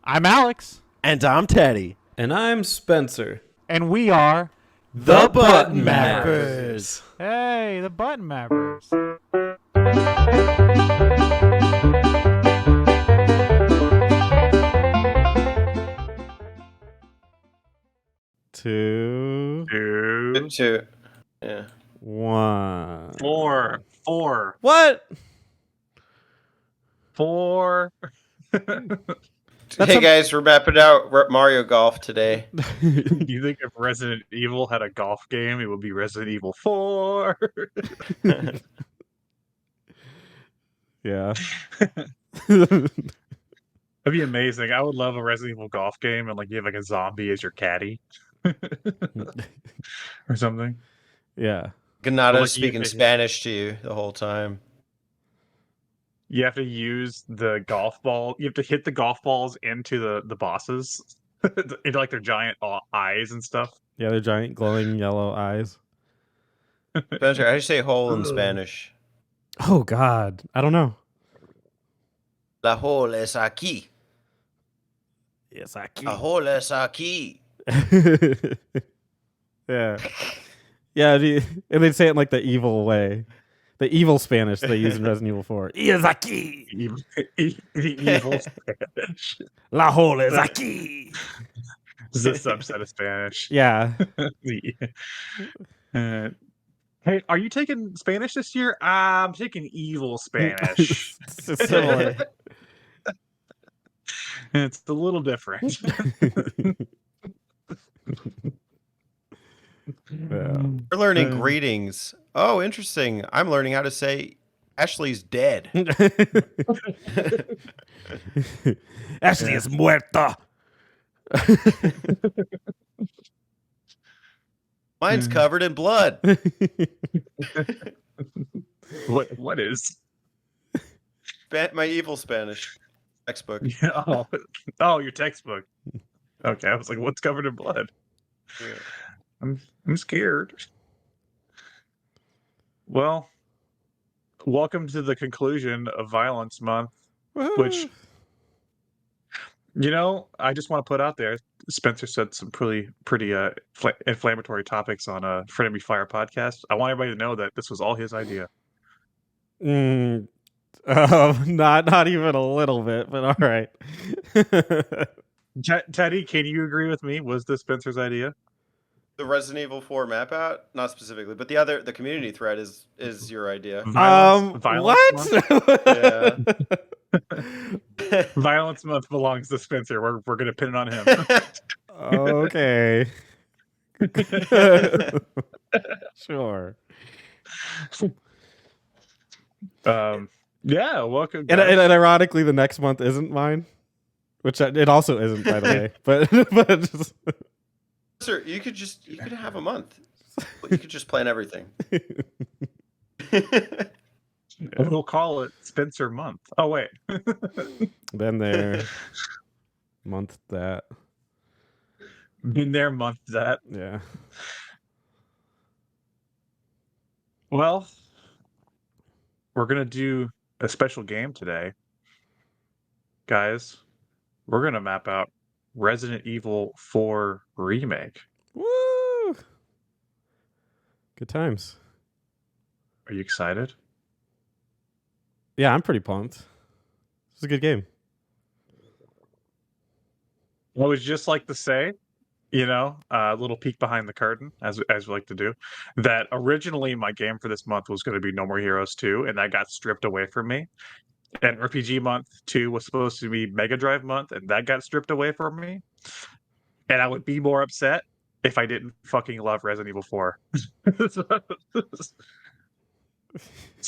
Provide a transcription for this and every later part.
I'm Alex. And I'm Teddy. And I'm Spencer. And we are The Button Mappers. Hey, the Button Mappers. Two. Yeah. One. Four. What? Hey guys, we're mapping out Mario Golf today. You think if Resident Evil had a golf game, it would be Resident Evil 4? Yeah. That'd be amazing. I would love a Resident Evil golf game, and you have a zombie as your caddy, or something. Yeah. Ganado speaking Spanish to you the whole time. You have to use the golf ball. You have to hit the golf balls into the bosses, into their giant eyes and stuff. Yeah, they're giant glowing yellow eyes. Spencer, how do you say hole in Spanish? Oh God, I don't know. La hole es aquí. Yes, aquí. La hole es aquí. Yeah. Yeah, and they say it in the evil way. The evil Spanish they use in Resident Evil 4. Es aquí. Evil Spanish. La hole es aquí. It's a subset of Spanish. Yeah. Hey, are you taking Spanish this year? I'm taking evil Spanish. It's similar. It's a little different. Yeah. We're learning greetings. Oh, interesting. I'm learning how to say Ashley's dead. Ashley is muerta. Mine's covered in blood. What is? My evil Spanish textbook. Yeah, oh, your textbook. Okay, I was like, what's covered in blood? Yeah. I'm scared. Well, welcome to the conclusion of Violence Month, which, I just want to put out there. Spencer said some pretty inflammatory topics on a Friendly Fire podcast. I want everybody to know that this was all his idea. Not even a little bit, but all right. Teddy, can you agree with me? Was this Spencer's idea? The Resident Evil 4 map out? Not specifically, but the community thread is your idea. Violence what? Yeah. Violence Month belongs to Spencer. We're gonna pin it on him. Okay. Sure. Yeah, welcome. And ironically, the next month isn't mine, which it also isn't, by the way. But just... Sir, you could have a month. You could just plan everything. We'll call it Spencer Month. Oh wait. Been there. Month that. Been there, month that. Yeah. Well, we're gonna do a special game today, guys. We're gonna map out Resident Evil 4 Remake. Woo! Good times. Are you excited? Yeah, I'm pretty pumped. It's a good game. I would just like to say, a little peek behind the curtain, as we like to do, that originally my game for this month was going to be No More Heroes 2, and that got stripped away from me. And RPG Month 2 was supposed to be Mega Drive Month, and that got stripped away from me. And I would be more upset if I didn't fucking love Resident Evil 4. So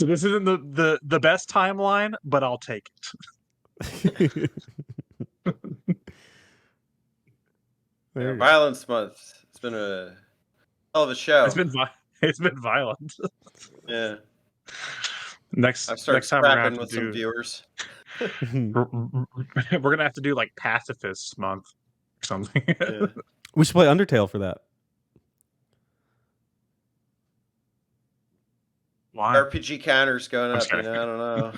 this isn't the best timeline, but I'll take it. Violence Month. It's been a hell of a show. It's been violent. Yeah. Next time we're gonna have to some viewers. We're gonna have to do Pacifists Month or something. Yeah. We should play Undertale for that. Why? RPG counters going up. I don't know.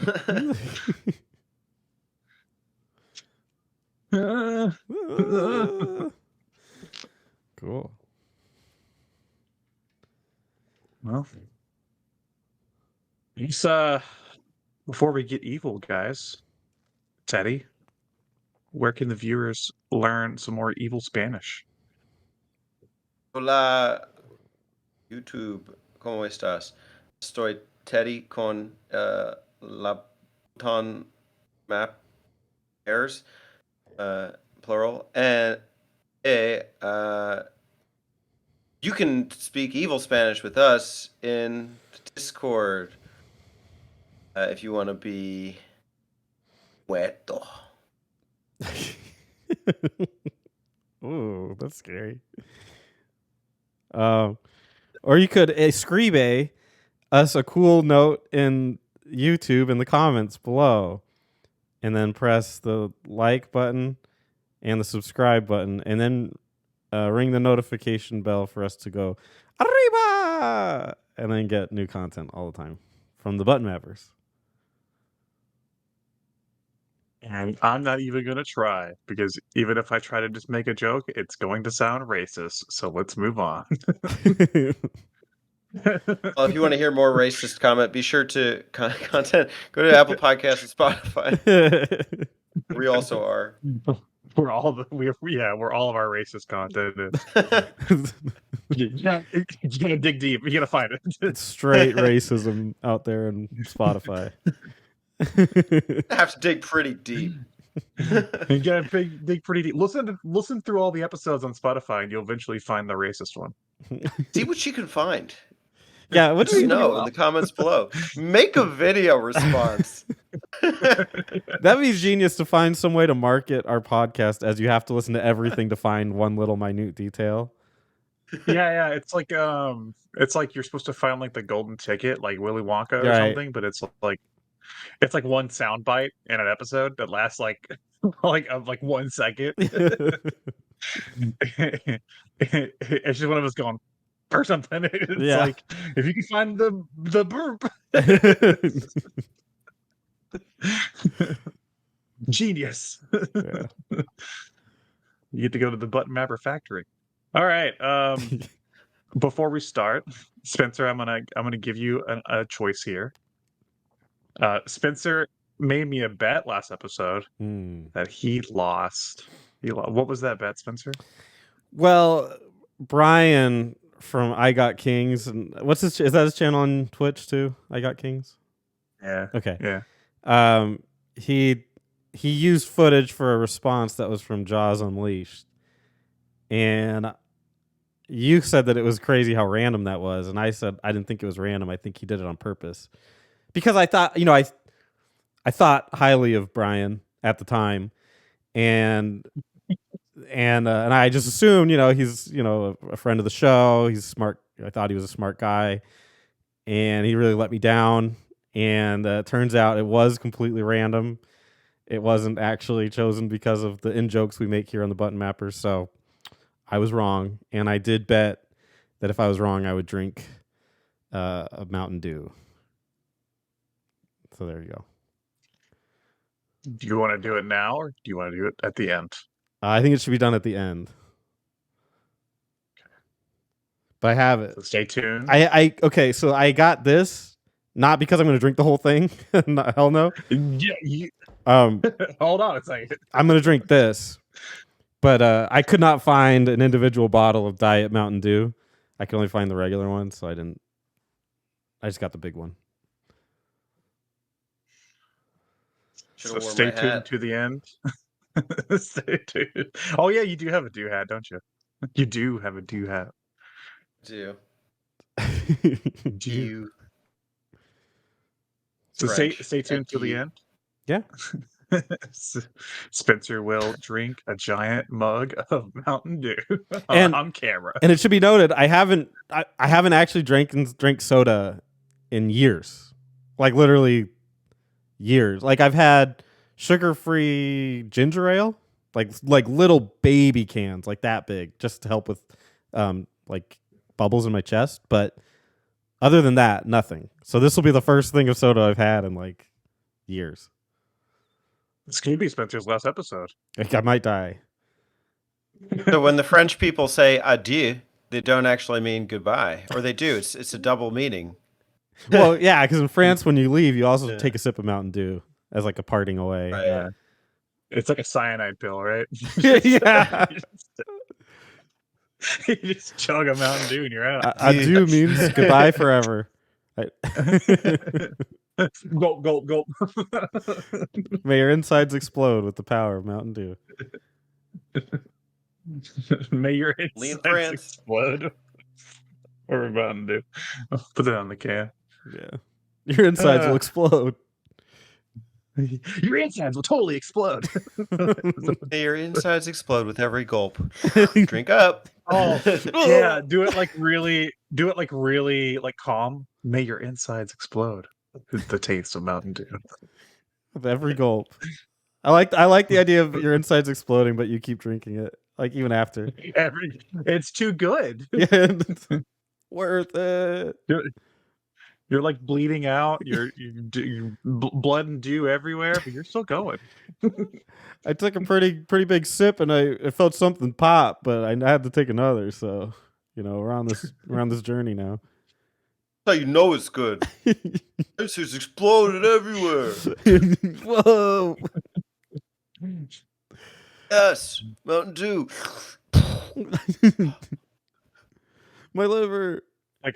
Cool. Well, it's before we get evil, guys, Teddy, where can the viewers learn some more evil Spanish? Hola, YouTube. ¿Cómo estás? Estoy Teddy con la button map pairs, plural, and you can speak evil Spanish with us in Discord if you want to be Puerto. Ooh, that's scary. Or you could escribe us a cool note in YouTube in the comments below, and then press the like button and the subscribe button, and then ring the notification bell for us to go arriba, and then get new content all the time from the Button Mappers. And I'm not even going to try because even if I try to just make a joke, it's going to sound racist. So let's move on. Well, if you want to hear more racist comment, be sure to content. Go to Apple Podcasts and Spotify. We also are. We're all all of our racist content. You gotta dig deep. You gotta find it. It's straight racism out there in Spotify. Have to dig pretty deep. You gotta dig pretty deep. Listen through all the episodes on Spotify, and you'll eventually find the racist one. See what you can find. Yeah, what do Just you know in the comments below. Make a video response. That'd be genius to find some way to market our podcast as you have to listen to everything to find one little minute detail. Yeah. It's like you're supposed to find like the golden ticket, like Willy Wonka or Right. something, but it's like one sound bite in an episode that lasts like like 1 second. It's just one of us going or something. It's Yeah. like if you can find the burp. Genius. Yeah. You get to go to the Button Mapper factory. All right. Before we start, Spencer, I'm gonna give you a choice here. Spencer made me a bet last episode that he lost. What was that bet, Spencer? Well, Brian from I Got Kings, and what's his? Is that his channel on Twitch too? I Got Kings. Yeah. Okay. Yeah. He used footage for a response that was from Jaws Unleashed, and you said that it was crazy how random that was, and I said I didn't think it was random. I think he did it on purpose because I thought, I thought highly of Brian at the time, and I just assumed, he's a friend of the show. He's smart. I thought he was a smart guy, and he really let me down. And it turns out it was completely random. It wasn't actually chosen because of the in-jokes we make here on the Button Mappers. So I was wrong. And I did bet that if I was wrong, I would drink a Mountain Dew. So there you go. Do you want to do it now or do you want to do it at the end? I think it should be done at the end. But I have it. So stay tuned. Okay, so I got this, not because I'm going to drink the whole thing. Hell no. Yeah. Hold on a second. I'm going to drink this. But I could not find an individual bottle of Diet Mountain Dew. I could only find the regular one, so I just got the big one. So stay tuned to the end. Stay tuned. Oh yeah, you do have a Dew hat, don't you? You do have a Dew hat. Do. You. So stay tuned till the end. Yeah. Spencer will drink a giant mug of Mountain Dew on camera. And it should be noted, I haven't actually drank soda in years. Like literally years. Like I've had sugar-free ginger ale, like little baby cans, like that big, just to help with like bubbles in my chest. But other than that, nothing. So this will be the first thing of soda I've had in like years. This could be Spencer's last episode. Like, I might die. So when the French people say adieu, they don't actually mean goodbye, or they do. It's a double meaning. Well, yeah, because in France, when you leave, you also take a sip of Mountain Dew as like a parting away. Right. Yeah. It's like a cyanide pill, right? Yeah. You just chug a Mountain Dew and you're out. Adieu means goodbye forever. Gulp, gulp, gulp. May your insides explode with the power of Mountain Dew. May your Lean insides France. explode. Or Mountain Dew. Put it on the can. Yeah. Your insides will explode. Your insides will totally explode. May your insides explode with every gulp. Drink up. Oh yeah, do it like really like calm. May your insides explode. The taste of Mountain Dew. With every gulp. I like the idea of your insides exploding, but you keep drinking it. Like even after. It's too good. Yeah. Worth it. You're like bleeding out. You blood and dew everywhere, but you're still going. I took a pretty big sip and I felt something pop, but I had to take another. So, we're on this journey now. That's how you know it's good. This has exploded everywhere. Whoa! Yes, Mountain Dew. My liver. Like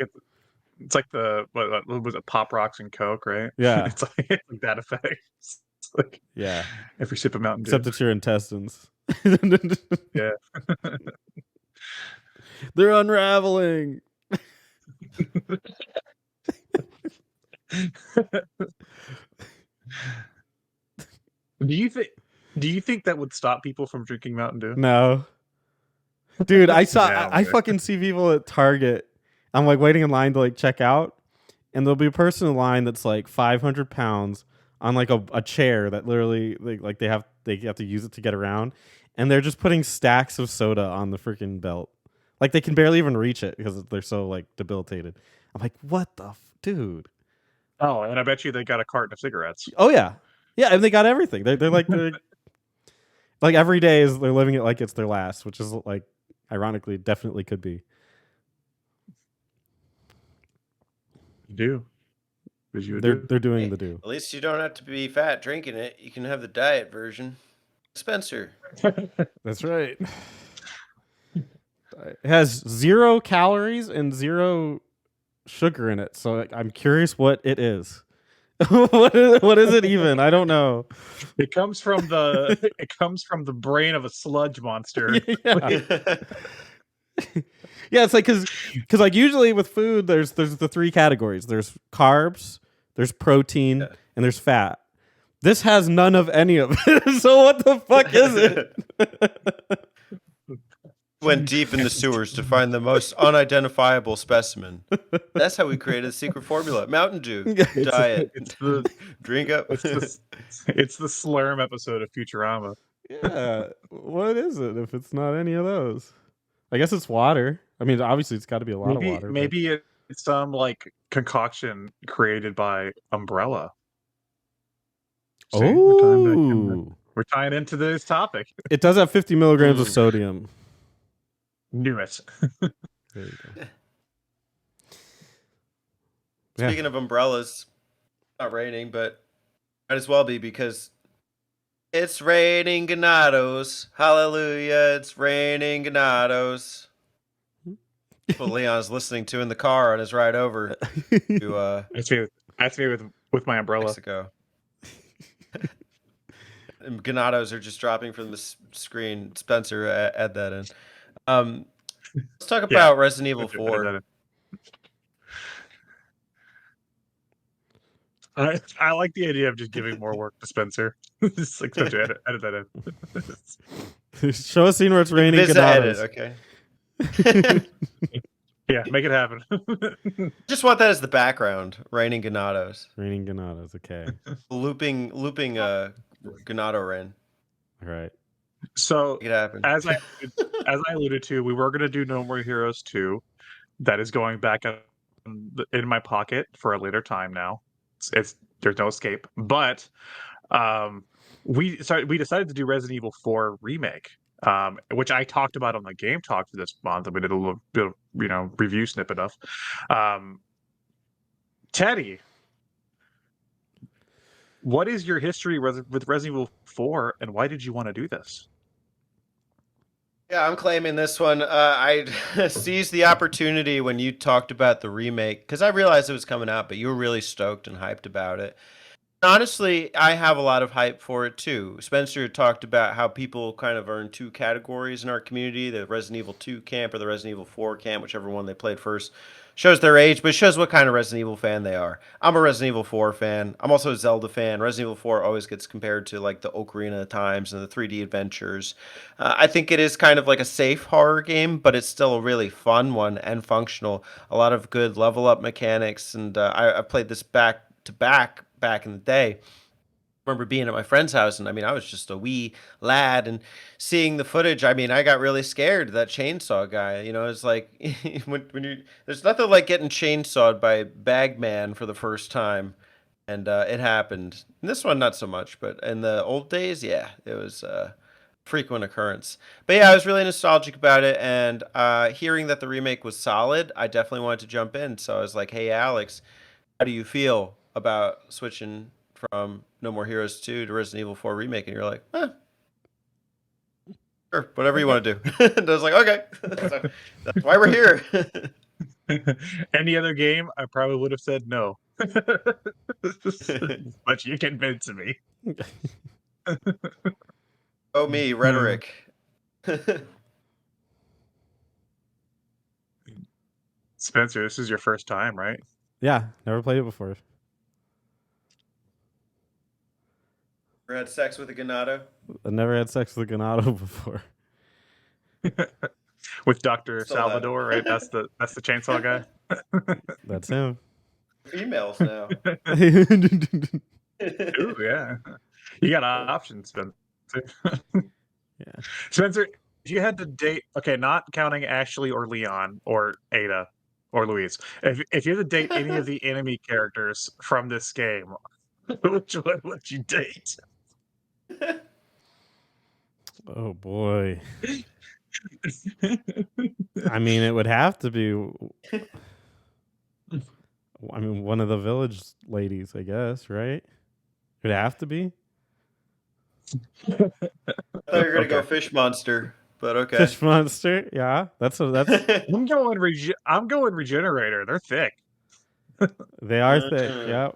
it's like the what was it? Pop Rocks and Coke, right? Yeah. It's like that effect. It's like Yeah. every sip of Mountain Dew. Except it's your intestines. Yeah. They're unraveling. Do you think that would stop people from drinking Mountain Dew? No. Dude, I saw Yeah, I fucking see people at Target. I'm like waiting in line to like check out, and there'll be a person in line that's like 500 pounds on like a chair that literally they have to use it to get around, and they're just putting stacks of soda on the freaking belt. Like they can barely even reach it because they're so like debilitated. I'm like, what the dude? Oh, and I bet you they got a carton of cigarettes. Oh yeah, yeah, and they got everything. They're like like every day is they're living it like it's their last, which is like ironically definitely could be. You do. They're doing the do. At least you don't have to be fat drinking it. You can have the diet version. Spencer. That's right. It has 0 calories and 0 sugar in it, so I'm curious what it is. what is it even? I don't know. It comes from the brain of a sludge monster. Yeah. Yeah, it's like because like usually with food there's the 3 categories. There's carbs, there's protein, and there's fat. This has none of any of it. So what the fuck is it? Went deep in the sewers to find the most unidentifiable specimen. That's how we created the secret formula. Mountain Dew diet. Drink up. It's the Slurm episode of Futurama. Yeah. What is it if it's not any of those? I guess it's water. I mean, obviously it's got to be a lot of water. Maybe it's some like concoction created by Umbrella. See, Oh, we're tying into this topic. it does have 50 milligrams of sodium. Knew it. There you go. Speaking of umbrellas, not raining, but might as well be because it's raining Ganados. Hallelujah, it's raining Ganados. That's what Leon's listening to in the car on his ride over to That's me with my umbrella. Mexico. And Ganados are just dropping from the screen. Spencer, add that in. Let's talk about Resident Evil 4. I like the idea of just giving more work to Spencer. Just like edit that in. Show a scene where it's raining. Edit, okay. Yeah, make it happen. Just want that as the background. Raining Ganados. Raining Ganados. Okay. Looping Ganado rain. All right. So Make it happen. as I alluded to, we were going to do No More Heroes 2. That is going back in my pocket for a later time now. It's there's no escape. But we decided to do Resident Evil 4 remake, which I talked about on the Game Talk for this month, and we did a little bit of review snippet of. Teddy, what is your history with Resident Evil 4, and why did you want to do this? Yeah, I'm claiming this one. I seized the opportunity when you talked about the remake because I realized it was coming out, but you were really stoked and hyped about it. Honestly, I have a lot of hype for it too. Spencer talked about how people kind of earn two categories in our community, the Resident Evil 2 camp or the Resident Evil 4 camp, whichever one they played first. Shows their age, but shows what kind of Resident Evil fan they are. I'm a Resident Evil 4 fan. I'm also a Zelda fan. Resident Evil 4 always gets compared to like the Ocarina of Times and the 3D adventures. I think it is kind of like a safe horror game, but it's still a really fun one and functional. A lot of good level up mechanics, and I played this back to back in the day. I remember being at my friend's house, and I mean, I was just a wee lad, and seeing the footage. I mean, I got really scared of that chainsaw guy. You know, it's like when you there's nothing like getting chainsawed by Bagman for the first time, and it happened. In this one, not so much, but in the old days, yeah, it was a frequent occurrence. But yeah, I was really nostalgic about it, and hearing that the remake was solid, I definitely wanted to jump in. So I was like, "Hey, Alex, how do you feel about switching from No More Heroes 2 to Resident Evil 4 Remake?" And you're like, sure, whatever you want to do. And I was like, okay, so that's why we're here. Any other game, I probably would have said no. But you convinced me. Oh, me, rhetoric. Spencer, this is your first time, right? Yeah, never played it before. Ever had sex with a Ganado? I never had sex with a Ganado before. With Dr. Still Salvador, right? That's the chainsaw guy. That's him. Females now. Ooh, yeah. You got options, Spencer. Yeah. Spencer, if you had to date, okay, not counting Ashley or Leon or Ada or Louise, if you had to date any of the enemy characters from this game, which one would you date? Oh boy. I mean, it would have to be. I mean, one of the village ladies, I guess, right? It would have to be. I thought you were gonna go Fish Monster, but okay. Fish Monster, yeah, that's. I'm going Regenerator. They're thick. They are thick. Yeah.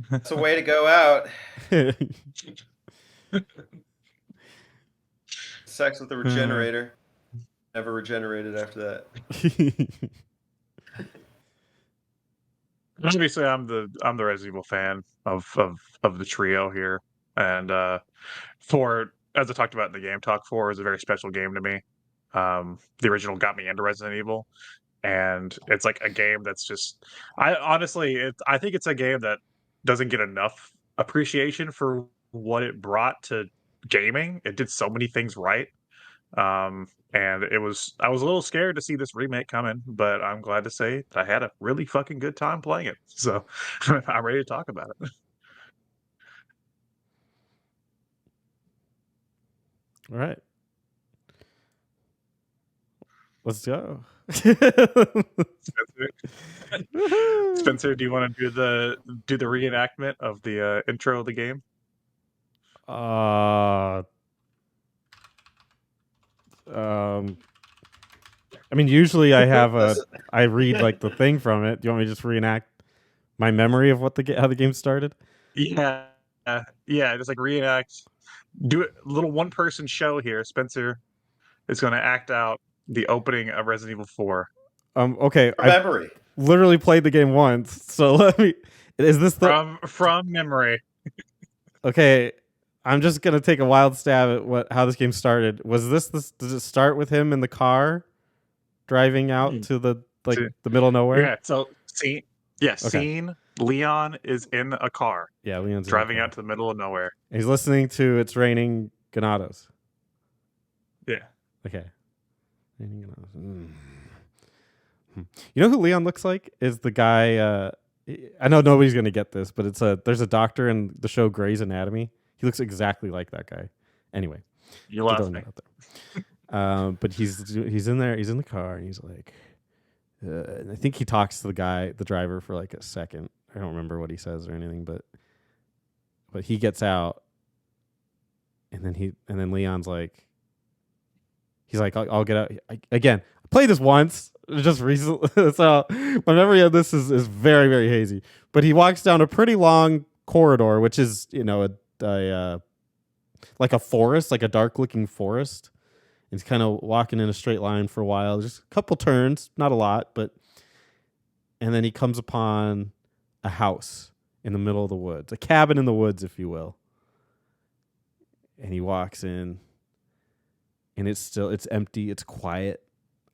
That's a way to go out. Sex with the Regenerator. Never regenerated after that. Obviously, I'm the Resident Evil fan of the trio here, and as I talked about in the Game Talk, 4 is a very special game to me. The original got me into Resident Evil, and it's like a game that's just I think it's a game that doesn't get enough appreciation for what it brought to gaming. It did so many things right. And I was a little scared to see this remake coming, but I'm glad to say that I had a really fucking good time playing it. So I'm ready to talk about it. All right. Let's go. Spencer, do you want to do the reenactment of the intro of the game? I mean, usually I have I read like the thing from it. Do you want me to just reenact my memory of what how the game started? Yeah, just like reenact. Do it, little one-person show here. Spencer is going to act out the opening of Resident Evil 4. Okay, From memory. Literally played the game once, so let me. Is this the from memory? Okay, I'm just gonna take a wild stab at how this game started. Was this? Does it start with him in the car, driving out to the middle of nowhere? Yeah. So scene. Leon is in a car. Yeah, Leon's driving out to the middle of nowhere. And he's listening to "It's Raining Ganados." Yeah. Okay. Raining Ganados. You know who Leon looks like? Is the guy? I know nobody's gonna get this, but there's a doctor in the show Grey's Anatomy. He looks exactly like that guy. Anyway, You just lost throwing me. that out there. But he's in there. He's in the car, and he's like, and I think he talks to the driver for like a second. I don't remember what he says or anything, but he gets out, and then Leon's like, he's like, I'll get out again. I played this once, just recently, so my memory of this is very, very hazy. But he walks down a pretty long corridor, which is a like a forest, like a dark looking forest. He's kind of walking in a straight line for a while, just a couple turns, not a lot, and then he comes upon a house in the middle of the woods, a cabin in the woods, if you will. And he walks in, and it's empty, it's quiet.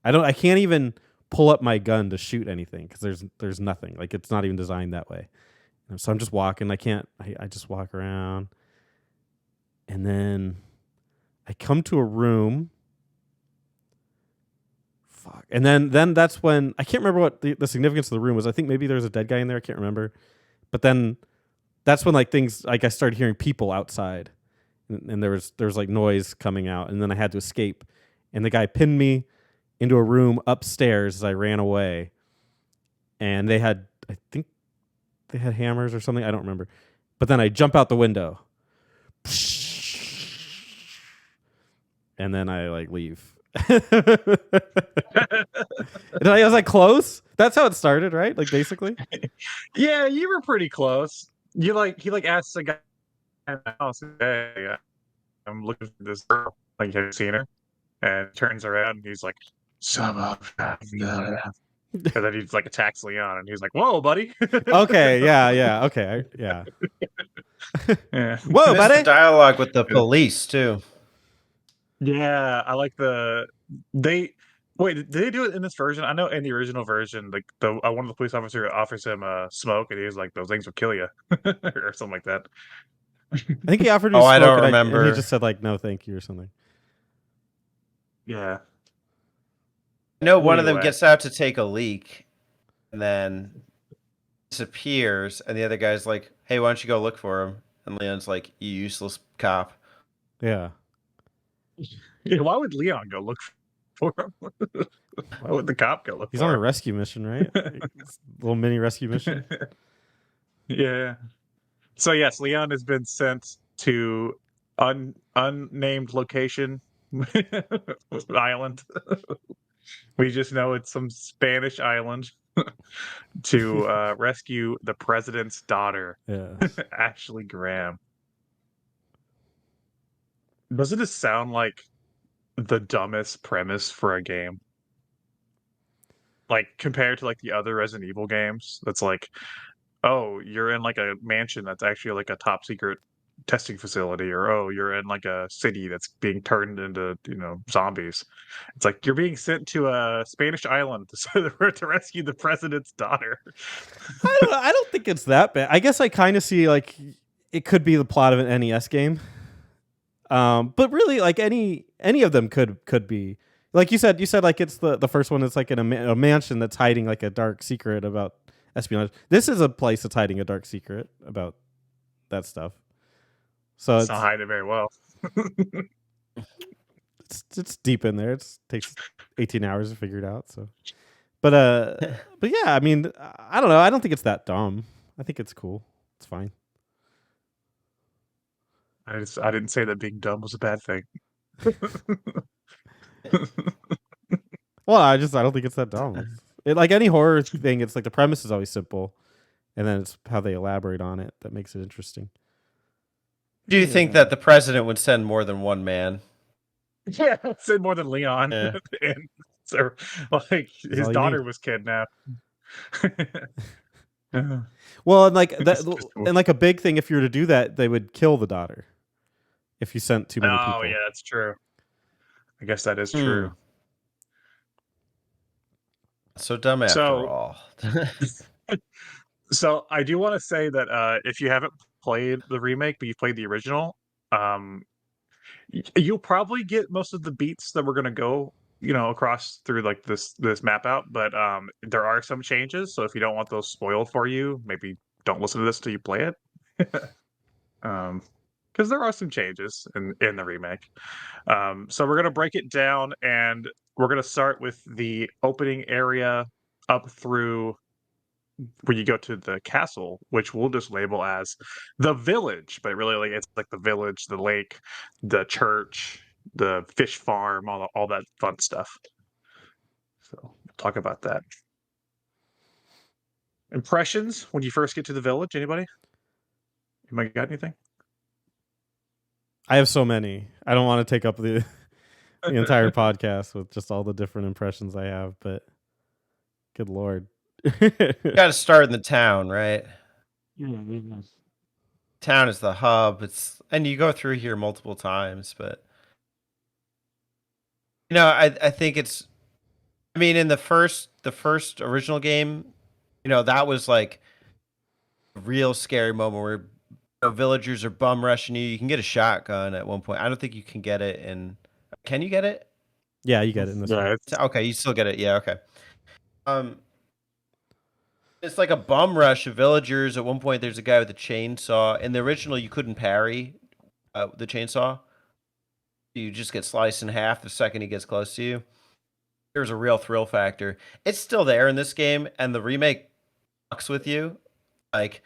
I can't even pull up my gun to shoot anything because there's nothing. Like, it's not even designed that way. So I'm just walking. I just walk around, and then I come to a room. Fuck. And then that's when I can't remember what the significance of the room was. I think maybe there's a dead guy in there. I can't remember. But then that's when like things like I started hearing people outside, and there was like noise coming out, and then I had to escape. And the guy pinned me into a room upstairs as I ran away. And I think they had hammers or something. I don't remember. But then I jump out the window. And then I like leave. And I was like close. That's how it started, right? Like basically. Yeah, you were pretty close. He asks the guy in the house, "Hey, I'm looking for this girl. Like, have you seen her?" And turns around and he's like, "Some of them." And then he like attacks Leon, and he's like, "Whoa, buddy!" Okay, yeah, okay, yeah. Yeah. Whoa, Missed the buddy. dialogue with the police too. Yeah, I like they. Wait, did they do it in this version? I know in the original version, like one of the police officers offers him smoke, and he's like, "Those things will kill you," or something like that. I think he offered me Oh, I smoke, don't and he remember. just said like, "No, thank you," or something. Yeah. I know one of them Anyway. gets out to take a leak, and then disappears, and the other guy's like, "Hey, why don't you go look for him?" And Leon's like, "You useless cop." Yeah. Yeah, why would Leon go look for him? Why would the cop go look He's for on a him? rescue mission, right? Little mini rescue mission. Yeah. So yes, Leon has been sent to unnamed location island. We just know it's some Spanish island to rescue the president's daughter, Yeah. Ashley Graham. Doesn't it sound like the dumbest premise for a game? Like compared to like the other Resident Evil games, that's like, oh, you're in like a mansion that's actually like a top secret testing facility, or oh, you're in like a city that's being turned into zombies. It's like you're being sent to a Spanish island to rescue the president's daughter. I don't think it's that bad. I guess I kind of see like it could be the plot of an NES game. But really, like any of them could be. Like you said like it's the first one that's like in a mansion that's hiding like a dark secret about espionage. This is a place that's hiding a dark secret about that stuff. So It's not hiding very well. it's deep in there. It takes 18 hours to figure it out. So, but yeah, I mean, I don't know. I don't think it's that dumb. I think it's cool. It's fine. I didn't say that being dumb was a bad thing. Well, I don't think it's that dumb. Like any horror thing, it's like the premise is always simple, and then it's how they elaborate on it that makes it interesting. Do you think that the president would send more than one man? Yeah, said more than Leon. Yeah. And so, like his all you daughter need. was kidnapped. Well, and like Just- that, just- and like a big thing, if you were to do that, they would kill the daughter if you sent too many people. Oh yeah, that's true. I guess that is Hmm. true. So dumb after So- all. So I do want to say that if you haven't played the remake but you've played the original, you'll probably get most of the beats that we're gonna go, across through like this map out. But there are some changes, so if you don't want those spoiled for you, maybe don't listen to this till you play it. Because because there are some changes in the remake. So we're gonna break it down, and we're gonna start with the opening area up through when you go to the castle, which we'll just label as the village, but really like it's like the village, the lake, the church, the fish farm, all that fun stuff. So we'll talk about that. Impressions when you first get to the village. Anybody got anything? I have so many. I don't want to take up the entire podcast with just all the different impressions I have, but good lord. You got to start in the town, right? Town is the hub. And you go through here multiple times, but I think it's. I mean, in the first original game, that was like a real scary moment where villagers are bum rushing you. You can get a shotgun at one point. I don't think you can get it in. Can you get it? Yeah, you get it in this one. Okay, you still get it. Yeah, okay. It's like a bum rush of villagers. At one point, there's a guy with a chainsaw. In the original, you couldn't parry the chainsaw. You just get sliced in half the second he gets close to you. There's a real thrill factor. It's still there in this game, and the remake fucks with you. Like,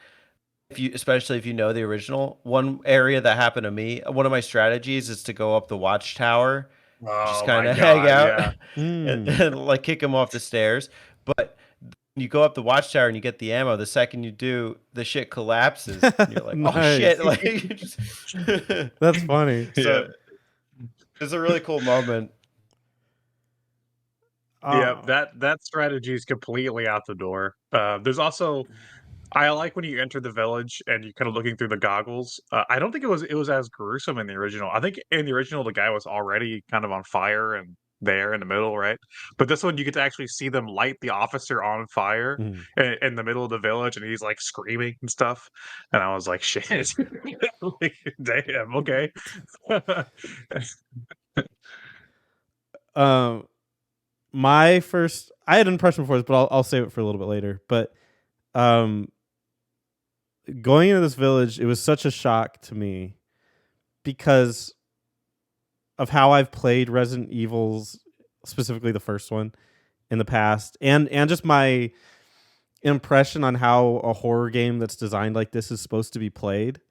especially if you know the original. One area that happened to me, one of my strategies is to go up the watchtower, just kind of hang out, and like kick him off the stairs. But you go up the watchtower and you get the ammo. The second you do, the shit collapses. And you're like, oh shit! Like, that's funny. So it's a really cool moment. Yeah, that strategy is completely out the door. There's also, I like when you enter the village and you're kind of looking through the goggles. I don't think it was as gruesome in the original. I think in the original the guy was already kind of on fire and there in the middle, right? But this one you get to actually see them light the officer on fire in the middle of the village, and he's like screaming and stuff. And I was like, shit, like, damn, okay. My first, I had an impression before this, but I'll save it for a little bit later. But going into this village, it was such a shock to me because of how I've played Resident Evils, specifically the first one, in the past, and just my impression on how a horror game that's designed like this is supposed to be played.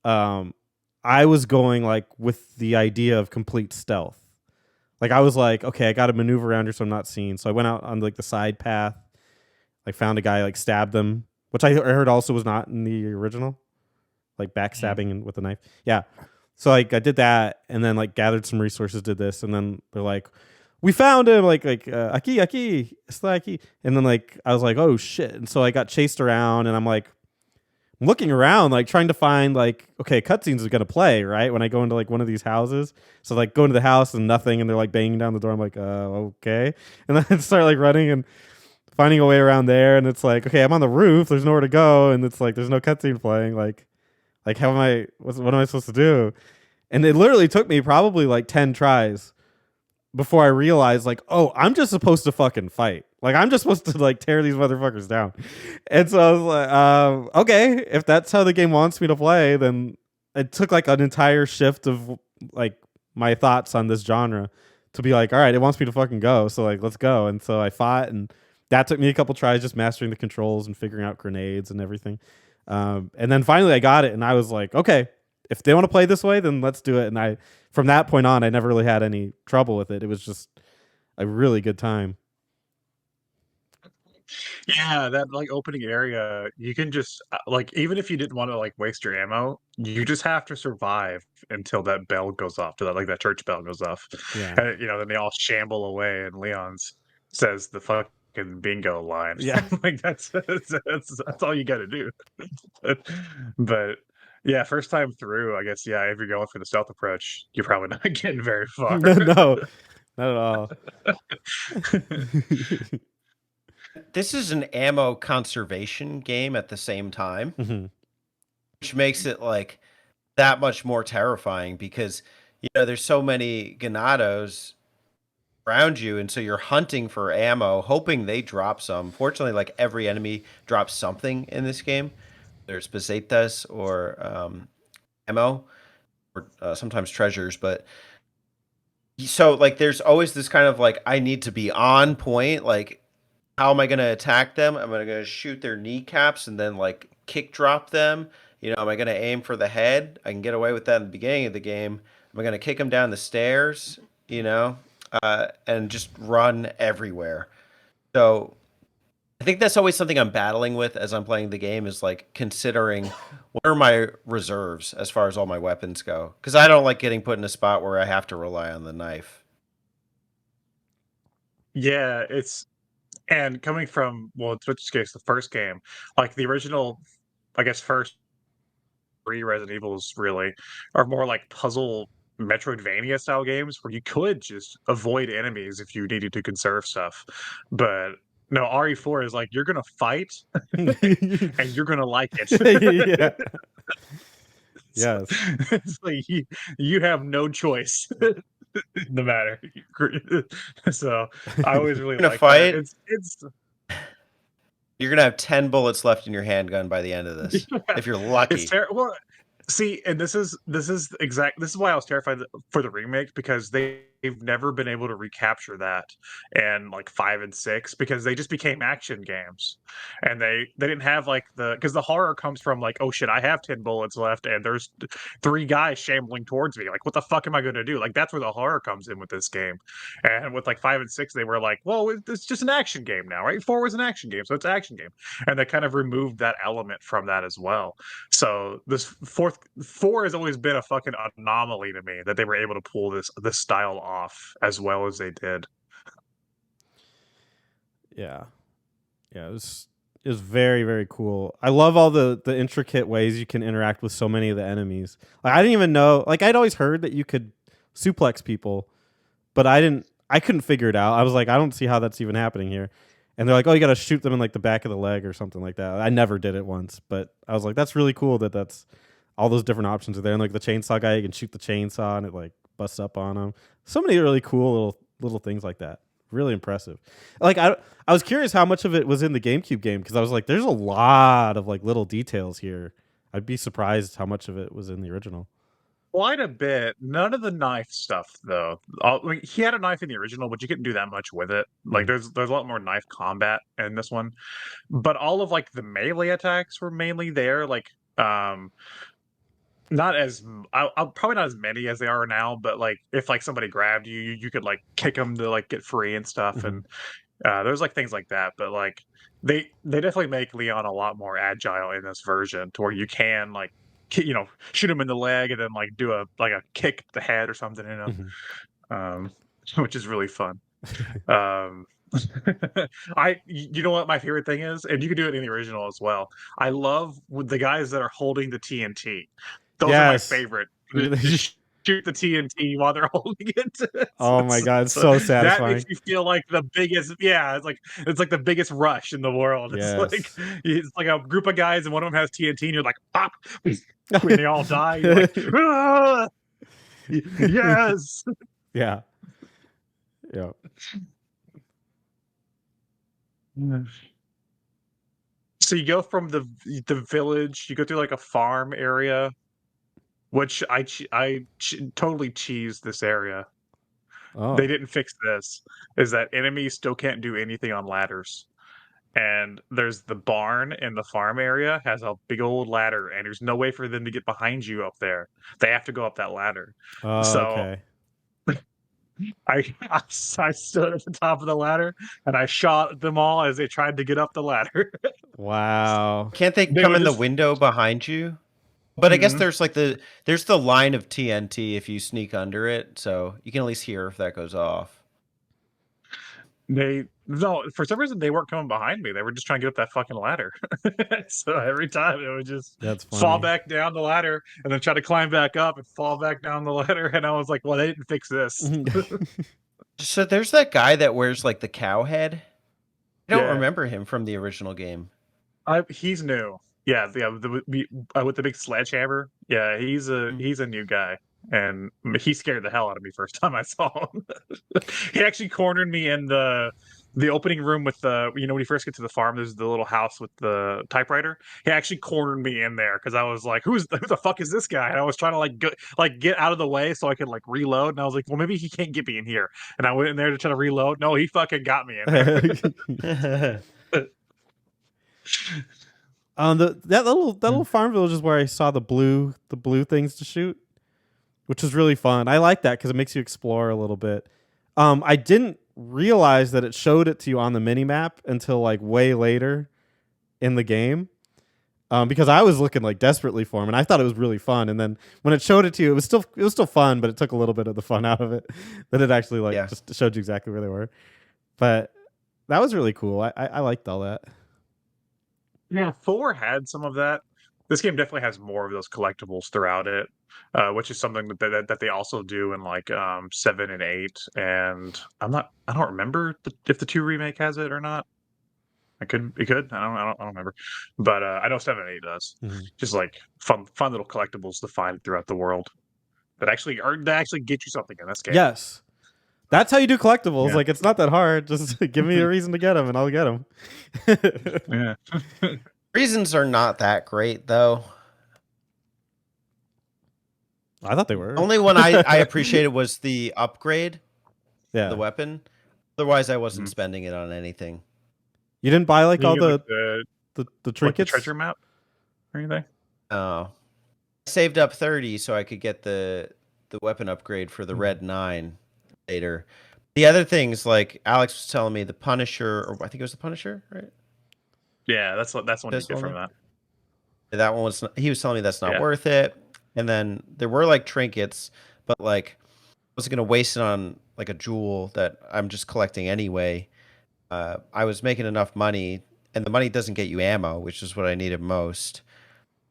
I was going like with the idea of complete stealth. Like I was like, okay, I got to maneuver around here so I'm not seen. So I went out on like the side path, like found a guy, like stabbed them, which I heard also was not in the original, like backstabbing with a knife. Yeah. So like I did that and then like gathered some resources, did this, and then they're like, we found him, Aki, it's like Aki. And then like I was like, oh shit. And so I got chased around and I'm like looking around, like trying to find like, okay, cutscenes is gonna play, right? When I go into like one of these houses. So like go into the house and nothing, and they're like banging down the door. I'm like, okay. And then I start like running and finding a way around there, and it's like, okay, I'm on the roof, there's nowhere to go, and it's like there's no cutscene playing. Like how am I what am I supposed to do? And it literally took me probably like 10 tries before I realized like, oh, I'm just supposed to fucking fight. Like I'm just supposed to like tear these motherfuckers down. And so I was like, okay, if that's how the game wants me to play, then it took like an entire shift of like my thoughts on this genre to be like, all right, it wants me to fucking go. So like, let's go. And so I fought, and that took me a couple tries just mastering the controls and figuring out grenades and everything. And then finally I got it, and I was like, okay, if they want to play this way, then let's do it. And from that point on, I never really had any trouble with it. It was just a really good time. Yeah, that like opening area, you can just like, even if you didn't want to like waste your ammo, you just have to survive until that bell goes off, to that like that church bell goes off. Yeah. And, then they all shamble away, and Leon's says the fucking bingo line. Yeah. Like that's all you got to do. But yeah, first time through, I guess. Yeah, if you're going for the stealth approach, you're probably not getting very far. No, not at all. This is an ammo conservation game at the same time, which makes it like that much more terrifying because there's so many ganados around you, and so you're hunting for ammo, hoping they drop some. Fortunately, like every enemy drops something in this game. There's pesetas or ammo, or sometimes treasures. But so like, there's always this kind of like, I need to be on point. Like, how am I going to attack them? Am I going to shoot their kneecaps and then like kick drop them? Am I going to aim for the head? I can get away with that in the beginning of the game. Am I going to kick them down the stairs? And just run everywhere. So I think that's always something I'm battling with as I'm playing the game, is like considering what are my reserves as far as all my weapons go. Because I don't like getting put in a spot where I have to rely on the knife. Yeah, and coming from, well, in Switch's case, the first game, like the original, I guess, first three Resident Evils really are more like puzzle Metroidvania style games where you could just avoid enemies if you needed to conserve stuff. But no, RE4 is like, you're gonna fight and you're gonna like it. Yeah. Yes. It's like you have no choice in the matter. So I always really You're gonna like fight? that. It's You're gonna have 10 bullets left in your handgun by the end of this, if you're lucky. it's terrible. Well, see, and this is why I was terrified for the remake, because they've never been able to recapture that in like 5 and 6, because they just became action games, and they didn't have like because the horror comes from like, oh shit, I have 10 bullets left and there's 3 guys shambling towards me, like what the fuck am I going to do? Like that's where the horror comes in with this game. And with like 5 and 6 they were like, well, it's just an action game now, right? 4 was an action game, so it's an action game, and they kind of removed that element from that as well. So this 4 has always been a fucking anomaly to me, that they were able to pull this style off as well as they did. Yeah. Yeah, it was very, very cool. I love all the intricate ways you can interact with so many of the enemies. Like, I didn't even know, like, I'd always heard that you could suplex people, but I couldn't figure it out. I was like, I don't see how that's even happening here. And they're like, oh, you got to shoot them in like the back of the leg or something like that. I never did it once, but I was like, that's really cool that's all those different options are there. And like the chainsaw guy, you can shoot the chainsaw and it like busts up on him. So many really cool little things like that. Really impressive. Like I was curious how much of it was in the GameCube game, because I was like, there's a lot of like little details here. I'd be surprised how much of it was in the original. Quite a bit. None of the knife stuff, though. I mean, he had a knife in the original, but you couldn't do that much with it. Like, there's a lot more knife combat in this one, but all of like the melee attacks were mainly there. Like, not as I'll probably not as many as they are now, but like if like somebody grabbed you could like kick them to like get free and stuff. And there's like things like that. But like they definitely make Leon a lot more agile in this version, to where you can like shoot him in the leg and then like do a kick to the head or something, which is really fun. um you know what my favorite thing is, and you can do it in the original as well. I love with the guys that are holding the TNT. Those are my favorite. Shoot the TNT while they're holding it. Oh my god, it's so satisfying. That makes you feel like the biggest. Yeah, it's like the biggest rush in the world. Yes. It's like a group of guys and one of them has TNT, and you're like, pop, when they all die. You're like, ah! Yes. Yeah. Yeah. So you go from the village, you go through like a farm area, which I totally cheesed this area. Oh. They didn't fix this. Is that enemies still can't do anything on ladders. And there's the barn in the farm area has a big old ladder, and there's no way for them to get behind you up there. They have to go up that ladder. So okay. I stood at the top of the ladder and I shot them all as they tried to get up the ladder. Wow. Can't they come in the window behind you? But I guess there's the line of TNT if you sneak under it, so you can at least hear if that goes off. No, for some reason they weren't coming behind me. They were just trying to get up that fucking ladder. So every time it would just fall back down the ladder and then try to climb back up and fall back down the ladder. And I was like, well, they didn't fix this. So there's that guy that wears like the cow head. I don't remember him from the original game. He's new. Yeah, with the big sledgehammer. Yeah, he's a new guy, and he scared the hell out of me first time I saw him. He actually cornered me in the the opening room with the when you first get to the farm, there's the little house with the typewriter. He actually cornered me in there because I was like, who the fuck is this guy? And I was trying to get out of the way so I could like reload. And I was like, well, maybe he can't get me in here. And I went in there to try to reload. No, he fucking got me in there. That little farm village is where I saw the blue things to shoot, which is really fun. I like that because it makes you explore a little bit. I didn't realize that it showed it to you on the mini map until like way later in the game. Because I was looking like desperately for him, and I thought it was really fun. And then when it showed it to you, it was still fun, but it took a little bit of the fun out of it. That it actually just showed you exactly where they were. But that was really cool. I liked all that. Yeah, 4 had some of that. This game definitely has more of those collectibles throughout it, which is something that they also do in like 7 and 8. And I don't remember if the 2 remake has it or not. It could. I don't remember, but I know 7 and 8 does. Mhm. Just like fun little collectibles to find throughout the world that actually get you something in this game. Yes. That's how you do collectibles. Yeah. Like, it's not that hard. Just give me a reason to get them, and I'll get them. Yeah. Reasons are not that great, though. I thought they were. Only one I appreciated was the upgrade, Yeah. the weapon. Otherwise, I wasn't spending it on anything. You didn't buy like all the the like the trinkets? treasure map or anything? Oh, I saved up 30 so I could get the weapon upgrade for the Red 9 later. The other things, like Alex was telling me, the Punisher, or I think it was the Punisher, right? Yeah, that's the one you This get from one? that. That one was. He was telling me that's not Yeah. worth it. And then there were like trinkets, but like I was gonna waste it on like a jewel that I'm just collecting anyway. I was making enough money, and the money doesn't get you ammo, which is what I needed most.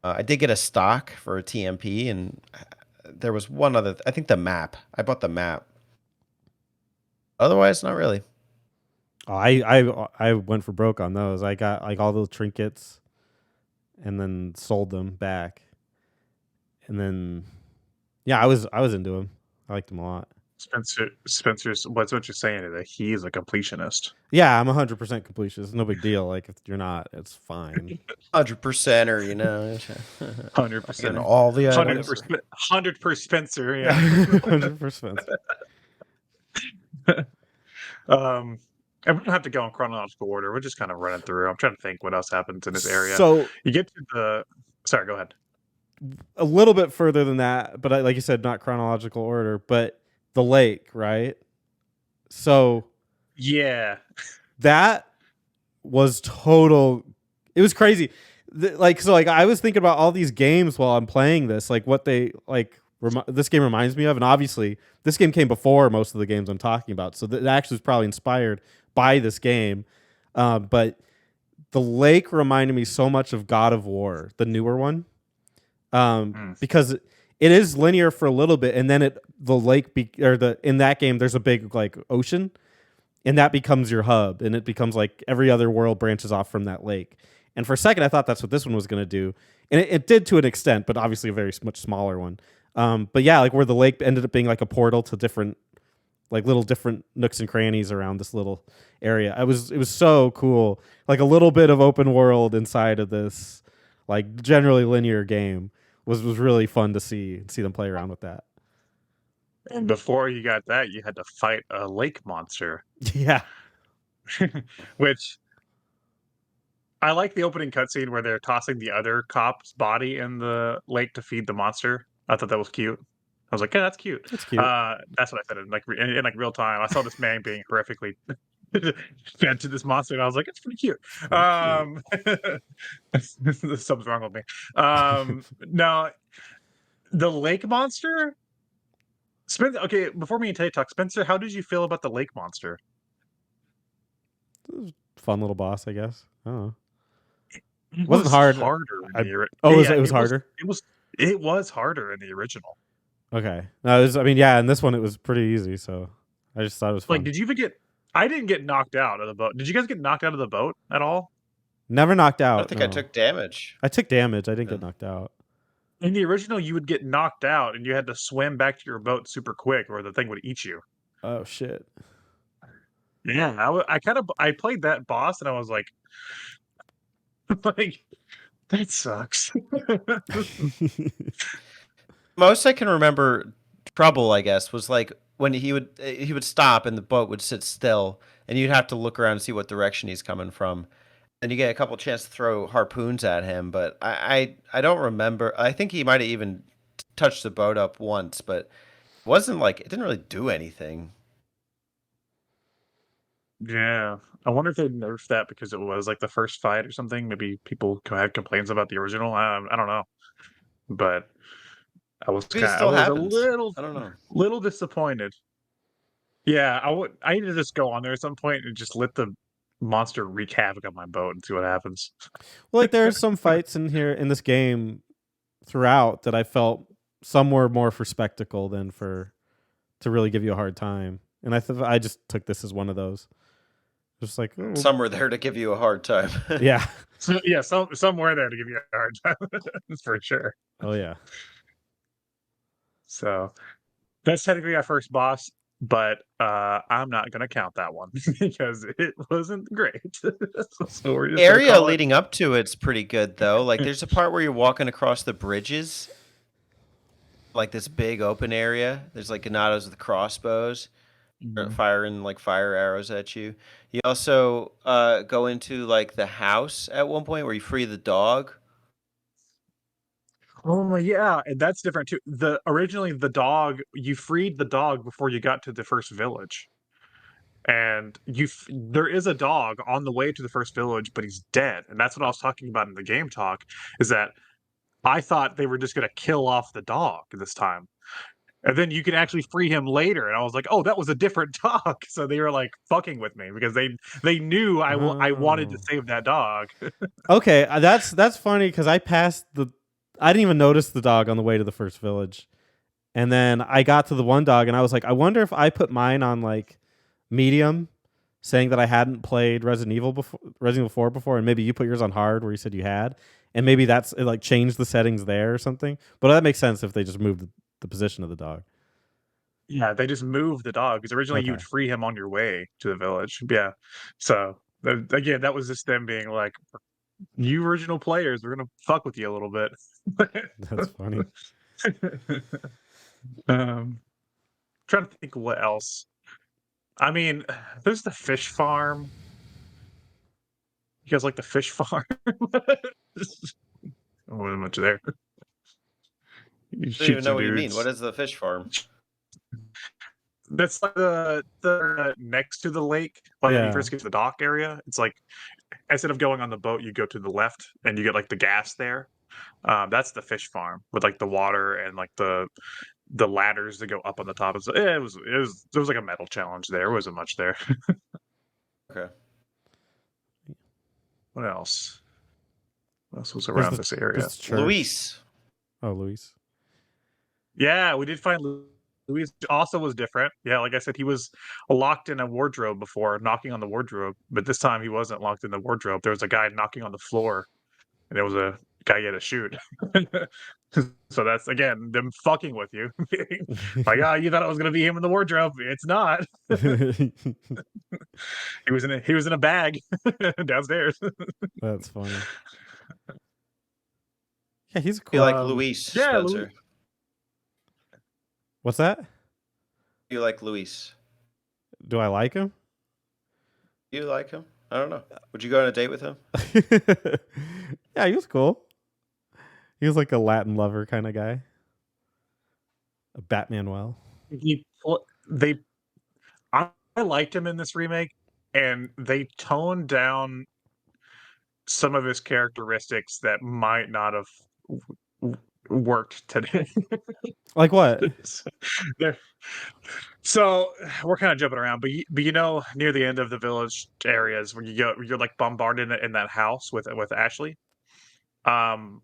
I did get a stock for a TMP, and there was one other. I think the map. I bought the map. Otherwise, not really. Oh, I went for broke on those. I got like all the trinkets, and then sold them back. And then, yeah, I was into them. I liked them a lot. Spencer's what you're saying is that he's a completionist. Yeah, I'm 100% completionist. No big deal. Like if you're not, it's fine. 100%er, 100%. all the 100% Spencer. Yeah. 100%. And we don't have to go in chronological order. We're just kind of running through. I'm trying to think what else happens in this area. So you get to the. Sorry, go ahead. a little bit further than that, but like you said, not chronological order, but the lake, right? So Yeah. that was total. It was crazy. I was thinking about all these games while I'm playing this, like what they like. This game reminds me of, and obviously this game came before most of the games I'm talking about, so that actually was probably inspired by this game. But the lake reminded me so much of God of War, the newer one, because it is linear for a little bit, and then in that game there's a big like ocean, and that becomes your hub, and it becomes like every other world branches off from that lake. And for a second, I thought that's what this one was going to do, and it did to an extent, but obviously a very much smaller one. But yeah, like where the lake ended up being like a portal to different, like little different nooks and crannies around this little area. It was so cool, like a little bit of open world inside of this, like generally linear game was really fun to see them play around with that. And before you got that, you had to fight a lake monster. Yeah, Which I like the opening cutscene where they're tossing the other cop's body in the lake to feed the monster. I thought that was cute. I was like, yeah, that's cute. that's cute. That's what I said in like real time. I saw this man being horrifically fed to this monster, and I was like, it's pretty cute. Something's wrong with me. Now, the lake monster. Spencer, okay, before me and Tay talk, Spencer, how did you feel about the lake monster? It was a fun little boss, I guess. I don't know. It wasn't was hard. Harder. It was harder. It was harder in the original. Okay. No, in this one it was pretty easy, so I just thought it was fun. Like, did you even get? I didn't get knocked out of the boat. Did you guys get knocked out of the boat at all? Never knocked out. I don't think I took damage. I took damage. I didn't get knocked out. In the original, you would get knocked out, and you had to swim back to your boat super quick, or the thing would eat you. Oh shit. Yeah, I played that boss and I was like, like that sucks. Most I can remember trouble, I guess, was like when he would stop and the boat would sit still, and you'd have to look around and see what direction he's coming from. And you get a couple chances to throw harpoons at him, but I don't remember. I think he might have even touched the boat up once, but it wasn't like it didn't really do anything. Yeah, I wonder if they nerfed that because it was like the first fight or something. Maybe people had complaints about the original. I don't know, but Maybe it I still was a happens. I don't know. little disappointed. Yeah, I need to just go on there at some point and just let the monster wreak havoc on my boat and see what happens. Well, like there's some fights in here in this game throughout that I felt some were more for spectacle than for to really give you a hard time, and I just took this as one of those. Just like, oh, Some were there to give you a hard time. yeah, So yeah, somewhere there to give you a hard time. That's for sure. oh yeah. So that's technically our first boss, but I'm not gonna count that one because it wasn't great. So we're just gonna Area call it. leading up to it's pretty good though. Like there's a part where you're walking across the bridges, like this big open area. There's like ganados with crossbows firing like fire arrows at you. You also go into like the house at one point where you free the dog. Oh yeah, and that's different too. The originally the dog you freed the dog before you got to the first village, and there is a dog on the way to the first village, but he's dead, and that's what I was talking about in the game talk. Is that I thought they were just gonna kill off the dog this time, and then you can actually free him later, and I was like, oh, that was a different dog. So they were like fucking with me because they knew I wanted to Oh. save that dog. Okay, that's funny because I didn't even notice the dog on the way to the first village, and then I got to the one dog, and I was like, I wonder if I put mine on like medium, saying that I hadn't played Resident Evil 4 before, and maybe you put yours on hard where you said you had, and maybe that's it, like changed the settings there or something. But that makes sense if they just moved the position of the dog. Yeah, they just moved the dog because originally you Okay, would free him on your way to the village. Yeah. So again, that was just them being like, "You original players, we're gonna fuck with you a little bit." that's funny. um, trying to think what else. I mean, there's the fish farm. You guys like the fish farm? Oh, wasn't much there. You I don't shoot even know some what you mean. What dudes. is the fish farm? That's like the next to the lake. Like when you Yeah. first get to the dock area, it's like instead of going on the boat, you go to the left and you get like the gas there. That's the fish farm with like the water and like the ladders that go up on the top. There was like a metal challenge there. There wasn't much there. Okay. What else? What else was There's around this area? this church. Luis. Oh, Luis. Yeah, we did find Luis. Also was different. Yeah, like I said, he was locked in a wardrobe before, knocking on the wardrobe. But this time he wasn't locked in the wardrobe. There was a guy knocking on the floor, and there was a guy you had to shoot. So that's again them fucking with you. Like, ah, you thought it was gonna be him in the wardrobe. It's not. He was in a bag downstairs. That's funny. Yeah, he's You cool. like Luis, Yeah, Louis. Spencer? What's that? You like Luis? Do I like him? You like him? I don't know. Would you go on a date with him? Yeah, he was cool. He was like a Latin lover kind of guy. A Batman well. They I liked him in this remake, and they toned down some of his characteristics that might not have worked today. Like what? There- so we're kind of jumping around, but you know, near the end of the village areas where you're like bombarded in that house with Ashley. Um,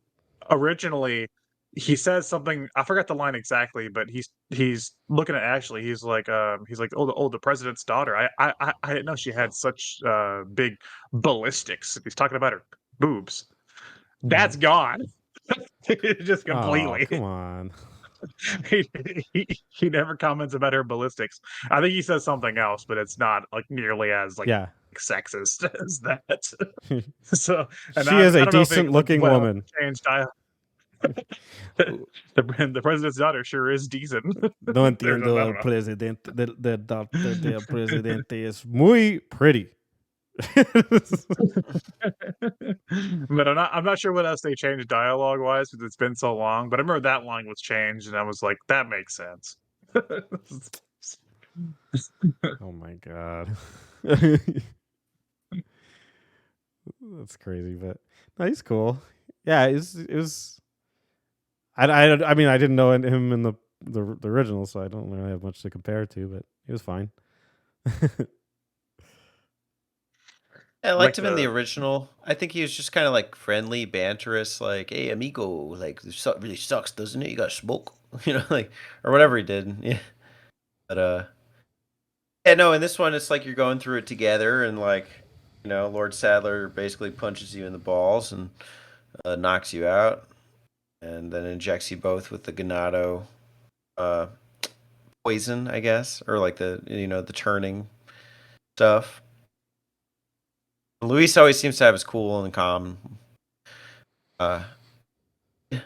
Originally, he says something. I forgot the line exactly, but he's looking at Ashley. He's like, oh, the president's daughter. I didn't know she had such big ballistics. He's talking about her boobs. That's gone, just Oh, completely. come on. he, he never comments about her ballistics. I think he says something else, but it's not like nearly as like Yeah. sexist as that. So, and She is I a don't know if decent looking what else woman. changed. The president's daughter sure is decent. No I entiendo don't al know. presidente del doctor del presidente es muy pretty. But I'm not sure what else they changed dialogue wise because it's been so long. But I remember that line was changed, and I was like, that makes sense. Oh my god. That's crazy, but no, he's cool. Yeah, it was. I mean, I didn't know him in the original, so I don't really have much to compare to, but he was fine. I liked Like him in the the original. I think he was just kind of like friendly, banterous, like, "Hey, amigo, like this really sucks, doesn't it? You got smoke," like or whatever he did. Yeah, but yeah, no. In this one, it's like you're going through it together, and like, Lord Sadler basically punches you in the balls and knocks you out, and then injects you both with the Ganado uh, poison, I guess, or like the turning stuff. Luis always seems to have his cool and calm. Uh, I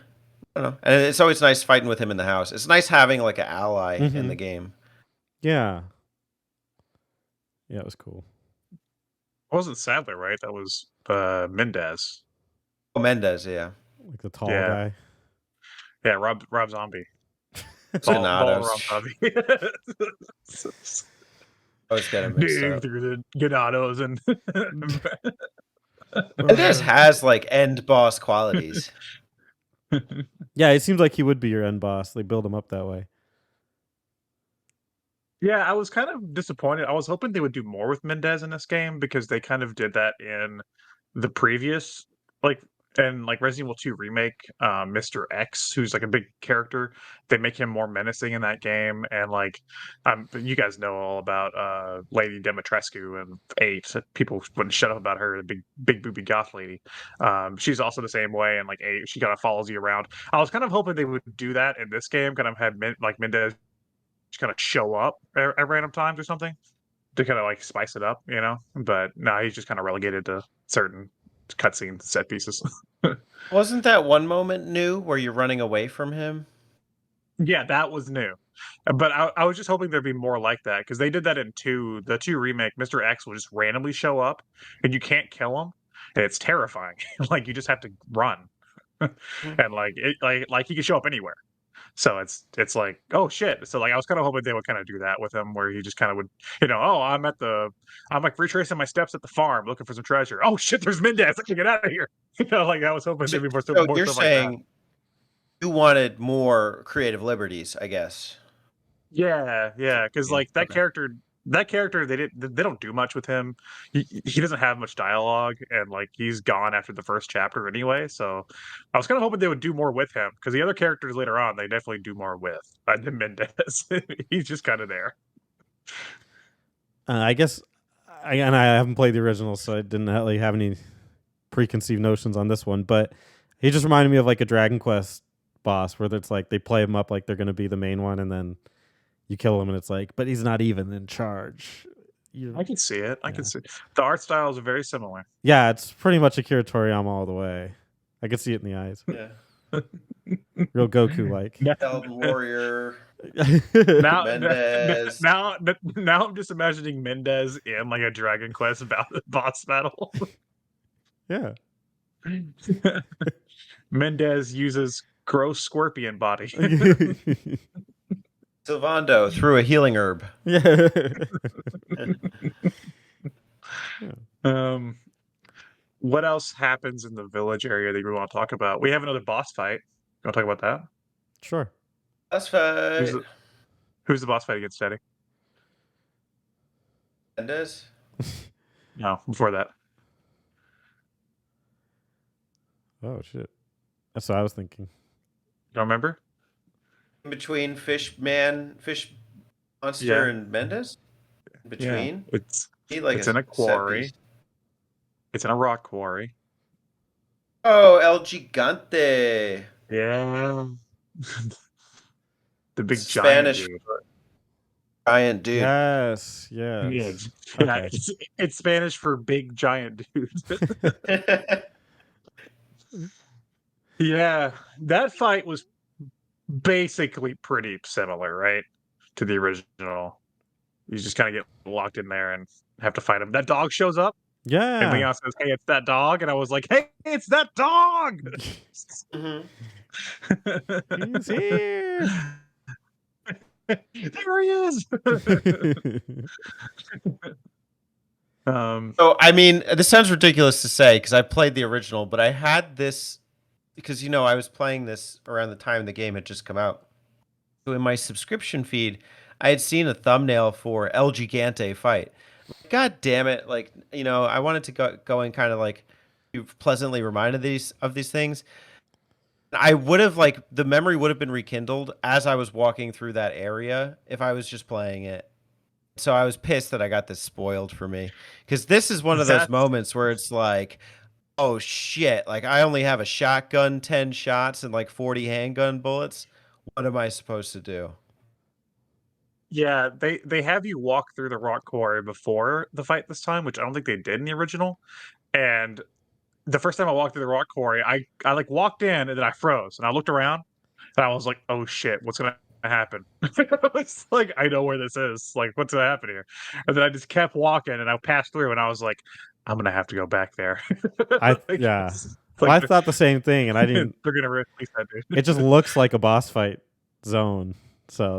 don't know, and it's always nice fighting with him in the house. It's nice having like an ally in Hmm. the game. Yeah, yeah, it was cool. it wasn't Sadler, right? That was Mendez. Oh, Mendez, yeah, Like the tall Yeah, guy. yeah. Rob Zombie. it's Ball Ganados. Rob Zombie. Always get him mixed Dig up. through the Ganados and Mendez has like end boss qualities. Yeah, it seems like he would be your end boss. They build him up that way. Yeah, I was kind of disappointed. I was hoping they would do more with Mendez in this game because they kind of did that in the previous, like, and like Resident Evil 2 remake, Mr. X, who's like a big character. They make him more menacing in that game, and like, you guys know all about Lady Dimitrescu and 8. People wouldn't shut up about her, the big booby goth lady. She's also the same way, and like 8, she kind of follows you around. I was kind of hoping they would do that in this game, kind of had like Mendez just kind of show up at random times or something to kind of like spice it up, you know. But no, he's just kind of relegated to certain cutscene set pieces. Wasn't that one moment new where you're running away from him? Yeah, that was new. But I was just hoping there'd be more like that because they did that in the 2 remake. Mr. X will just randomly show up and you can't kill him. And it's terrifying. Like you just have to run. Mhm. And like like he can show up anywhere. So it's like, oh shit. So like I was kind of hoping they would kind of do that with him where he just kind of would, oh, I'm like retracing my steps at the farm looking for some treasure. Oh shit, there's Mendez. I can get out of here. Like I was hoping So, there'd be so more you're stuff like that. saying you wanted more creative liberties, I guess. Yeah, yeah, because like Okay. that character they don't do much with him. He doesn't have much dialogue, and like he's gone after the first chapter anyway. So I was kind of hoping they would do more with him because the other characters later on they definitely do more with than Mendez. He's just kind of there. I guess, and I haven't played the original, so I didn't really have any preconceived notions on this one. But he just reminded me of like a Dragon Quest boss, where it's like they play him up like they're going to be the main one, and then you kill him, and it's like, but he's not even in charge. I can see it. I Yeah. can see the art styles are very similar. Yeah, it's pretty much Akira Toriyama all the way. I could see it in the eyes. Yeah. Real Goku like. Elven Warrior, Now, Mendez. now I'm just imagining Mendez in like a Dragon Quest boss battle. Yeah. Mendez uses gross scorpion body. Sylvando threw a healing herb. Yeah. um, what else happens in the village area that you want to talk about? We have another boss fight. You want to talk about that? Sure. Let's Who's fight. who's the boss fight against Teddy? Mendez. No, before that. Oh shit. That's what I was thinking. Don't remember? In between Fish Monster, Yeah. and Mendez. In between. It's He like it's in a set quarry. piece. It's in a rock quarry. Oh, El Gigante. Yeah. The big Spanish giant dude. giant dude. Yes. Yeah, Yes. yeah, Okay. it's Spanish for big giant dude. Yeah, that fight was basically pretty similar, right, to the original. You just kind of get locked in there and have to fight him. That dog shows up, and Yeah. Leon says, "Hey, it's that dog," and I was like, "Hey, it's that dog!" Mhm. He's here. There he is. So, I mean, this sounds ridiculous to say because I played the original, but I had this because I was playing this around the time the game had just come out. So in my subscription feed, I had seen a thumbnail for El Gigante fight. God damn it! Like, I wanted to go and kind of like be pleasantly reminded of these things. I would have like the memory would have been rekindled as I was walking through that area if I was just playing it. So I was pissed that I got this spoiled for me because this is one of those That's moments where it's like, oh shit, like I only have a shotgun, 10 shots, and like 40 handgun bullets. What am I supposed to do? Yeah, they have you walk through the rock quarry before the fight this time, which I don't think they did in the original. And the first time I walked through the rock quarry, I like walked in and then I froze and I looked around and I was like, "Oh shit, what's gonna happen?" It's like I know where this is. Like, what's gonna happen here? And then I just kept walking and I passed through and I was like, "I'm gonna have to go back there." Like, Yeah. it's Well, I like thought the same thing, and I didn't. they're gonna release that dude. It just looks like a boss fight zone, so I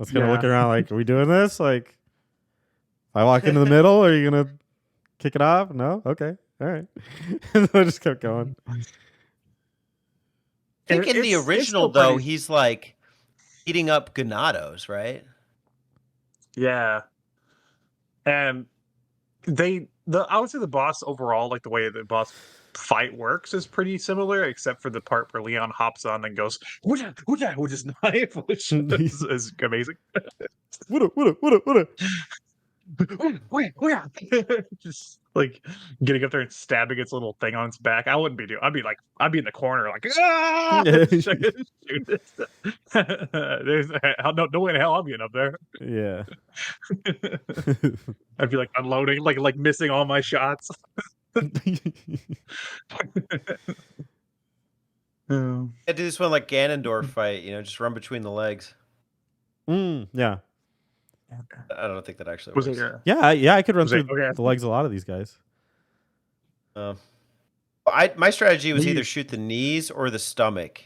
was kind of looking around like, are we doing this? Like, if I walk into the middle, are you gonna kick it off? No. Okay. All right. And so I just kept going. I think in the It's original still though, pretty. he's like eating up ganados, right? Yeah, and I would say the boss overall, like the way the boss fight works, is pretty similar, except for the part where Leon hops on and goes "Wooja, wooja," with his knife, which is amazing. What? Just like getting up there and stabbing its little thing on its back. I wouldn't be doing. I'd be in the corner like, ah! Shoot it. No way in hell I'm getting up there. Yeah. I'd be like unloading, like missing all my shots. Um, I do this one like Ganondorf fight, just run between the legs. Yeah. I don't think that actually was works. it your? Yeah. I could run Was it through okay? the legs of a lot of these guys. My strategy was Maybe- either shoot the knees or the stomach,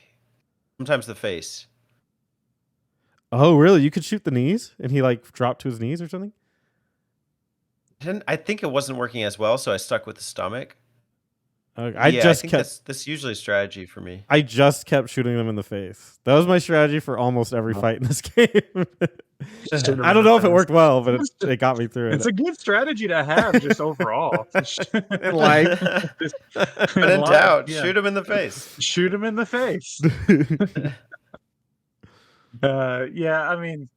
sometimes the face. Oh, really? You could shoot the knees, and he like dropped to his knees or something. I think it wasn't working as well, so I stuck with the stomach. I Yeah, just I think kept. that's usually a strategy for me. I just kept shooting them in the face. That was my strategy for almost every fight in this game. I don't know if it worked well, but it got me through It's it. a good strategy to have, just overall. In life. But in life, doubt, yeah. shoot him in the face. Shoot him in the face. Yeah, I mean,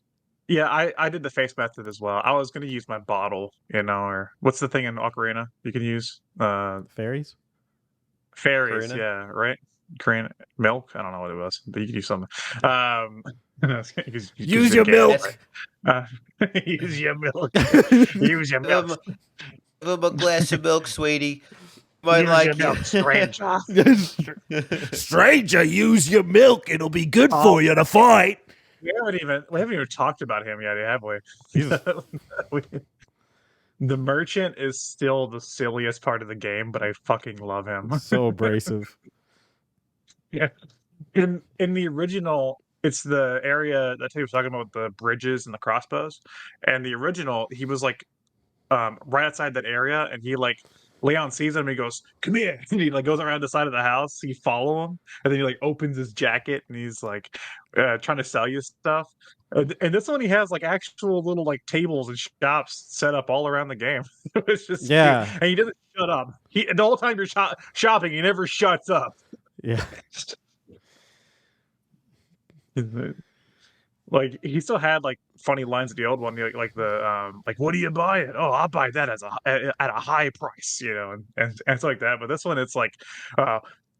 yeah, I did the face method as well. I was gonna use my bottle, or what's the thing in Ocarina you can use? Fairies? Fairies, Ocarina? yeah, right? Korean milk? I don't know what it was, but you could use something. Use your milk. Use your milk. Use your milk. Give him a glass of milk, sweetie. Might Use like your milk, stranger. Stranger, use your milk. It'll be good Oh. for you to fight. We haven't even talked about him yet, have we? Jesus. The merchant is still the silliest part of the game, but I fucking love him. So abrasive. Yeah. In the original, it's the area that he was talking about with the bridges and the crossbows. And the original, he was like right outside that area, and he like Leon sees him and he goes, "Come here," and he like goes around the side of the house. You follow him, and then he like opens his jacket and he's like trying to sell you stuff. And this one, he has like actual little like tables and shops set up all around the game. It's just Yeah. cute. And he doesn't shut up. The whole time you're shopping, he never shuts up. Yeah. Like he still had like funny lines in the old one, like the like, "What do you buy it? Oh, I'll buy that at a high price," and it's like that. But this one, it's like,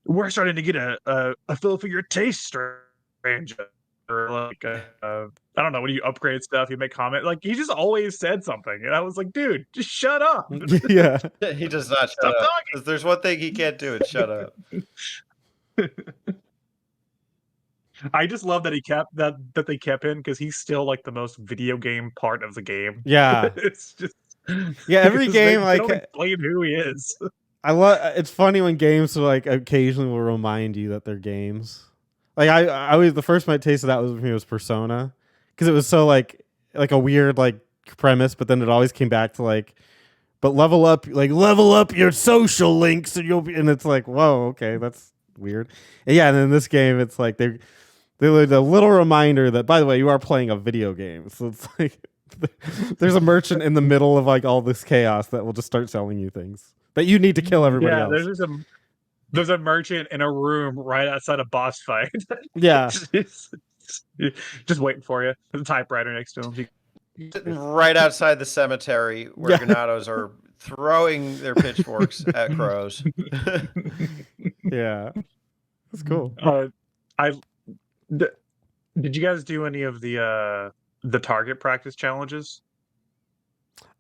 "We're starting to get a feel for your taste, stranger." or like I don't know, when you upgrade stuff, you make comment. Like he just always said something, and I was like, dude, just shut up. Yeah. He does not shut Stop up. talking. If there's one thing he can't do, it's shut up. I just love that he kept that they kept in because he's still like the most video game part of the game. Yeah. It's just Yeah, every because game, they like, don't explain who he is. I love. It's funny when games like occasionally will remind you that they're games. Like I always the first my taste of that was when it was Persona, because it was so like a weird like premise, but then it always came back to like, but level up your social links and you'll be, and it's like, whoa, okay, that's weird. And yeah, and in this game, it's like they're a little reminder that, by the way, you are playing a video game, so it's like there's a merchant in the middle of like all this chaos that will just start selling you things that you need to kill everybody Yeah, else. there's a merchant in a room right outside a boss fight. Yeah. Just waiting for you. There's a typewriter next to him. Sitting right outside the cemetery where Yeah. Ganados are throwing their pitchforks at crows. Yeah. That's cool. Did you guys do any of the target practice challenges?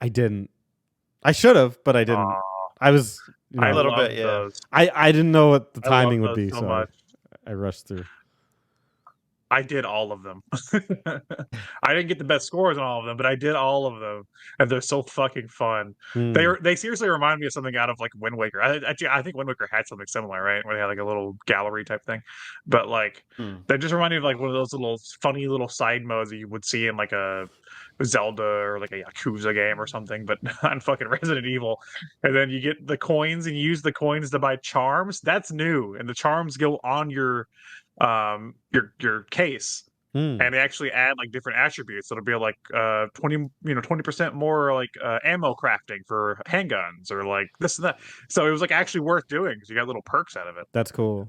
I didn't. I should have, but I didn't. I was I A little love bit, yeah. those. I didn't know what the I love timing would those be, so so much. I rushed through. I did all of them. I didn't get the best scores on all of them, but I did all of them, and they're so fucking fun. Hmm. They seriously remind me of something out of like Wind Waker. I think Wind Waker had something similar, right? Where they had like a little gallery type thing, but like they just remind me of like one of those little funny little side modes that you would see in like a Zelda or like a Yakuza game or something, but on fucking Resident Evil. And then you get the coins and you use the coins to buy charms. That's new, and the charms go on your case, Hmm. and they actually add like different attributes. It'll be like 20% more like ammo crafting for handguns or like this and that. So it was like actually worth doing because you got little perks out of it. That's cool.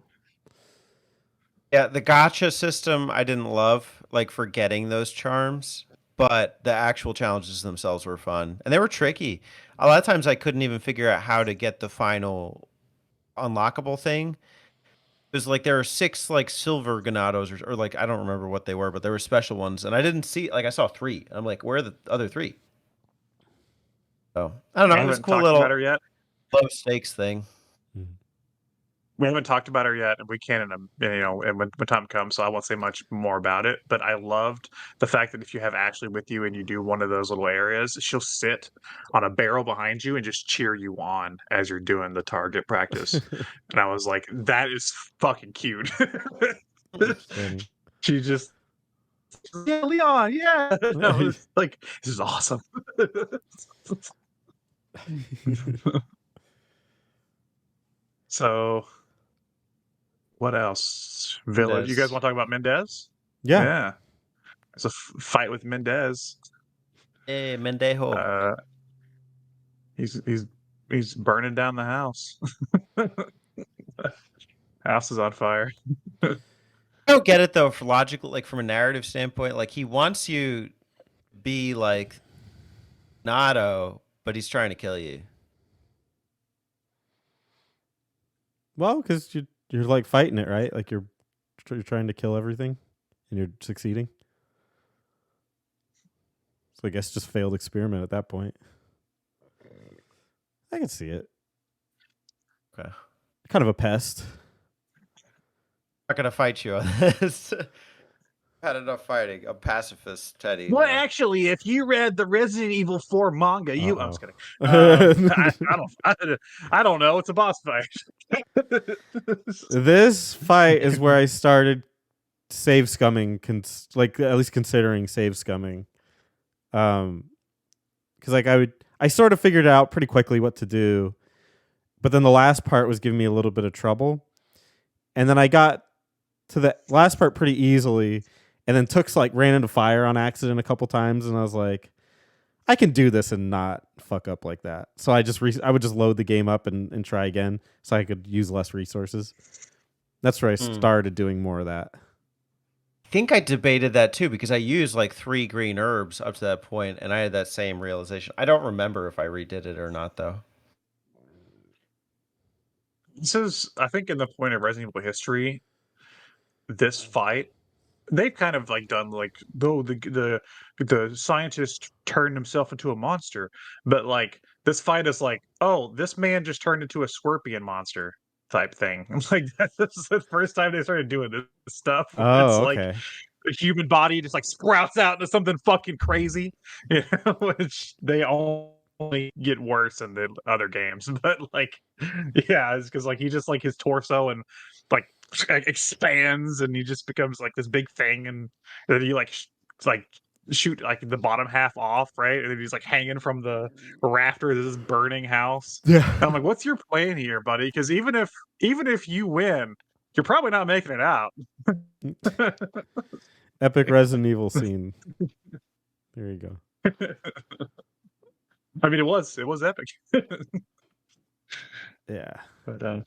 Yeah, the gotcha system I didn't love, like for getting those charms, but the actual challenges themselves were fun. And they were tricky. A lot of times I couldn't even figure out how to get the final unlockable thing. It was like there are 6 like silver Ganados or like I don't remember what they were, but there were special ones, and I didn't see like I saw 3. I'm like, where are the other 3? So I don't know. We It was a haven't cool talked little about her yet. low stakes thing. We haven't talked about her yet, and we can and when time comes. So I won't say much more about it. But I loved the fact that if you have Ashley with you and you do one of those little areas, she'll sit on a barrel behind you and just cheer you on as you're doing the target practice. And I was like, that is fucking cute. Funny. She just, yeah, Leon, yeah. And I was like, this is awesome. So, what else? Village. You guys Mendez. want to talk about Mendez? Yeah. There's a fight with Mendez. Hey, Mendejo. He's burning down the house. House is on fire. I don't get it though, for logical, like from a narrative standpoint. Like he wants you to be like Nato, but he's trying to kill you. Well, because you're like fighting it, right? Like you're trying to kill everything, and you're succeeding. So I guess just failed experiment at that point. I can see it. Okay. Kind of a pest. I'm not gonna fight you on this. Had enough fighting. I'm pacifist, Teddy. Well, you know. actually, if you read the Resident Evil 4 manga, I'm just kidding. I don't know. It's a boss fight. This fight is where I started save scumming, like at least considering save scumming. Because like I sort of figured out pretty quickly what to do, but then the last part was giving me a little bit of trouble, and then I got to the last part pretty easily, and then ran into fire on accident a couple times, and I was like, I can do this and not fuck up like that. So I would just load the game up and try again, so I could use less resources. That's where I started doing more of that. I think I debated that too because I used like 3 green herbs up to that point, and I had that same realization. I don't remember if I redid it or not, though. This is, I think, in the point of Resident Evil history, this fight they've kind of like done like though the scientist turned himself into a monster, but like this fight is like, oh, this man just turned into a scorpion monster type thing. I'm like, that's the first time they started doing this stuff. It's Oh, like okay. the human body just like sprouts out into something fucking crazy, which they only get worse in the other games. But like, yeah, it's because like he just like his torso and like expands and he just becomes like this big thing, and then he like like shoot like the bottom half off, right? And then he's like hanging from the rafter of this burning house. Yeah. And I'm like, what's your plan here, buddy? Because even if you win, you're probably not making it out. Epic Resident Evil scene. There you go. I mean, it was epic. Yeah. But I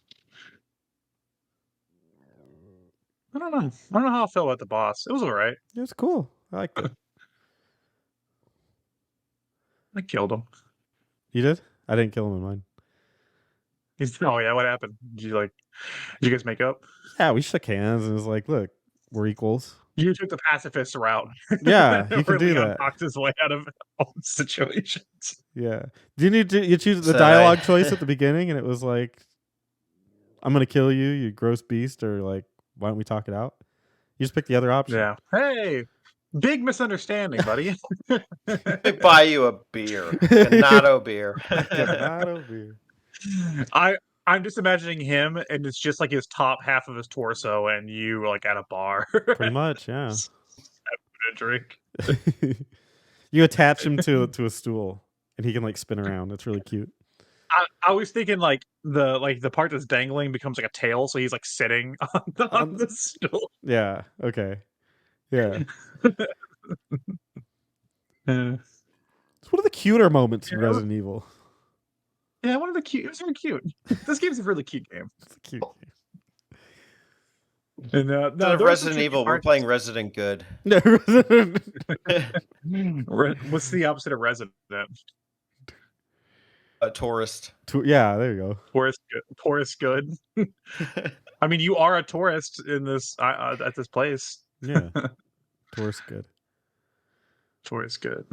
don't know. I don't know how I felt about the boss. It was all right. It was cool. I liked it. I killed him. You did? I didn't kill him in mine. Oh yeah, what happened? Did you guys make up? Yeah, we shook hands and it was like, look, we're equals. You took the pacifist route. Yeah, you can do Leon that. talked his way out of all situations. Yeah. Didn't you choose the So dialogue choice at the beginning and it was like, I'm gonna kill you, you gross beast, or like, why don't we talk it out? You just pick the other option. Yeah. Hey, big misunderstanding, buddy. Let me buy you a beer. Ganado beer. Ganado beer. I'm just imagining him, and it's just like his top half of his torso, and you like at a bar. Pretty much, yeah. A drink. You attach him to a stool and he can like spin around. It's really cute. I was thinking like the part that's dangling becomes like a tail, so he's like sitting on the stool. Yeah. Okay. Yeah. It's one of the cuter moments in Resident Evil. Yeah, one of the cute. It was very cute. This game's a really cute game. It's a cute game. And Instead of Resident Evil, we're playing Resident Good. What's the opposite of resident? A tourist. Yeah, there you go. Tourist good. I mean, you are a tourist in this at this place. Yeah. Tourist good. Tourist good.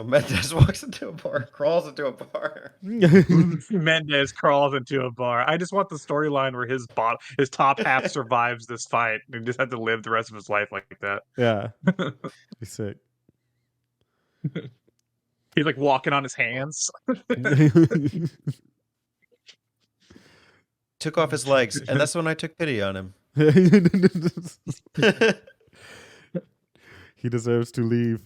Mendez walks into a bar, crawls into a bar. Mendez crawls into a bar. I just want the storyline where his top half survives this fight and just had to live the rest of his life like that. Yeah. Be sick. He's like walking on his hands. Took off his legs, and that's when I took pity on him. He deserves to leave.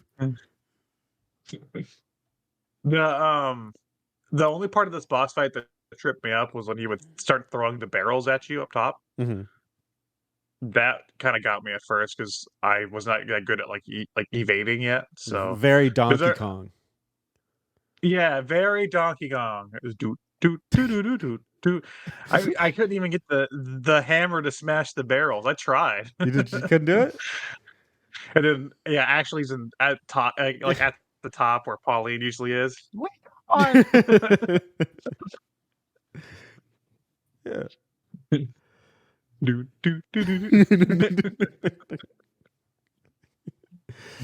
The only part of this boss fight that tripped me up was when he would start throwing the barrels at you up top. Mm-hmm. That kind of got me at first because I was not that good at like evading yet. So Very Donkey Kong. Yeah, very Donkey Kong. It was doot doot doot doot doot doot doot. I couldn't even get the hammer to smash the barrels. I tried. You couldn't do it? And then Ashley's at top, like at the top where Pauline usually is. Wait, yeah. Do, do, do, do, do.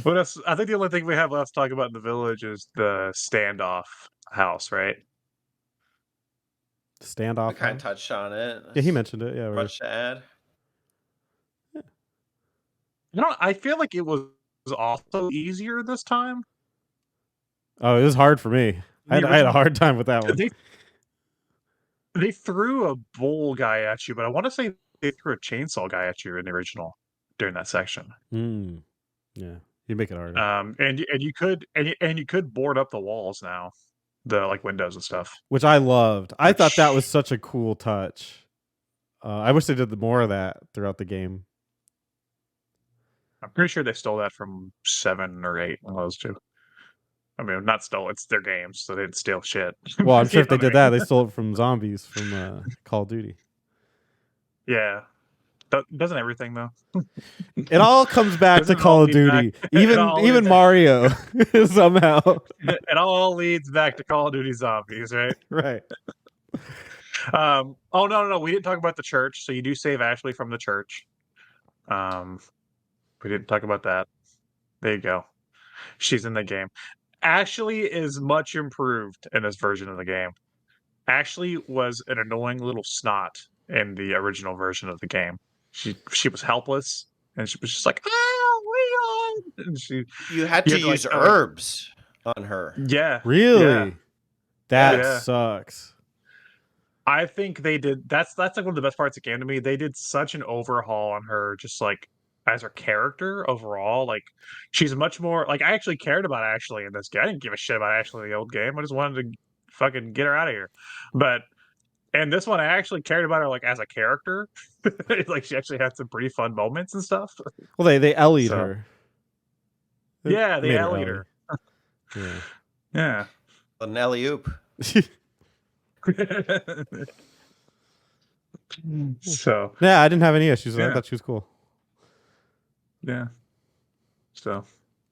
What else? I think the only thing we have left to talk about in the village is the standoff house, right? Standoff. We kind of touched on it. Yeah, he mentioned it. Yeah, much to add. I feel like it was also easier this time. Oh, it was hard for me. I had a hard time with that one. They threw a bull guy at you, but I want to say they threw a chainsaw guy at you in the original during that section. Yeah, you make it harder. And you could board up the walls now, the like windows and stuff, which I loved. I thought that was such a cool touch. I wish they did more of that throughout the game. I'm pretty sure they stole that from 7 or 8. One of those two. I mean, not stole. It's their games, so they didn't steal shit. Well, I'm sure if they did that, they stole it from zombies from Call of Duty. Yeah. Doesn't everything, though? It all comes back to Call of Duty. Even Mario, somehow. It all leads back to Call of Duty Zombies, right? Right. Oh, no. We didn't talk about the church, so you do save Ashley from the church. We didn't talk about that. There you go. She's in the game. Ashley is much improved in this version of the game. Ashley was an annoying little snot in the original version of the game. She was helpless, and she was just like, "Oh, Leon!" And You had you to had to, like, use herbs on her. yeah, Really? yeah. That Yeah. sucks. I think they did. That's like one of the best parts of the game to me. They did such an overhaul on her, just like as her character overall. Like she's much more like I actually cared about Ashley in this game. I didn't give a shit about Ashley in the old game. I just wanted to fucking get her out of here. But and this one, I actually cared about her like as a character. Like she actually had some pretty fun moments and stuff. Well, they Ellie'd So- her. Yeah, they made Ellie'd Ellie. her. Yeah. Yeah. An alley oop. So Yeah, I didn't have any issues with her. I Yeah. thought she was cool. yeah. So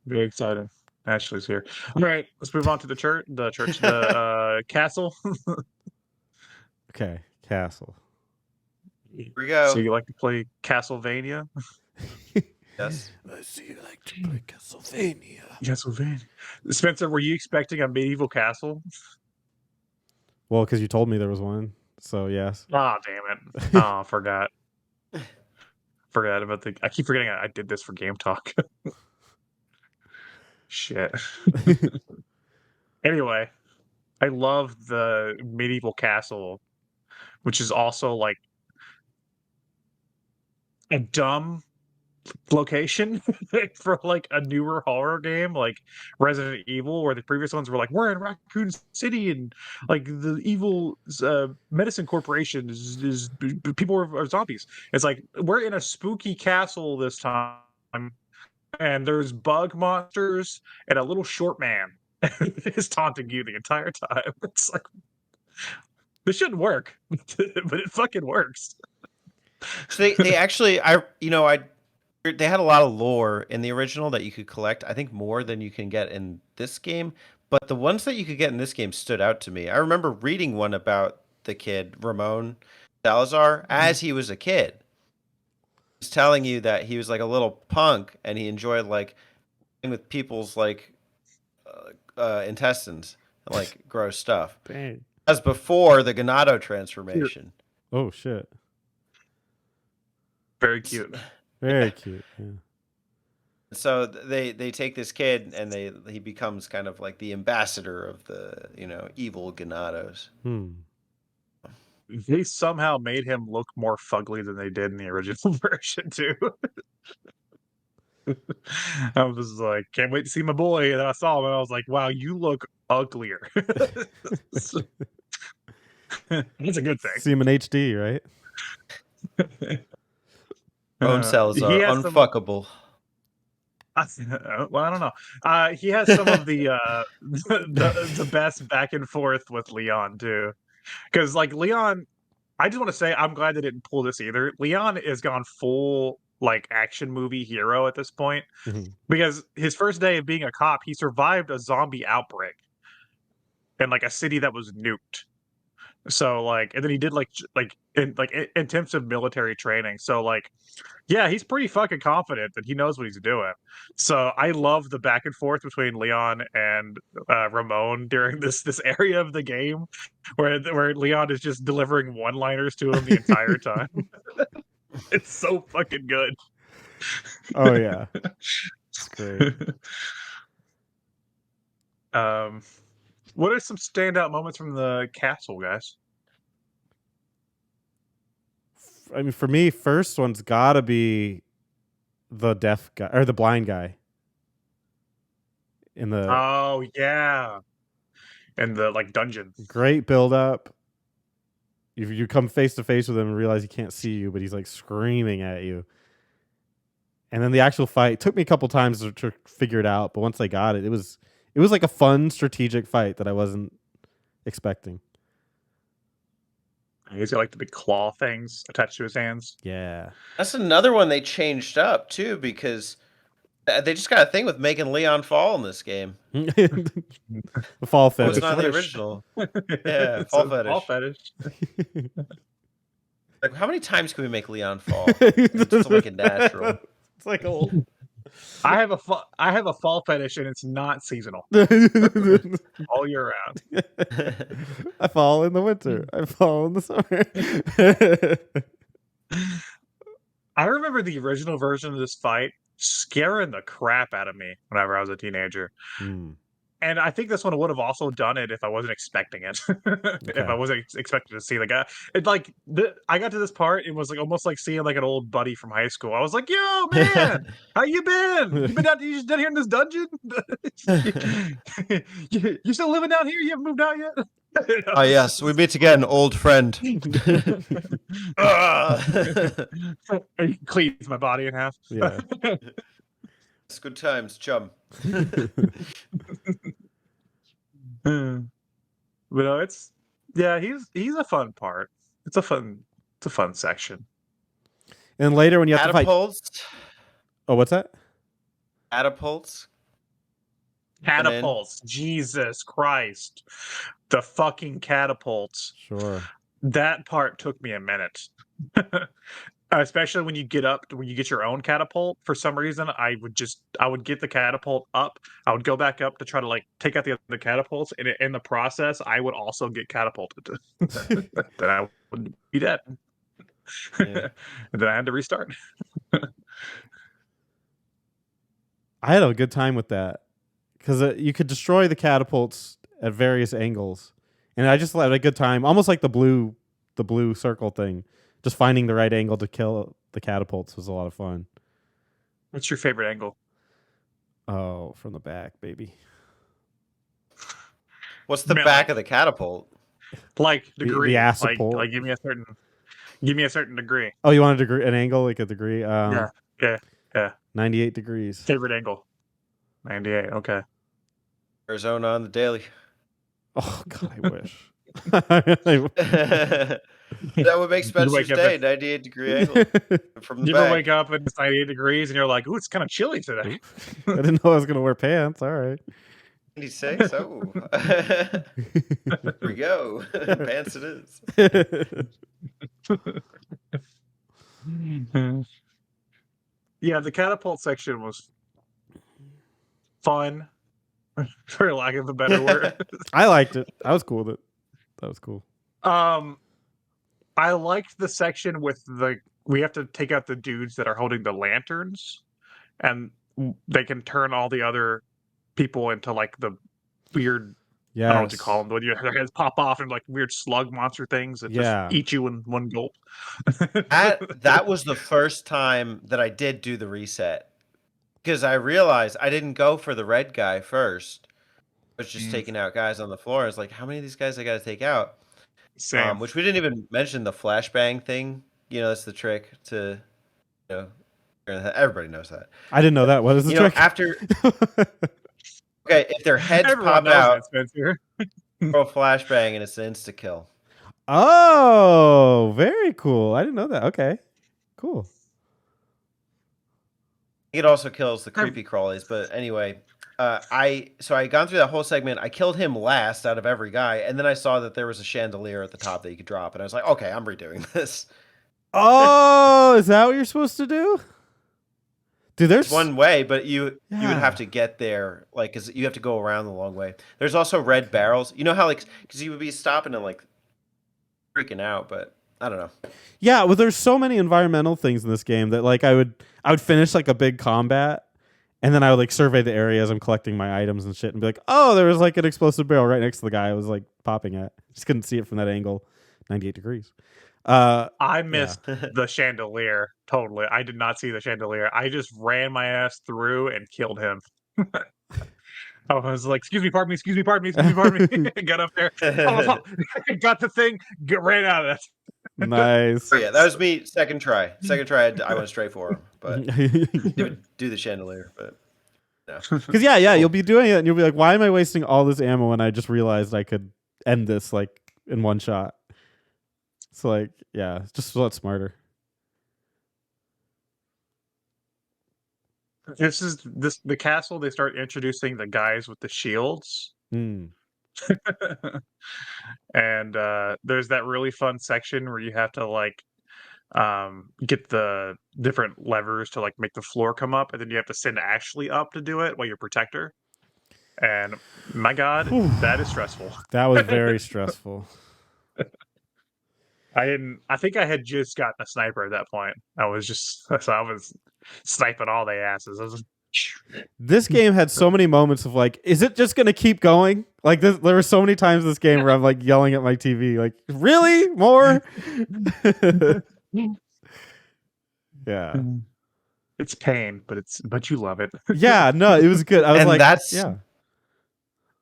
very excited. Ashley's here. All right, let's move on to the castle. Okay, Castle. Here we go. So you like to play Castlevania? Yes. I see you like to play Castlevania. Castlevania. Spencer, were you expecting a medieval castle? Well, because you told me there was one, so yes. Oh, damn it. Oh, forgot. Forgot about I keep forgetting I did this for Game Talk. Shit. Anyway, I love the medieval castle, which is also like a dumb location for like a newer horror game like Resident Evil, where the previous ones were like, we're in Raccoon City and like the evil medicine corporation is people are zombies. It's like we're in a spooky castle this time, and there's bug monsters and a little short man is taunting you the entire time. It's like this shouldn't work, but it fucking works. So they actually they had a lot of lore in the original that you could collect. I think more than you can get in this game, but the ones that you could get in this game stood out to me. I remember reading one about the kid Ramon Salazar as he was a kid. He's telling you that he was like a little punk and he enjoyed like playing with people's like intestines and like gross stuff. Dang. As before the Ganado transformation. Oh shit. Very cute. Very cute. Yeah. So they take this kid and he becomes kind of like the ambassador of the evil Ganados. They somehow made him look more fugly than they did in the original version too. I was like, can't wait to see my boy, and then I saw him and I was like, wow, you look uglier. That's a good thing. See him in HD, right? Ramon Salazar, he has unfuckable. Well, I don't know. He has some of the best back and forth with Leon too, because like Leon, I just want to say I'm glad they didn't pull this either. Leon is gone full like action movie hero at this point, because his first day of being a cop, he survived a zombie outbreak in like a city that was nuked. So like, and then he did intensive military training. So like, yeah, he's pretty fucking confident that he knows what he's doing. So I love the back and forth between Leon and Ramon during this area of the game, where Leon is just delivering one-liners to him the entire time. It's so fucking good. Oh yeah. It's great. What are some standout moments from the castle, guys? I mean, for me, first one's gotta be the deaf guy or the blind guy. In the Oh yeah, and the like dungeon. great build up. You come face to face with him and realize he can't see you, but he's like screaming at you. And then the actual fight took me a couple times to figure it out, but once I got it, it was like a fun strategic fight that I wasn't expecting. He's got like the big claw things attached to his hands. Yeah. That's another one they changed up too, because they just got a thing with making Leon fall in this game. The fall It was fetish. not in the original. Yeah, fall fetish. Fall fetish. Like, how many times can we make Leon fall? It's just like a natural. It's like old. I have a fall fetish, and it's not seasonal. All year round. I fall in the winter. I fall in the summer. I remember the original version of this fight scaring the crap out of me whenever I was a teenager. Mm, And I think this one would have also done it if I wasn't expecting it. If I wasn't expecting to see the guy. It like I got to this part, it was like almost like seeing like an old buddy from high school. I was like, "Yo, man, how you been? You just down here in this dungeon? You still living down here? You haven't moved out yet?" Oh yes, we meet again, old friend. He cleaves my body in half. yeah. It's good times, chum. But no, it's he's a fun part. It's a fun section. And later when you have to fight. Catapults. Oh, what's that? Catapults. Catapults. Jesus Christ. The fucking catapults. Sure. That part took me a minute. Especially when you get your own catapult. For some reason, I would get the catapult up. I would go back up to try to like take out the other catapults, and in the process, I would also get catapulted. Then I would be dead. Yeah. And then I had to restart. I had a good time with that because you could destroy the catapults at various angles, and I just had a good time, almost like the blue circle thing. Just finding the right angle to kill the catapults was a lot of fun. What's your favorite angle? Oh, from the back, baby. What's the Man, back of the catapult? The Like degree. ass like support. give me a certain degree. Oh, you want a degree, an angle, like a degree? Yeah. 98 degrees. Favorite angle. 98. Okay. Arizona on the daily. Oh God, I wish. That would make Spencer's wake up day. at- 98-degree angle from the You ever back. wake up and it's 98 degrees and you're like, ooh, it's kind of chilly today. I didn't know I was gonna wear pants. All right. 96. Oh, here we go. Pants it is. Yeah, the catapult section was fun, for lack of a better word. I liked it. I was cool with it. That was cool. I liked the section with we have to take out the dudes that are holding the lanterns, and they can turn all the other people into like the weird, I don't know what to Yes. call them, when their heads pop off and like weird slug monster things that Yeah. just eat you in one gulp. That was the first time that I did do the reset, because I realized I didn't go for the red guy first. I was just taking out guys on the floor. I was like, how many of these guys I got to take out? Same. Which we didn't even mention the flashbang thing. You know, that's the trick to, everybody knows that. I didn't know that. What is the You know, trick? after okay, if their heads Everyone pop knows out, that, Spencer. throw a flashbang and it's an insta kill. Oh, very cool. I didn't know that. Okay. Cool. It also kills the creepy crawlies, but anyway, I gone through that whole segment. I killed him last out of every guy, and then I saw that there was a chandelier at the top that you could drop, and I was like, okay, I'm redoing this. Oh, is that what you're supposed to do? Dude, there's It's one way, but you would Yeah. have to get there, like, because you have to go around the long way. There's also red barrels. You know how, like, because you would be stopping and like freaking out, but I don't know. Yeah, well, there's so many environmental things in this game that like I would finish like a big combat, and then I would like survey the area as I'm collecting my items and shit, and be like, oh, there was like an explosive barrel right next to the guy I was like popping at. Just couldn't see it from that angle. 98 degrees. I missed the chandelier totally. I did not see the chandelier. I just ran my ass through and killed him. I was like, excuse me, pardon me, excuse me, pardon me, excuse me, pardon me. Got up there, got the thing, ran out of it. Nice. Oh, yeah, that was me. Second try. I went straight for him, but didn't do the chandelier. But no. Because yeah, you'll be doing it, and you'll be like, why am I wasting all this ammo when I just realized I could end this like in one shot? So like, yeah, it's just a lot smarter. The castle. They start introducing the guys with the shields, Hmm. and there's that really fun section where you have to like get the different levers to like make the floor come up, and then you have to send Ashley up to do it while you protect her. And my God, that is stressful. That was very stressful. I think I had just gotten a sniper at that point. I was sniping all the asses. I was This game had so many moments of like, is it just gonna keep going? Like there were so many times this game where I'm like yelling at my TV, like, really? More? Yeah. It's pain, but you love it. Yeah, no, it was good. I was And like, that's- yeah.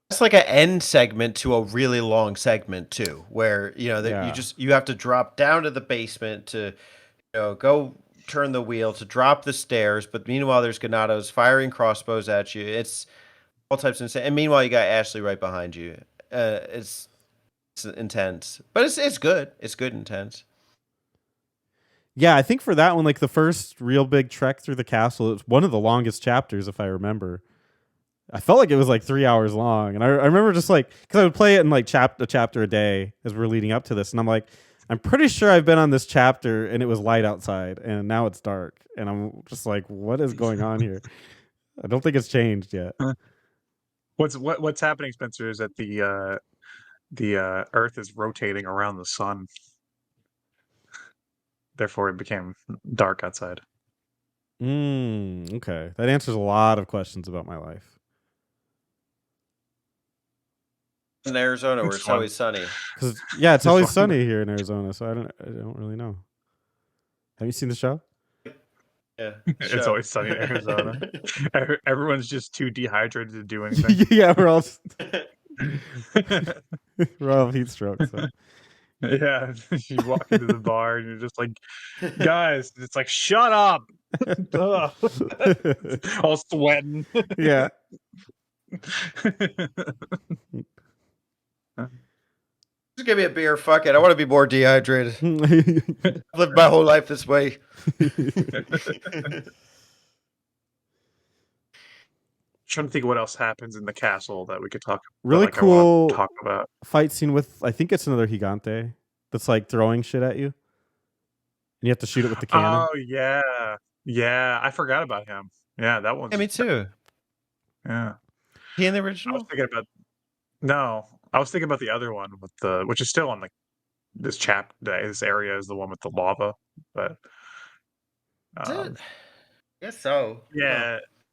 It's like an end segment to a really long segment too, where that Yeah. you have to drop down to the basement to go turn the wheel to drop the stairs, but meanwhile there's Ganados firing crossbows at you. It's all types of insane. And meanwhile you got Ashley right behind you. It's intense, but it's good. It's good intense. Yeah, I think for that one, like the first real big trek through the castle, it was one of the longest chapters, if I remember. I felt like it was like 3 hours long, and I remember just like, because I would play it in like a chapter a day as we're leading up to this, and I'm like, I'm pretty sure I've been on this chapter and it was light outside, and now it's dark, and I'm just like, what is going on here? I don't think it's changed yet. What's happening, Spencer, is that the Earth is rotating around the sun. Therefore, it became dark outside. Okay, that answers a lot of questions about my life. In Arizona, where It's it's fun. always sunny. Because yeah, it's It's always fun. sunny here in Arizona, so I don't really know. Have you seen the show? Yeah, It's show. always sunny in Arizona. Everyone's just too dehydrated to do anything. Yeah, we're all heat stroke. So. Yeah, you walk into the bar and you're just like, guys, it's like, shut up. Ugh. All sweating. Yeah. Just give me a beer. Fuck it. I want to be more dehydrated. I've lived my whole life this way. Trying to think of what else happens in the castle that we could talk. Really like I wanna cool talk about. fight scene with, I think it's another Gigante that's like throwing shit at you, and you have to shoot it with the cannon. Oh yeah. I forgot about him. Yeah, that one's. Yeah, me too. Yeah, He in the I was original? thinking about. No, I was thinking about the other one with which is still on this area is the one with the lava, but. Is it? I guess so.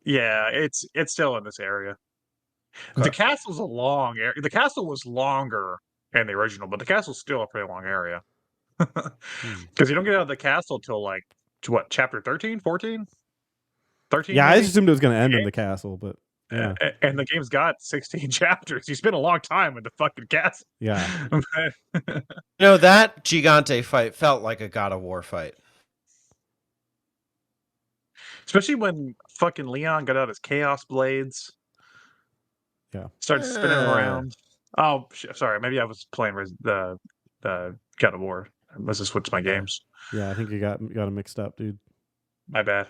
Yeah, it's still in this area. Okay. The castle's a long area. The castle was longer in the original, but the castle's still a pretty long area. Because you don't get out of the castle till like what, chapter 13, 14? 13? Yeah, I maybe? just assumed it was going to end in the castle, but yeah, And the game's got 16 chapters. You spent a long time in the fucking castle. yeah. That Gigante fight felt like a God of War fight. Especially when fucking Leon got out his chaos blades. Yeah. Started spinning around. Oh, sorry. Maybe I was playing the God of War. I must have switched my games. Yeah, I think you got them mixed up, dude. My bad.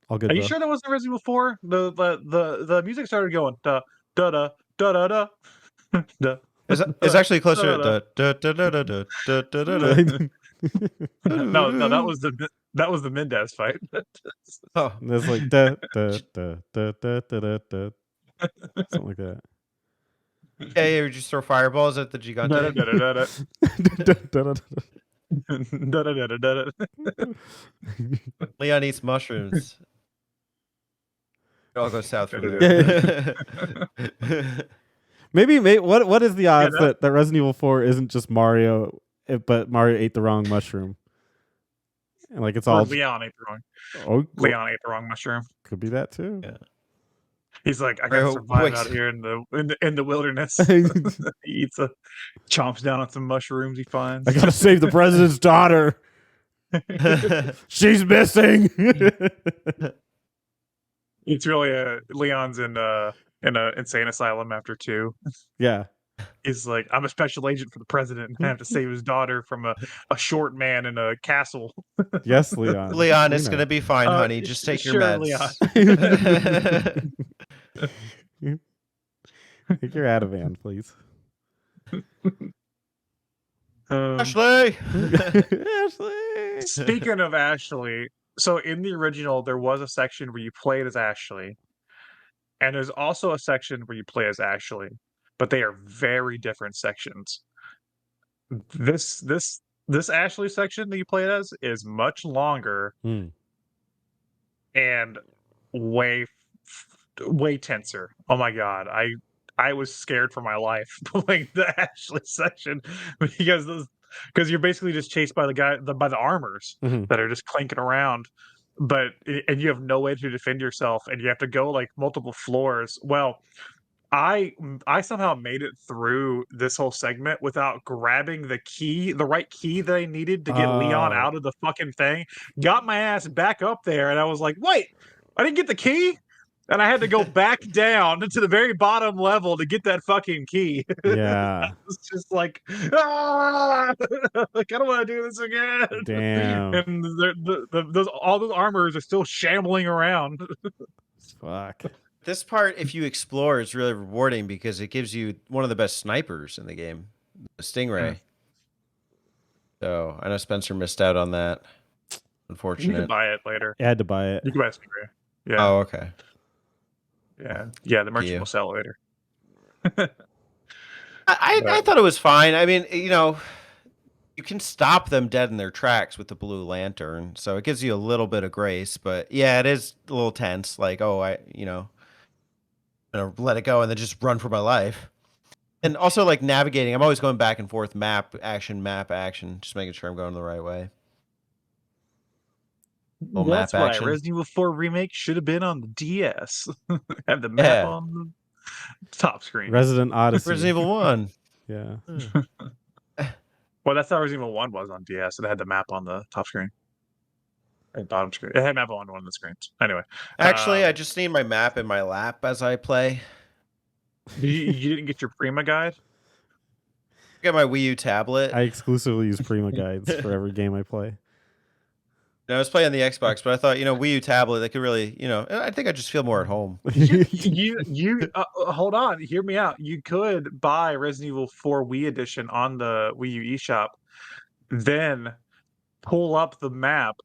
All good. Are you sure that wasn't Resident Evil 4? The music started going da da da da da da. Da. It's actually closer. No, that was the Mendez fight. Oh, There's like da da da da da da da, something like that. yeah, you just throw fireballs at the Da da Gigante. da da da. Da da da da da. Leon eats mushrooms. It all goes south from Yeah. there. Maybe what is the odds that Resident Evil 4 isn't just Mario, but Mario ate the wrong mushroom, and like it's all Leon ate the wrong. Leon ate the wrong mushroom. Could be that too. Yeah. He's like, I gotta survive out here in the wilderness. He chomps down on some mushrooms he finds. I gotta save the president's daughter. She's missing. It's really Leon's in an insane asylum after 2. Yeah. He's like, I'm a special agent for the president and I have to save his daughter from a short man in a castle. Yes, Leon. Leon, it's gonna be fine, honey. Just take your meds. Take your Ativan, please. Ashley. Ashley. Speaking of Ashley, so in the original, there was a section where you played as Ashley, and there's also a section where you play as Ashley, but they are very different sections. This Ashley section that you play as is much longer Hmm. and way tenser. Oh my god, I was scared for my life playing the Ashley section because you're basically just chased by by the armors Mhm. that are just clanking around, and you have no way to defend yourself, and you have to go like multiple floors. Well, I somehow made it through this whole segment without grabbing the right key that I needed to get Leon Oh. out of the fucking thing. Got my ass back up there, and I was like, "Wait, I didn't get the key," and I had to go back down to the very bottom level to get that fucking key. Yeah. It's just like, ah! Like, I don't want to do this again. Damn. And all those armors are still shambling around. Fuck. This part, if you explore, is really rewarding because it gives you one of the best snipers in the game, the Stingray. So I know Spencer missed out on that. You Unfortunate. can buy it later. I had to buy it. You can buy Stingray. Yeah. Oh, okay. Yeah. The merchant you. will sell it later. I thought it was fine. I mean, you can stop them dead in their tracks with the blue lantern, so it gives you a little bit of grace. But yeah, it is a little tense. Like, oh, I'm gonna let it go and then just run for my life. And also, like navigating, I'm always going back and forth, map action, just making sure I'm going the right way. Little That's map right. action. Resident Evil 4 Remake should have been on the DS. Have the map Yeah. on the top screen. Resident Odyssey. Resident Evil 1. Yeah. Well, that's how Resident Evil 1 was on DS. It had the map on the top screen. And bottom screen. It had map on one of the screens. Anyway. Actually, I just need my map in my lap as I play. You didn't get your Prima guide? I got my Wii U tablet. I exclusively use Prima guides for every game I play. No, I was playing on the Xbox, but I thought, Wii U tablet, they could really, I think I just feel more at home. You hold on, hear me out. You could buy Resident Evil 4 Wii Edition on the Wii U eShop, then pull up the map,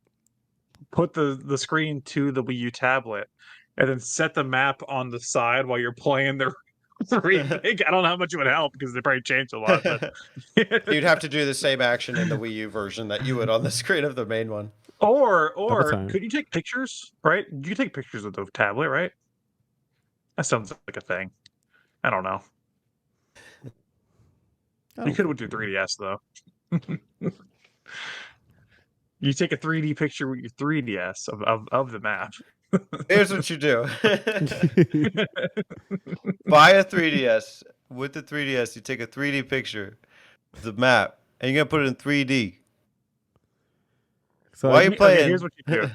put the screen to the Wii U tablet, and then set the map on the side while you're playing the remake. I don't know how much it would help because they probably changed a lot, but You'd have to do the same action in the Wii U version that you would on the screen of the main one. or time. could you take pictures, right? You take pictures of the tablet, right? That sounds like a thing. I don't know. You could have went to 3DS though. You take a 3D picture with your 3DS of the map. Here's what you do. Buy a 3DS. With the 3DS, you take a 3D picture of the map, and you're going to put it in 3D. So Why are you playing? Okay, here's what you do.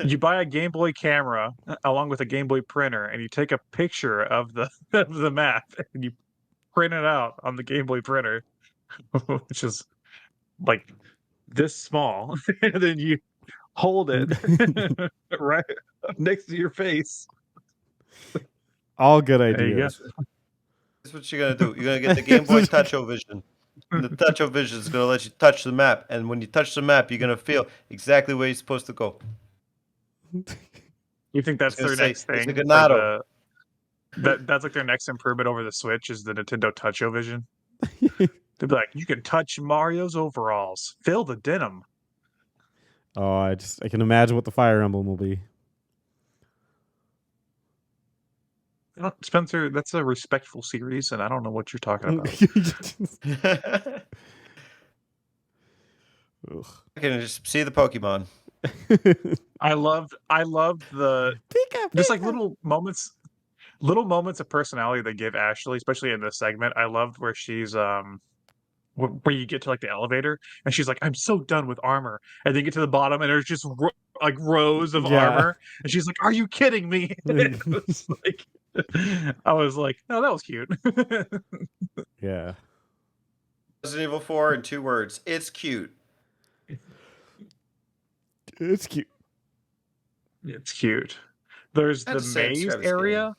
You buy a Game Boy camera along with a Game Boy printer, and you take a picture of the map, and you print it out on the Game Boy printer, which is like this small, and then you hold it right next to your face. all good There you go. ideas. That's what you're going to do. You're going to get the Game Boy Touch-O-Vision. The Touch-O-Vision is going to let you touch the map, and when you touch the map, you're going to feel exactly where you're supposed to go. You think that's I was their gonna next say, it's thing? a Ganado. That's like their next improvement over the Switch is the Nintendo Touch-O-Vision. They'd be like, you can touch Mario's overalls, feel the denim. Oh, I can imagine what the Fire Emblem will be. Spencer, that's a respectful series, and I don't know what you're talking about. Ugh. I can just see the Pokemon. I loved the just like little moments of personality they give Ashley, especially in this segment. I loved where she's where you get to like the elevator and she's like, I'm so done with armor, and then you get to the bottom and there's just like rows of Yeah. armor, and she's like, are you kidding me? I was like, oh, that was cute. Yeah. Resident Evil 4 in 2 words. It's cute. It's cute. It's cute. There's I had the to say it maze describes the area.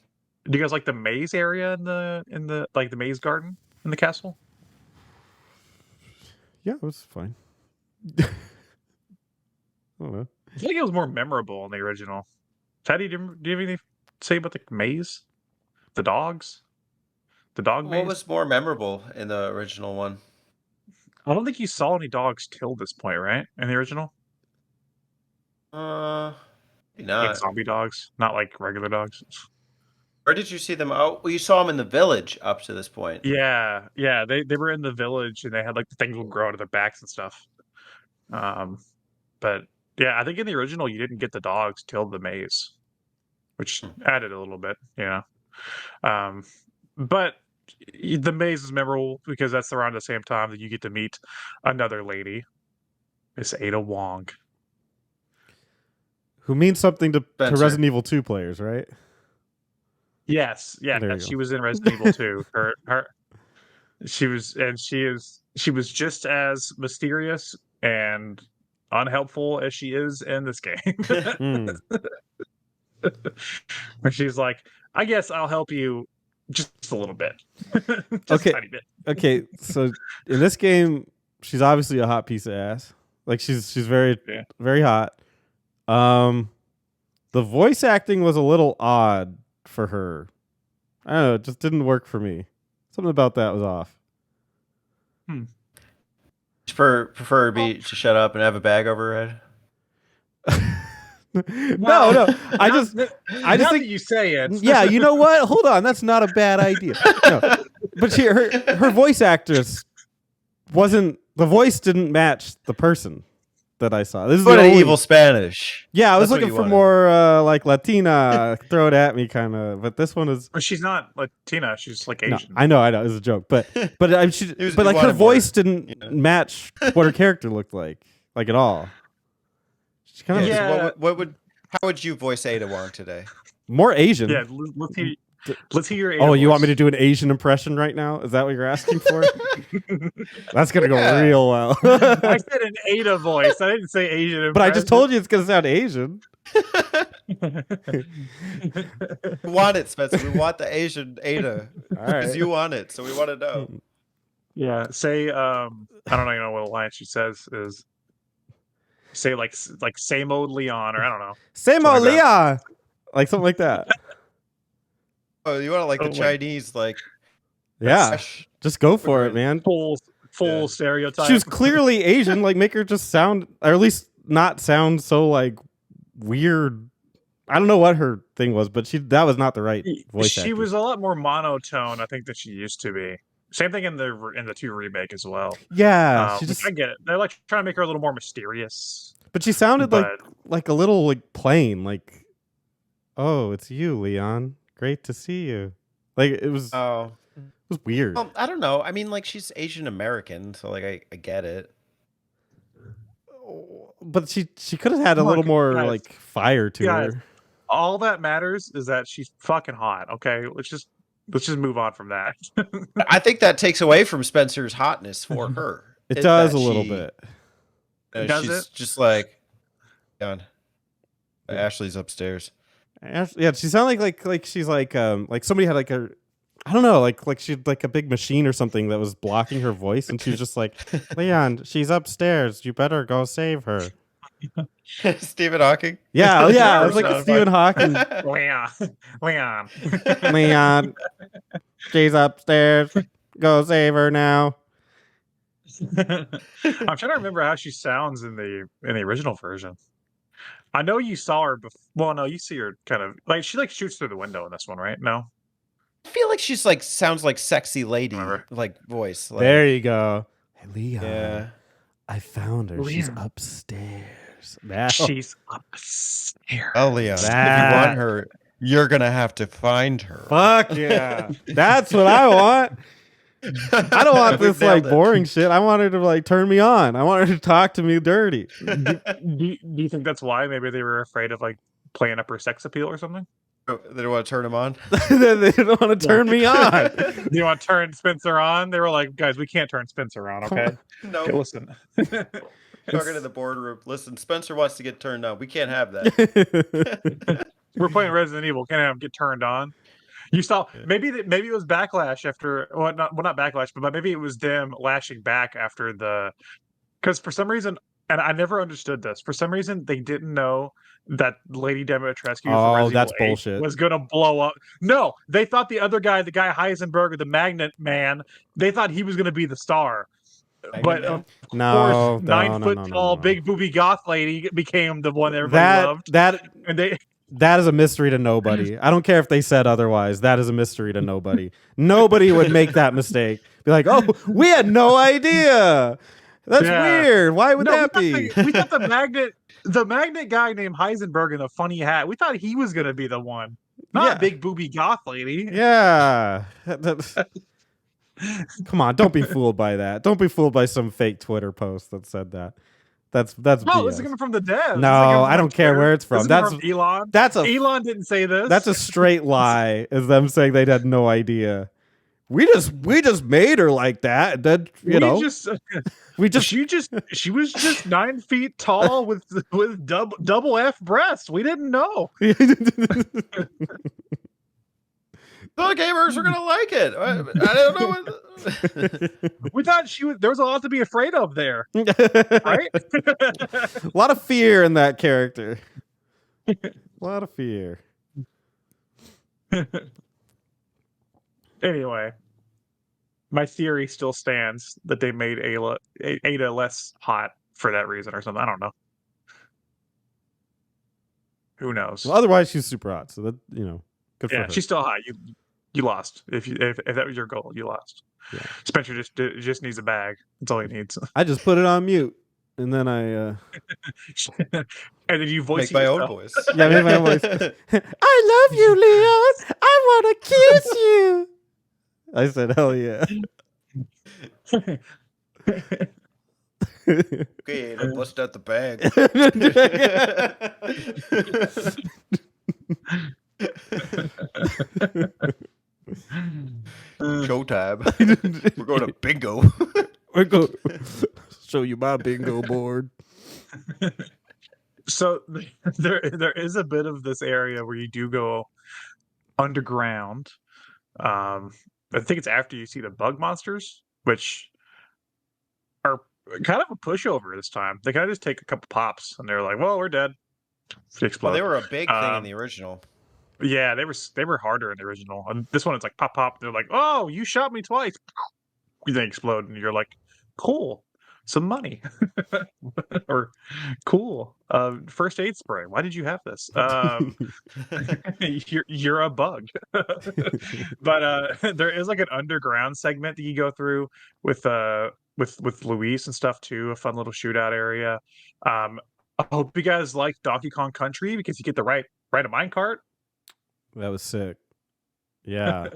Do you guys like the maze area in the like the maze garden in the castle? Yeah, it was fine. I don't know. I feel like it was more memorable in the original. Teddy, do you have anything to say about the maze? The dogs? The dog What maze? was more memorable in the original one? I don't think you saw any dogs till this point, right? In the original? Maybe Like not. zombie dogs, not like regular dogs. Where did you see them? Oh, well, you saw them in the village up to this point. Yeah, yeah. They were in the village and they had like the things would grow out of their backs and stuff. But yeah, I think in the original you didn't get the dogs till the maze, which added a little bit, you know. But the maze is memorable because that's around the same time that you get to meet another lady, Miss Ada Wong. Who means something to Spencer. Resident Evil 2 players, right? Yes, yeah, There you she go. was in Resident Evil 2. She was just as mysterious and unhelpful as she is in this game. Hmm. Where she's like, I guess I'll help you just a little bit. Just Okay. a tiny bit. Okay, so in this game, she's obviously a hot piece of ass. Like she's very Yeah. very hot. The voice acting was a little odd for her. I don't know, it just didn't work for me. Something about that was off. Prefer to shut up and have a bag over her head. No. I just now think that you say it. yeah, you know what? Hold on, that's not a bad idea. No. But her voice actress wasn't, the voice didn't match the person that I saw. This is What the an only, evil Spanish. yeah, I was That's what looking you for wanted. more like Latina, throw it at me kind of. But this one is But she's not Latina. She's like no, Asian. I know, it was a joke, but I'm she, It was- but you like her wanted more, voice didn't yeah. match what her character looked like at all. She kind of Yeah. So how would you voice Ada Wong today? more Asian. Yeah, let's hear your Ada Oh, you want me voice. to do an Asian impression right now? Is that what you're asking for? That's gonna go Yeah. real well. I said an Ada voice. I didn't say Asian. But I just told you it's gonna sound Asian. We want it, Spencer. We want the Asian Ada. All Because right. you want it, so we want to know. Yeah. Say I don't know what line she says is. Say like same old Leon or I don't know. Same Something like Leah. Like something like that. Oh, you want it like the Oh, wait. Chinese, like Yeah. fresh? Just go for it, man. Full Yeah. stereotype. She was clearly Asian. Like make her just sound, or at least not sound so like weird. I don't know what her thing was, but that was not the right voice She actress. was a lot more monotone, I think, than she used to be. Same thing in the 2 remake as well. Yeah, she Which just, I get it. They're like trying to make her a little more mysterious. but she sounded But like a little like plain. Like, oh, it's you, Leon. Great to see you. Like it was Oh, weird. well, I don't know. I mean, like she's Asian American, so like I get it. But she could have had a Look, little more guys, like fire to guys. her. all that matters is that she's fucking hot. Okay, let's just move on from that. I think that takes away from Spencer's hotness for her. It Is does that a little she- bit. Does she's it? just like, God, Ashley's upstairs. Yeah, she sounded like she's like somebody had like a, I don't know, like she had like a big machine or something that was blocking her voice, and she was just like, Leon, she's upstairs. You better go save her. Stephen Hawking. Yeah, yeah, it was like Sounds a Stephen Hawking. Leon. Leon, she's upstairs. Go save her now. I'm trying to remember how she sounds in the original version. I know you saw her before. Well, no, you see her kind of like she like shoots through the window in this one, right? No, I feel like she's like sounds like sexy lady Whatever. like voice. Like, There you go. Hey, Leon. yeah. I found her. She's Leon. upstairs. Now. she's upstairs. Oh, Leon, if you That- want her, you're gonna have to find her. Fuck yeah. That's what I want. I don't want We've this like nailed it. boring shit. I want her to like turn me on. I want her to talk to me dirty. do you think that's why maybe they were afraid of like playing up her sex appeal or something? They don't want to turn him on. They don't want to turn me on. Do you want to turn Spencer on? They were like, guys, we can't turn Spencer on, okay? No, Okay, listen. talking to the boardroom. Listen, Spencer wants to get turned on. We can't have that. We're playing Resident Evil. Can't have him get turned on. You saw maybe it was backlash after not backlash, but maybe it was them lashing back after because for some reason, and I never understood this. For some reason, they didn't know that Lady Dimitrescu from Oh, Resident that's Evil 8 bullshit. was gonna blow up. No, they thought the other guy, the guy Heisenberg, the Magnet Man, they thought he was gonna be the star. But Man. of course, No, 9 foot no. tall, big booby goth lady became the one everybody That loved. that And they that is a mystery to nobody. I don't care if they said otherwise. That is a mystery to nobody. Nobody would make that mistake. Be like, oh, we had no idea. That's Yeah. weird. Why would No, that be? we thought the magnet guy named Heisenberg in the funny hat. We thought he was gonna be the one, not Yeah. big booby goth lady. Yeah. Come on, don't be fooled by that. Don't be fooled by some fake Twitter post that said that. That's No, BS. this is coming from the devs. No, I don't care where it's from. This is from Elon. Elon didn't say this. That's a straight lie. Is them saying they had no idea. We just made her like that. That she was just 9 feet tall with double F breasts. We didn't know. The gamers are gonna like it. I don't know what. We thought there was a lot to be afraid of there, right? A lot of fear in that character. A lot of fear. Anyway, my theory still stands that they made Ada less hot for that reason or something. I don't know. Who knows? Well, otherwise, she's super hot. So that good for her. She's still hot. You lost. If that was your goal, you lost. Yeah. Spencer just needs a bag. That's all he needs. I just put it on mute, and then I and then you voice Make my own voice. yeah, make my own voice. I love you, Leon. I want to kiss you. I said, hell yeah. Okay, now bust out the bag. Showtime. We're going to bingo. We're going to show you my bingo board. So there is a bit of this area where you do go underground. I think it's after you see the bug monsters, which are kind of a pushover this time. They kind of just take a couple pops and they're like, "Well, we're dead." They explode. Well, they were a big thing in the original. Yeah, they were harder in the original. And this one, it's like pop pop. They're like, "Oh, you shot me twice." They explode, and you're like, "Cool, some money," or "Cool, first aid spray. Why did you have this?" You're a bug. But there is like an underground segment that you go through with Luis and stuff too. A fun little shootout area. I hope you guys like Donkey Kong Country because you get the right a minecart. That was sick. Yeah.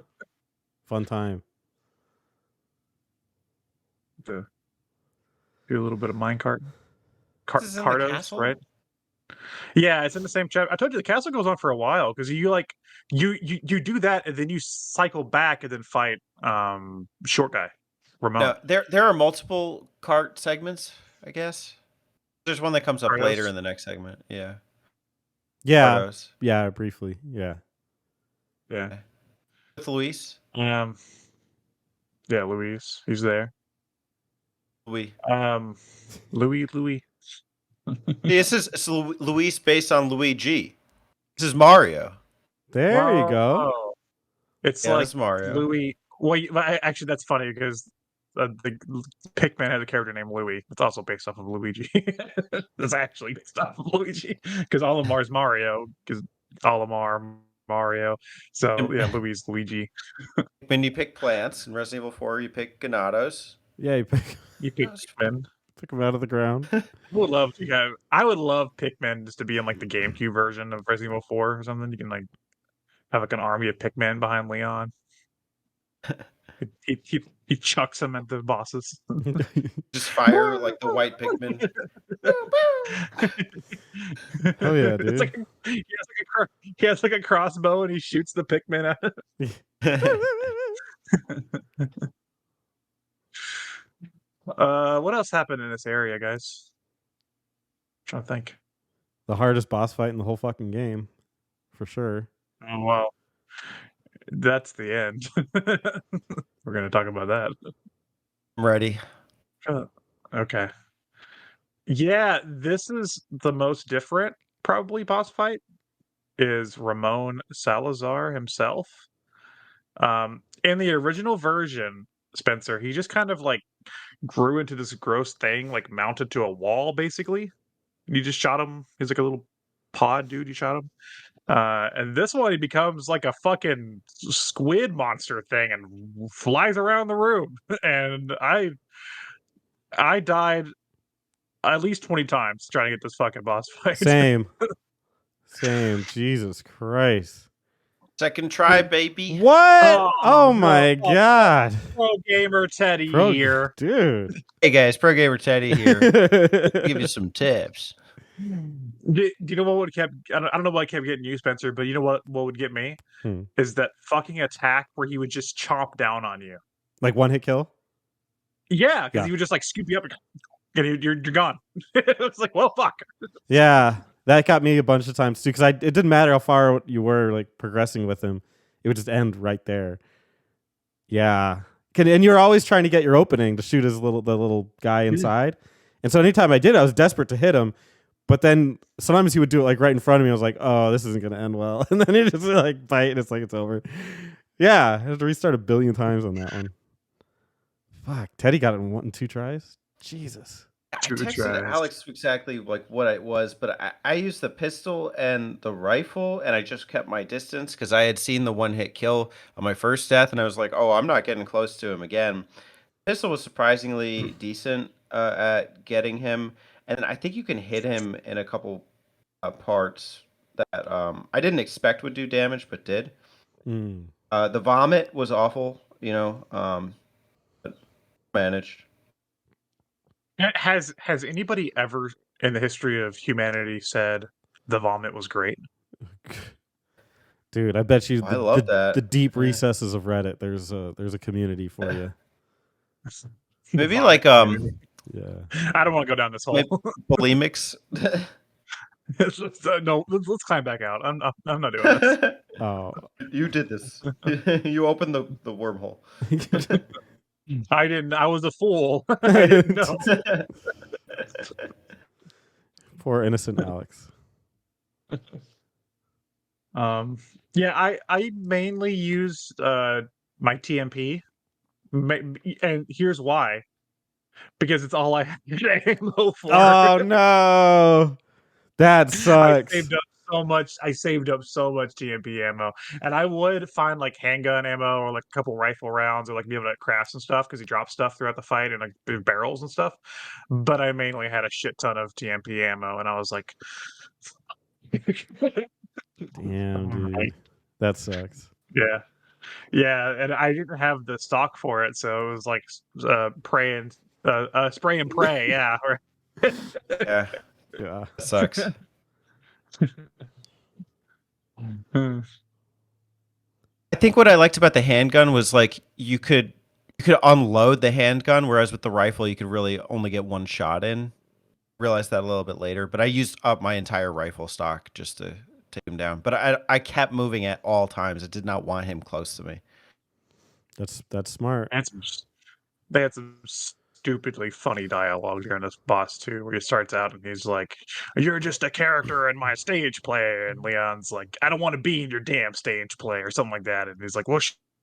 Fun time. To do a little bit of minecart. This is in the Cardos, castle? right? Yeah, it's in the same chapter. I told you the castle goes on for a while because you do that and then you cycle back and then fight short guy Ramon. No, there are multiple cart segments, I guess. There's one that comes up Cardos. later in the next segment. Yeah. Yeah. Cardos. Yeah, briefly. Yeah. Yeah. With Luis. Yeah, Luis, he's there. Louis. Louis. This is Luis based on Luigi. This is Mario. There you go. Oh. It's Yeah, like that's Mario. Louis. Well, actually, that's funny because the Pikmin had a character named Louis. It's also based off of Luigi. It's actually based off of Luigi because Olimar's Mario because Olimar Mario. So yeah, Louis is Luigi. When you pick plants in Resident Evil 4, you pick Ganados. Yeah, you pick Pikmin. them out of the ground. I would love Pikmin just to be in like the GameCube version of Resident Evil 4 or something. You can like have like an army of Pikmin behind Leon. He chucks them at the bosses. Just fire like the white Pikmin. Oh yeah, dude. It's like he has like a crossbow and he shoots the Pikmin at it. What else happened in this area, guys? I'm trying to think. The hardest boss fight in the whole fucking game, for sure. Oh wow. That's the end. We're gonna talk about that. I'm ready. Okay. Yeah, this is the most different, probably boss fight, is Ramon Salazar himself. In the original version, Spencer, he just kind of like grew into this gross thing, like mounted to a wall, basically. You just shot him. He's like a little pod dude. You shot him. And this one, he becomes like a fucking squid monster thing and flies around the room. And I died at least 20 times trying to get this fucking boss fight. Same. Same. Jesus Christ. Second try, baby. What? Oh no. my god. Pro gamer Teddy Pro here. dude. Hey guys, Pro Gamer Teddy here. Give you some tips. Do you know what would kept? I don't know what kept getting you, Spencer, but you know what would get me is that fucking attack where he would just chomp down on you. Like one hit kill? Yeah, because Yeah. he would just like scoop you up and you're gone. It was like, well, fuck. Yeah. That got me a bunch of times too, because it didn't matter how far you were like progressing with him. It would just end right there. Yeah. And you're always trying to get your opening to shoot the little guy inside. And so anytime I did, I was desperate to hit him. But then sometimes he would do it like right in front of me. I was like, oh, this isn't going to end well. And then he just like bite and it's like it's over. Yeah. I had to restart a billion times on that one. Fuck. Teddy got it in 1 and 2 tries. Jesus. I texted Alex exactly like what it was, but I used the pistol and the rifle, and I just kept my distance because I had seen the one hit kill on my first death, and I was like, oh, I'm not getting close to him again. Pistol was surprisingly decent at getting him, and I think you can hit him in a couple parts that I didn't expect would do damage, but did. The vomit was awful, but managed. Has anybody ever in the history of humanity said the vomit was great? Dude, I bet you I love that. The deep recesses of Reddit, there's a community for you. Maybe like yeah. I don't want to go down this hole. Bulimics. No, let's climb back out. I'm not doing this. Oh, you did this. You opened the wormhole. I didn't. I was a fool. I didn't know. Poor innocent Alex. Yeah, I mainly use my TMP, and here's why. Because it's all I had ammo for. Oh no, that sucks. I saved up so much TMP ammo, and I would find like handgun ammo or like a couple rifle rounds or like be able to craft some stuff because he dropped stuff throughout the fight and like barrels and stuff. But I mainly had a shit ton of TMP ammo, and I was like, damn, dude, that sucks. Yeah, and I didn't have the stock for it, so it was like spray and pray. Yeah, yeah, that sucks. I think what I liked about the handgun was like you could unload the handgun, whereas with the rifle you could really only get one shot in. Realized that a little bit later, but I used up my entire rifle stock just to take him down. But I kept moving at all times. I did not want him close to me. That's smart. They had some stupidly funny dialogue during this boss too, where he starts out and he's like, "You're just a character in my stage play," and Leon's like, "I don't want to be in your damn stage play," or something like that, and he's like, "Well,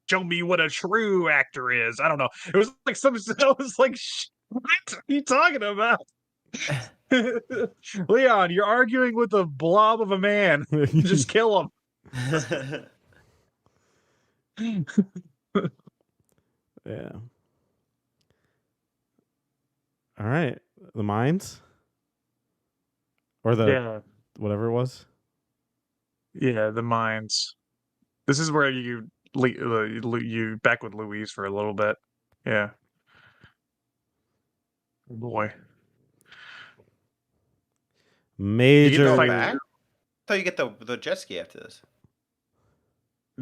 show me what a true actor is." I don't know. It was like I was like, "What are you talking about?" Leon, you're arguing with a blob of a man. Just kill him. Yeah. All right, the mines, or whatever it was. Yeah, the mines. This is where you back with Louise for a little bit. Yeah. Oh boy. Major. I thought you get the jet ski after this.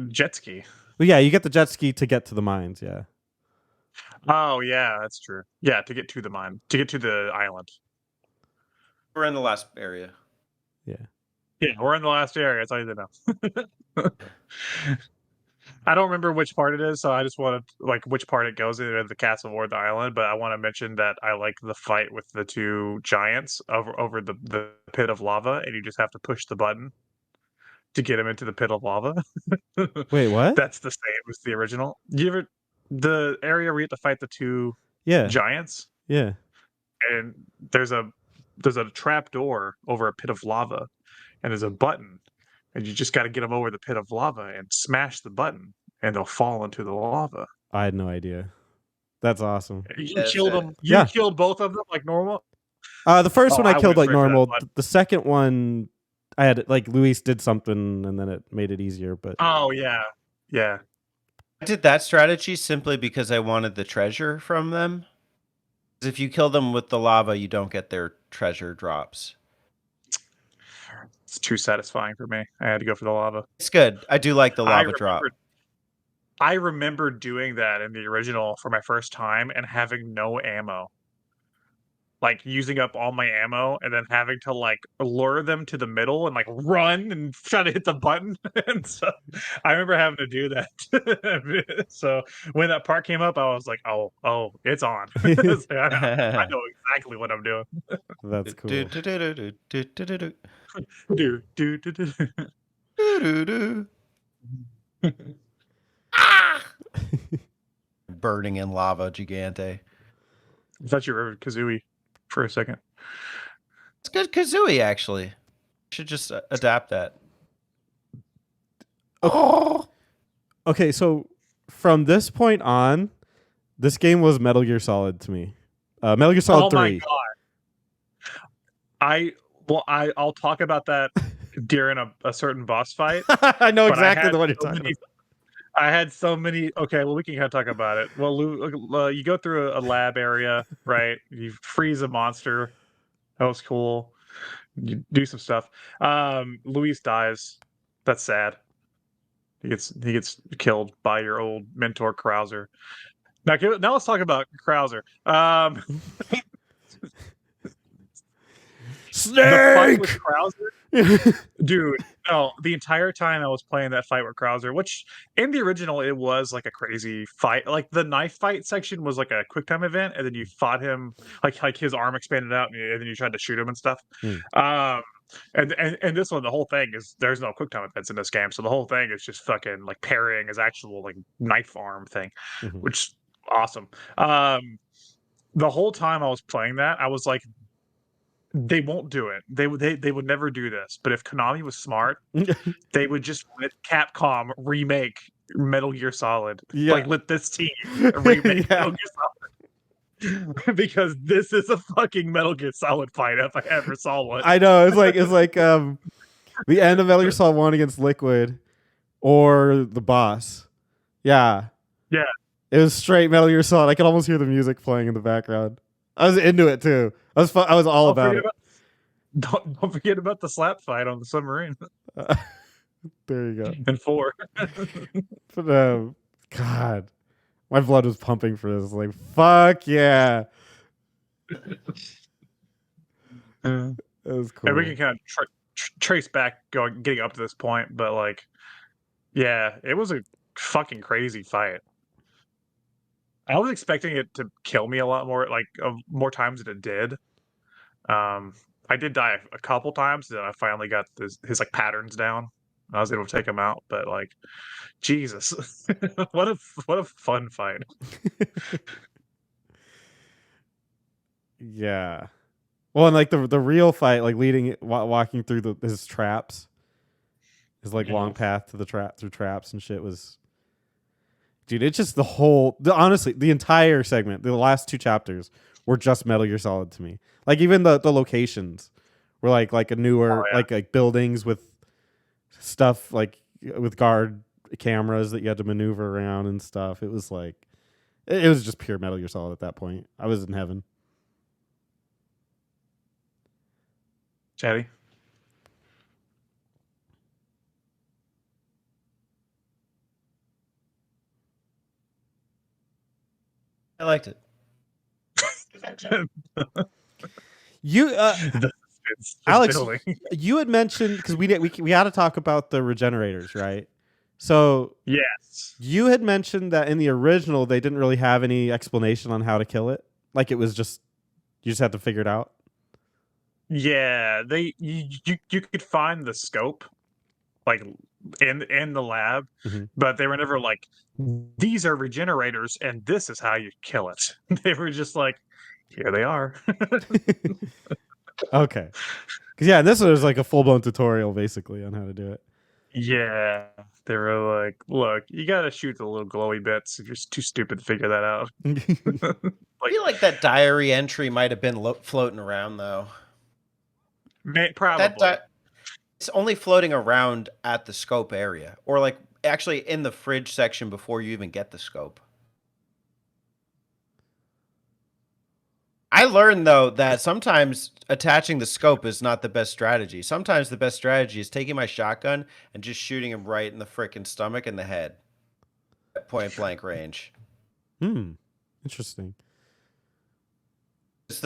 Jet ski. Well, yeah, you get the jet ski to get to the mines. Yeah. Oh yeah, that's true. Yeah, to get to the mine, to get to the island. We're in the last area. Yeah. Yeah, we're in the last area. That's all you know. I don't remember which part it is, so I just want to like which part it goes in the castle or the island. But I want to mention that I like the fight with the two giants over the pit of lava, and you just have to push the button to get them into the pit of lava. Wait, what? That's the same as the original. You ever the area where you have to fight the two Yeah, giants, yeah. and there's a trap door over a pit of lava, and there's a button, and you just got to get them over the pit of lava and smash the button, and they'll fall into the lava. I had no idea. That's awesome. You Yes, killed them. You Yeah. killed both of them like normal. The first Oh, one I I killed went like straight for that normal. button. The second one, I had like Luis did something, and then it made it easier. But Oh yeah, yeah. I did that strategy simply because I wanted the treasure from them. 'Cause if you kill them with the lava, you don't get their treasure drops. It's too satisfying for me. I had to go for the lava. It's good. I do like the I lava drop. remember doing that in the original for my first time and having no ammo. Like using up all my ammo and then having to like lure them to the middle and like run and try to hit the button. And so I remember having to do that. So when that part came up, I was like, oh, it's on. It's like, I know exactly what I'm doing. that's cool. Do-do-do-do-do-do-do-do. Do. Do-do-do. Burning in lava, gigante. I thought you were Kazooie for a second. It's good Kazooie, actually. Should just adapt that. Okay, so from this point on, this game was Metal Gear Solid to me. Metal Gear Solid 3. My god! I'll talk about that during a certain boss fight. I know but exactly the one you're talking about. I had so many. Okay, well, we can kind of talk about it. Well, you go through a lab area, right? You freeze a monster. That was cool. You do some stuff. Luis dies. That's sad. He gets killed by your old mentor Krauser. Now let's talk about Krauser. The fight with Krauser, dude. No, the entire time I was playing that fight with Krauser, which in the original it was like a crazy fight. Like the knife fight section was like a quick time event, and then you fought him like his arm expanded out, and then you tried to shoot him and stuff. And this one, the whole thing is there's no quick time events in this game, so the whole thing is just fucking like parrying his actual like knife arm thing, which is awesome. The whole time I was playing that, I was like, they won't do it. They would never do this. But if Konami was smart, they would just let Capcom remake Metal Gear Solid. Yeah. Like let this team remake Yeah. Metal Gear Solid. Because this is a fucking Metal Gear Solid fight if I ever saw one. I know it's like the end of Metal Gear Solid 1 against Liquid or the boss. Yeah. Yeah. It was straight Metal Gear Solid. I could almost hear the music playing in the background. I was into it too. I was all about it. Don't forget about the slap fight on the submarine There you go. in 4. But God, my blood was pumping for this. Like, fuck yeah. It was cool. And we can kind of trace back getting up to this point, but like, yeah, it was a fucking crazy fight. I was expecting it to kill me a lot more, like more times than it did. I did die a couple times, then I finally got his like patterns down. I was able to take him out, but like, Jesus, what a fun fight. Yeah. Well, and like the real fight, like walking through his traps, his like long path to through traps and shit was. Dude, it's just honestly, the entire segment, the last 2 chapters were just Metal Gear Solid to me. Like even the locations were like a newer, like buildings with stuff like with guard cameras that you had to maneuver around and stuff. It was like, it was just pure Metal Gear Solid at that point. I was in heaven. Chatty? I liked it. You, It's Alex, building. you had mentioned because we had to talk about the regenerators, right? So Yes. you had mentioned that in the original they didn't really have any explanation on how to kill it. Like it was just you just had to figure it out. Yeah, you could find the scope like in the lab, Mhm. but they were never like, these are regenerators and this is how you kill it. They were just like, here they are. Okay. Because yeah, this was like a full blown tutorial basically on how to do it. Yeah, they were like, look, you gotta shoot the little glowy bits if you're too stupid to figure that out. I feel like that diary entry might have been floating around though. Probably. It's only floating around at the scope area, or like actually in the fridge section before you even get the scope. I learned though that sometimes attaching the scope is not the best strategy. Sometimes the best strategy is taking my shotgun and just shooting him right in the frickin' stomach and the head at point blank range. Interesting. It's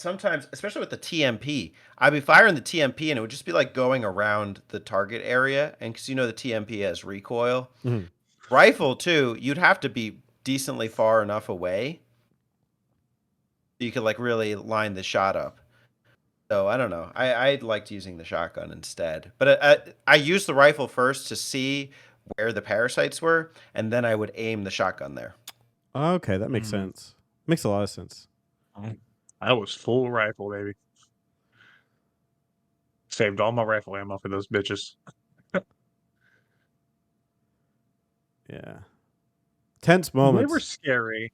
sometimes, especially with the TMP, I'd be firing the TMP and it would just be like going around the target area, and because the TMP has recoil. Mhm. Rifle too, you'd have to be decently far enough away so you could like really line the shot up. So I don't know. I liked using the shotgun instead, but I used the rifle first to see where the parasites were, and then I would aim the shotgun there. Okay, that makes sense. Makes a lot of sense. I was full rifle, baby. Saved all my rifle ammo for those bitches. Yeah. Tense They were moments. scary.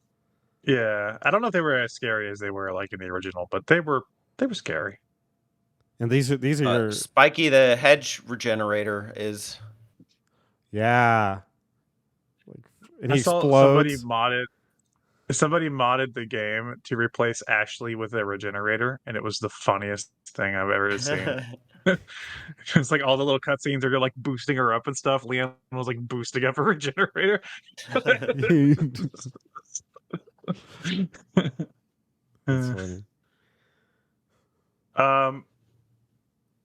Yeah, I don't know if they were as scary as they were like in the original, but they were scary. And these are your Spiky the hedge regenerator is yeah. Like, and I he saw explodes. somebody modded the game to replace Ashley with a regenerator, and it was the funniest thing I've ever seen. It's like all the little cutscenes are like boosting her up and stuff. Leon was like boosting up her regenerator. That's funny.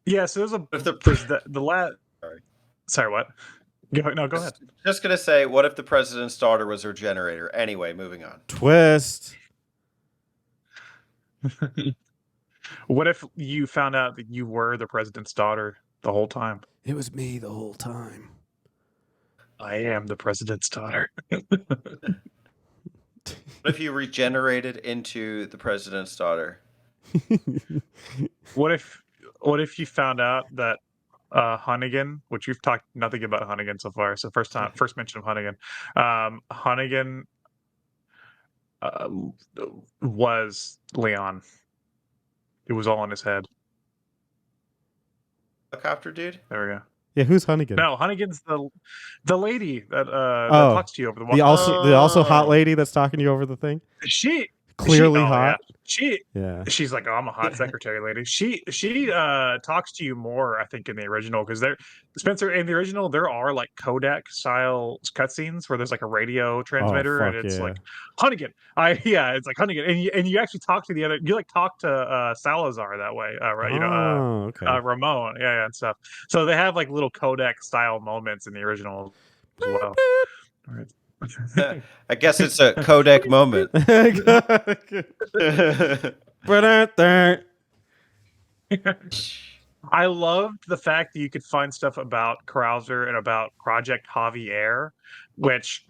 Yeah, so If the there's the last. Sorry. Sorry, what? Go ahead. Just gonna say, what if the president's daughter was her generator? Anyway, moving on. Twist. What if you found out that you were the president's daughter the whole time? It was me the whole time. I am the president's daughter. What if you regenerated into the president's daughter? What if you found out that Hunnigan, which we've talked nothing about Hunnigan so far, so first mention of Hunnigan, Hunnigan uh, was Leon. It was all in his head. Helicopter dude? There we go. Yeah, who's Hunnigan? No, Hunnigan's the lady that talks to you over the the walkie. also hot lady that's talking to you over the thing. Clearly hot. She's like, oh, I'm a hot secretary lady. She talks to you more, I think, in the original, because Spencer, in the original there are like codec style cutscenes where there's like a radio transmitter and it's like Hunnigan. It's like Hunnigan, and you actually talk to talk to Salazar that way, right? Ramon, and stuff. So they have like little codec style moments in the original as well. Right. I guess it's a codec moment. I loved the fact that you could find stuff about Krauser and about Project Javier, which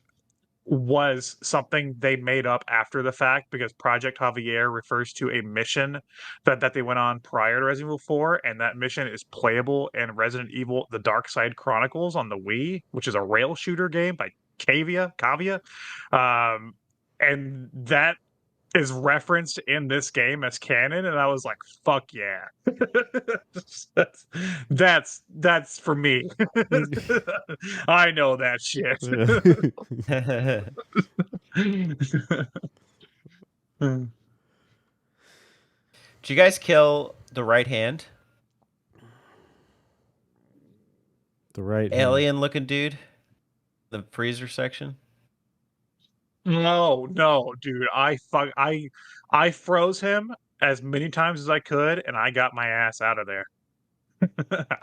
was something they made up after the fact, because Project Javier refers to a mission that they went on prior to Resident Evil 4, and that mission is playable in Resident Evil The Dark Side Chronicles on the Wii, which is a rail shooter game by Cavia. And that is referenced in this game as canon, and I was like, fuck yeah. that's for me. I know that shit. Did you guys kill the right hand? The right alien looking dude? The freezer section? No, dude. I froze him as many times as I could, and I got my ass out of there.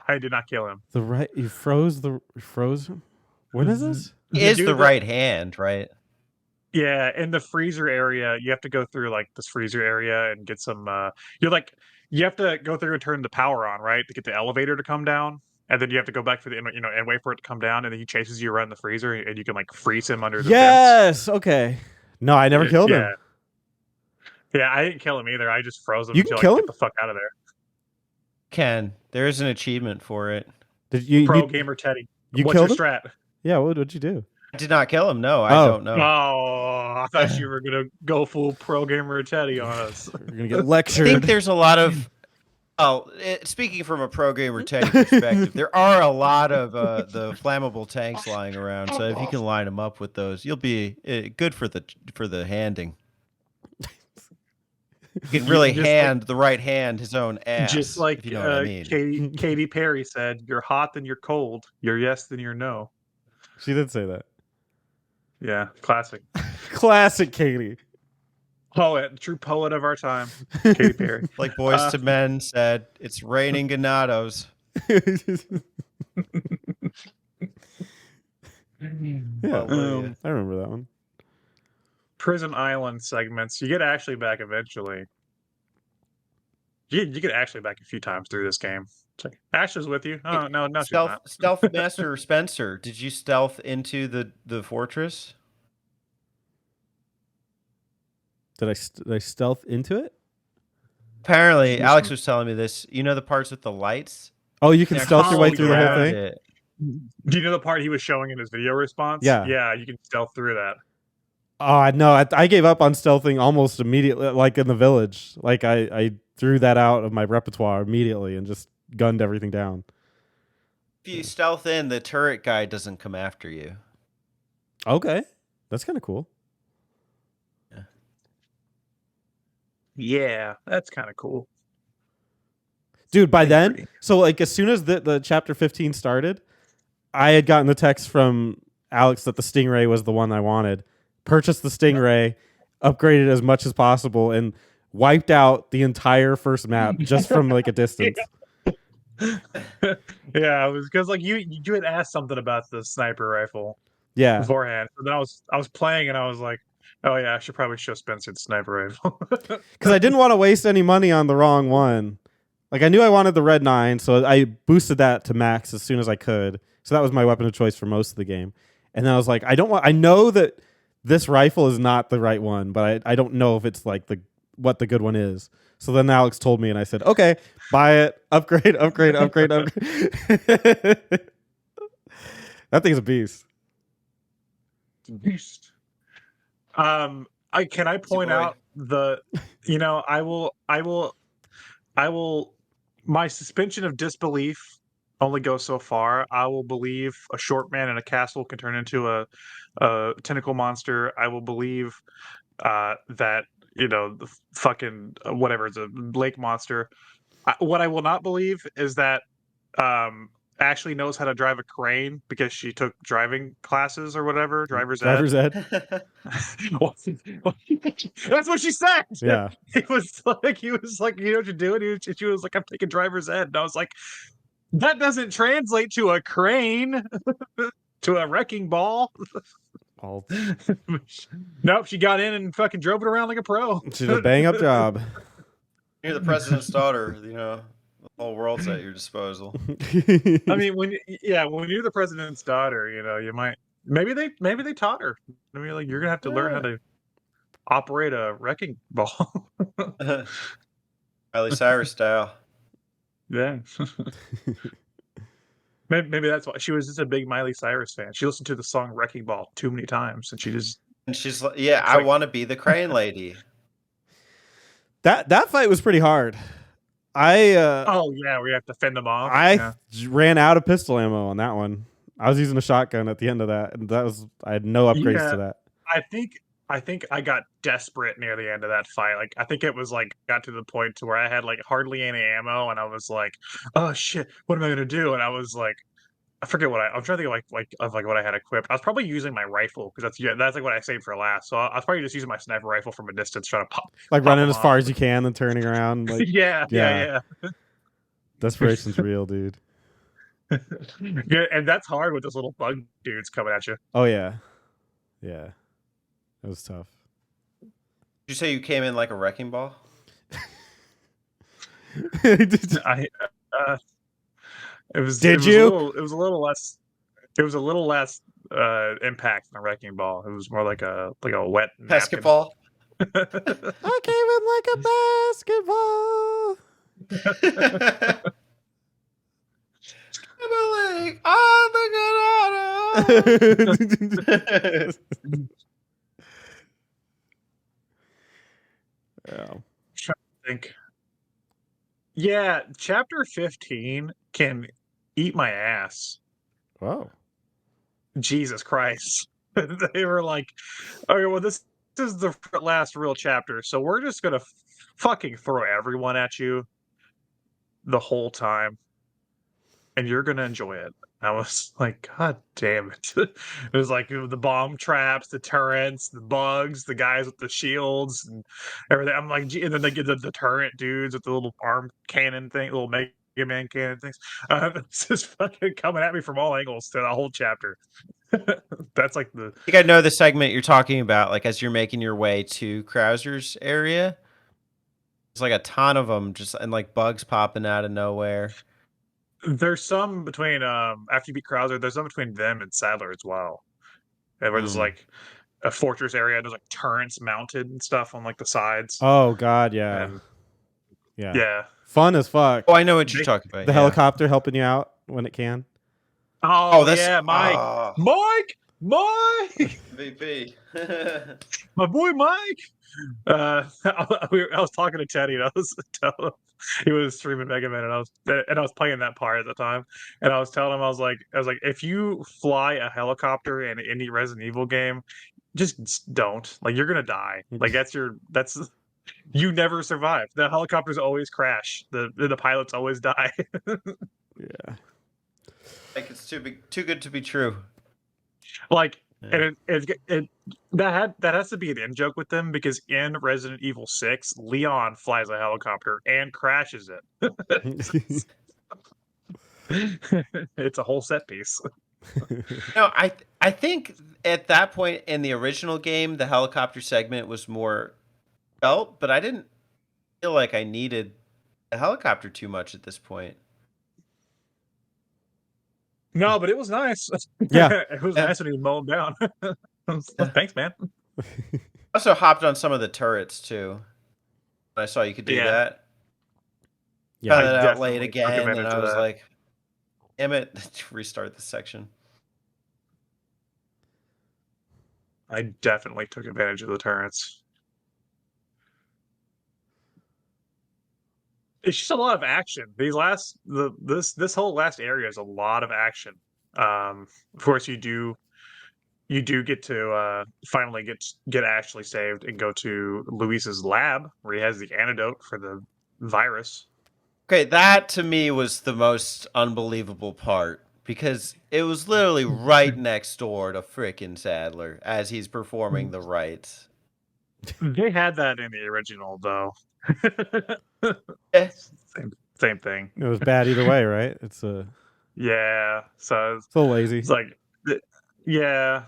I did not kill him. You froze him? When is this? Is do the right hand, right? Yeah, in the freezer area, you have to go through like this freezer area and get some. You're like you have to go through and turn the power on, right, to get the elevator to come down, and then you have to go back for the and wait for it to come down, and then he chases you around the freezer, and you can like freeze him under the vents. Yes. Okay. No, I never killed him. Yeah, I didn't kill him either. I just froze him You until can kill I him? get the fuck out of there. There is an achievement for it. Did you? Pro gamer Teddy. You What's killed your him? strat? Yeah. What'd you do? I did not kill him. No, I Oh. don't know. Oh, I thought you were gonna go full pro gamer Teddy on us. You're gonna get I lectured. think there's a lot of. Speaking from a pro gamer Teddy perspective, there are a lot of the flammable tanks lying around. So if you can line them up with those, you'll be good for the handing. You can really hand the right hand his own ass. Just like if you know what I mean. Katy Perry said, "You're hot, then you're cold. You're yes, then you're no." She did say that. Yeah, classic. Classic Katie. Poet, true poet of our time, Katy Perry. Like Boys to Men said, "It's raining Ganados." Yeah, I remember that one. Prison Island segments. You get Ashley back eventually. You get Ashley back a few times through this game. It's like, Ashley's with you. Oh no, she's not. Stealth Master Spencer, did you stealth into the fortress? Did I stealth into it? Apparently, Alex was telling me this. You know the parts with the lights? Oh, you can stealth your way through the whole around thing? it. Do you know the part he was showing in his video response? Yeah. Yeah, you can stealth through that. Oh, no, I gave up on stealthing almost immediately, like in the village. Like, I threw that out of my repertoire immediately and just gunned everything down. If you stealth in, the turret guy doesn't come after you. Okay. That's kind of cool. Yeah, that's kind of cool. Dude, by then, so like as soon as the chapter 15 started, I had gotten the text from Alex that the Stingray was the one I wanted. Purchased the Stingray, upgraded as much as possible, and wiped out the entire first map just from like a distance. Yeah, it was because like you had asked something about the sniper rifle Yeah. beforehand. So then I was playing and I was like, oh yeah, I should probably show Spencer the sniper rifle. Because I didn't want to waste any money on the wrong one. Like I knew I wanted the Red 9, so I boosted that to max as soon as I could. So that was my weapon of choice for most of the game. And then I was like, I know that this rifle is not the right one, but I don't know if it's like what the good one is. So then Alex told me and I said, okay, buy it, upgrade. That thing's a beast. Beast. Can I point out I will my suspension of disbelief only goes so far. I will believe a short man in a castle can turn into a tentacle monster. I will believe that the fucking whatever is a lake monster. What I will not believe is that Ashley knows how to drive a crane because she took driving classes or whatever, driver's ed. That's what she said. Yeah. He was like, you know what you're doing? She was like, I'm taking driver's ed. And I was like, that doesn't translate to a crane, to a wrecking ball. Nope, she got in and fucking drove it around like a pro. She did a bang up job. You're the president's daughter, the whole world's at your disposal. I mean, when you're the president's daughter, you might maybe they taught her. I mean, like you're gonna have to learn how to operate a wrecking ball. Miley Cyrus style. Yeah. Maybe that's why she was just a big Miley Cyrus fan. She listened to the song "Wrecking Ball" too many times, and she's like, "Yeah, I want to be the crane lady." That fight was pretty hard. oh yeah, we have to fend them off. I ran out of pistol ammo on that one. I was using a shotgun at the end of that, and I had no upgrades to that. I think I got desperate near the end of that fight. Like I think it was like got to the point to where I had like hardly any ammo, and I was like, "Oh shit, what am I gonna do?" And I was like, I forget I'm trying to think of what I had equipped. I was probably using my rifle because that's like what I saved for last. So I was probably just using my sniper rifle from a distance, trying to pop running as far as you can, then turning around. Like, yeah. Desperation's real, dude. Yeah, and that's hard with those little bug dudes coming at you. Oh yeah, yeah. It was tough. Did you say you came in like a wrecking ball? I it was Did you? it was a little less impact than a wrecking ball. It was more like a wet napkin. Basketball. I came in like a basketball. Dribbling on the Ganado. Yeah. Trying to think. Yeah, chapter 15 can eat my ass. Wow. Jesus Christ. They were like, okay, well, this is the last real chapter, so we're just gonna fucking throw everyone at you the whole time, and you're gonna enjoy it. I was like, God damn it. It was like the bomb traps, the turrets, the bugs, the guys with the shields, and everything. I'm like, gee, and then they get the turret dudes with the little arm cannon thing, little Mega Man cannon things. It's just fucking coming at me from all angles to the whole chapter. That's like the. I think I know the segment you're talking about. Like as you're making your way to Krauser's area, there's like a ton of them, just and like bugs popping out of nowhere. There's some between after you beat Krauser, there's some between them and Sadler as well. And where there's like a fortress area, there's like turrets mounted and stuff on like the sides. Oh God, yeah, And yeah, yeah. Fun as fuck. Oh, I know what you're talking about. The yeah. helicopter helping you out when it can. Oh, that's yeah, Mike. Mike! VP. My boy Mike. I was talking to Teddy, and I was telling him he was streaming Mega Man, and I was playing that part at the time, and I was telling him I was like, if you fly a helicopter in any Resident Evil game, just don't. Like you're gonna die. Like that's you never survive. The helicopters always crash. The pilots always die. Yeah. Like it's too good to be true. Like, Yeah. and that has to be an in joke with them because in Resident Evil 6, Leon flies a helicopter and crashes it. It's a whole set piece. No, I think at that point in the original game, the helicopter segment was more felt, but I didn't feel like I needed a helicopter too much at this point. No, but it was nice. Yeah. It was nice when he mowed down. Thanks, man. I also hopped on some of the turrets too. I saw you could do Yeah. that. Yeah. Found it out definitely late took again, and advantage I of was that. like, damn it, restart this section. I definitely took advantage of the turrets. It's just a lot of action. This whole last area is a lot of action. Of course, you do get to finally get Ashley saved and go to Luis's lab where he has the antidote for the virus. Okay, that to me was the most unbelievable part because it was literally right next door to frickin' Sadler as he's performing the rites. They had that in the original, though. Eh, Same thing. It was bad either way, right? It's a Yeah. So it's a little lazy. it's like, yeah.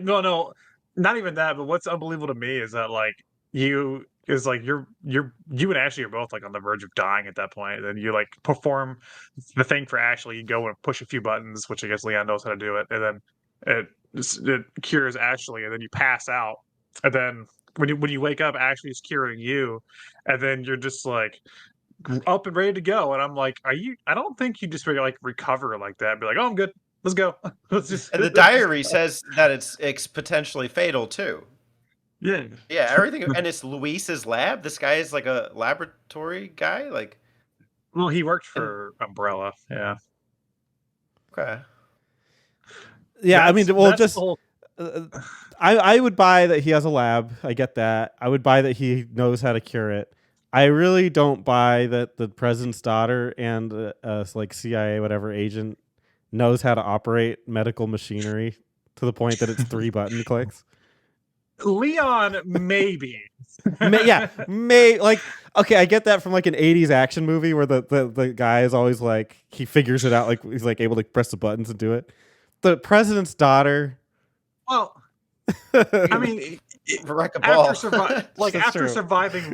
No, not even that. But what's unbelievable to me is that like you and Ashley are both like on the verge of dying at that point. And then you like perform the thing for Ashley. You go and push a few buttons, which I guess Leon knows how to do it, and then it cures Ashley, and then you pass out, and then when you wake up, Ashley's curing you, and then you're just like up and ready to go. And I'm like, are you? I don't think you just really like recover like that. Be like, oh, I'm good. Let's go. Let's just. And the diary says that it's potentially fatal too. Yeah. Yeah, everything, and it's Luis's lab. This guy is like a laboratory guy. Like, Well, he worked for Umbrella. Yeah. okay, Yeah, I mean, well, That's just the whole- I would buy that he has a lab. I get that. I would buy that he knows how to cure it. I really don't buy that the president's daughter and like CIA whatever agent knows how to operate medical machinery to the point that it's 3 button clicks. Leon, maybe. Like, okay, I get that from like an 80s action movie where the guy is always like, he figures it out, like he's like able to press the buttons and do it. The president's daughter. Well, I mean, Wreck a ball. after surviving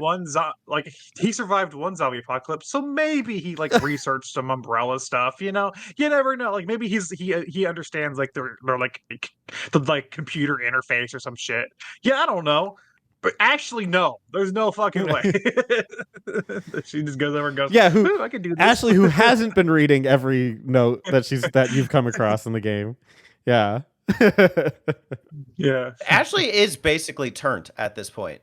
he survived one zombie apocalypse, so maybe he like researched some umbrella stuff. You know, you never know. Like maybe he understands like the like computer interface or some shit. Yeah, I don't know. But actually, no. There's no fucking way. She just goes over and goes, Yeah, I can do this. Ashley, who hasn't been reading every note that you've come across in the game. Yeah. Yeah. Ashley is basically turned at this point.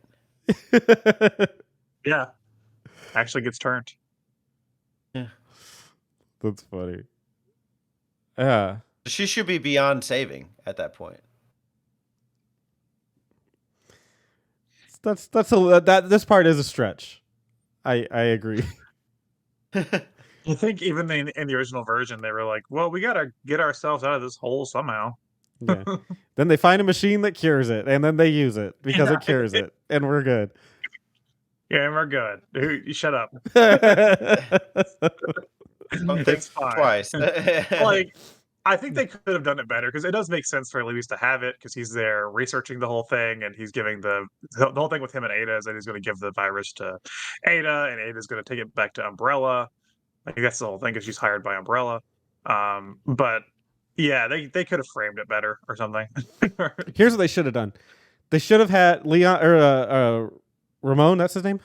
Yeah. Actually gets turned. Yeah. That's funny. Yeah. She should be beyond saving at that point. This part is a stretch. I agree. I think even in the original version, they were like, well, we got to get ourselves out of this hole somehow. Yeah. Then they find a machine that cures it, and then they use it because it cures it, and we're good. Yeah, and we're good. Dude, shut up. Don't think twice. Like, I think they could have done it better because it does make sense for Luis to have it because he's there researching the whole thing and he's giving the whole thing with him and Ada is that he's going to give the virus to Ada and Ada's going to take it back to Umbrella. I think that's the whole thing because she's hired by Umbrella. But yeah, they could have framed it better or something. Here's what they should have done. They should have had Leon or Ramon. That's his name,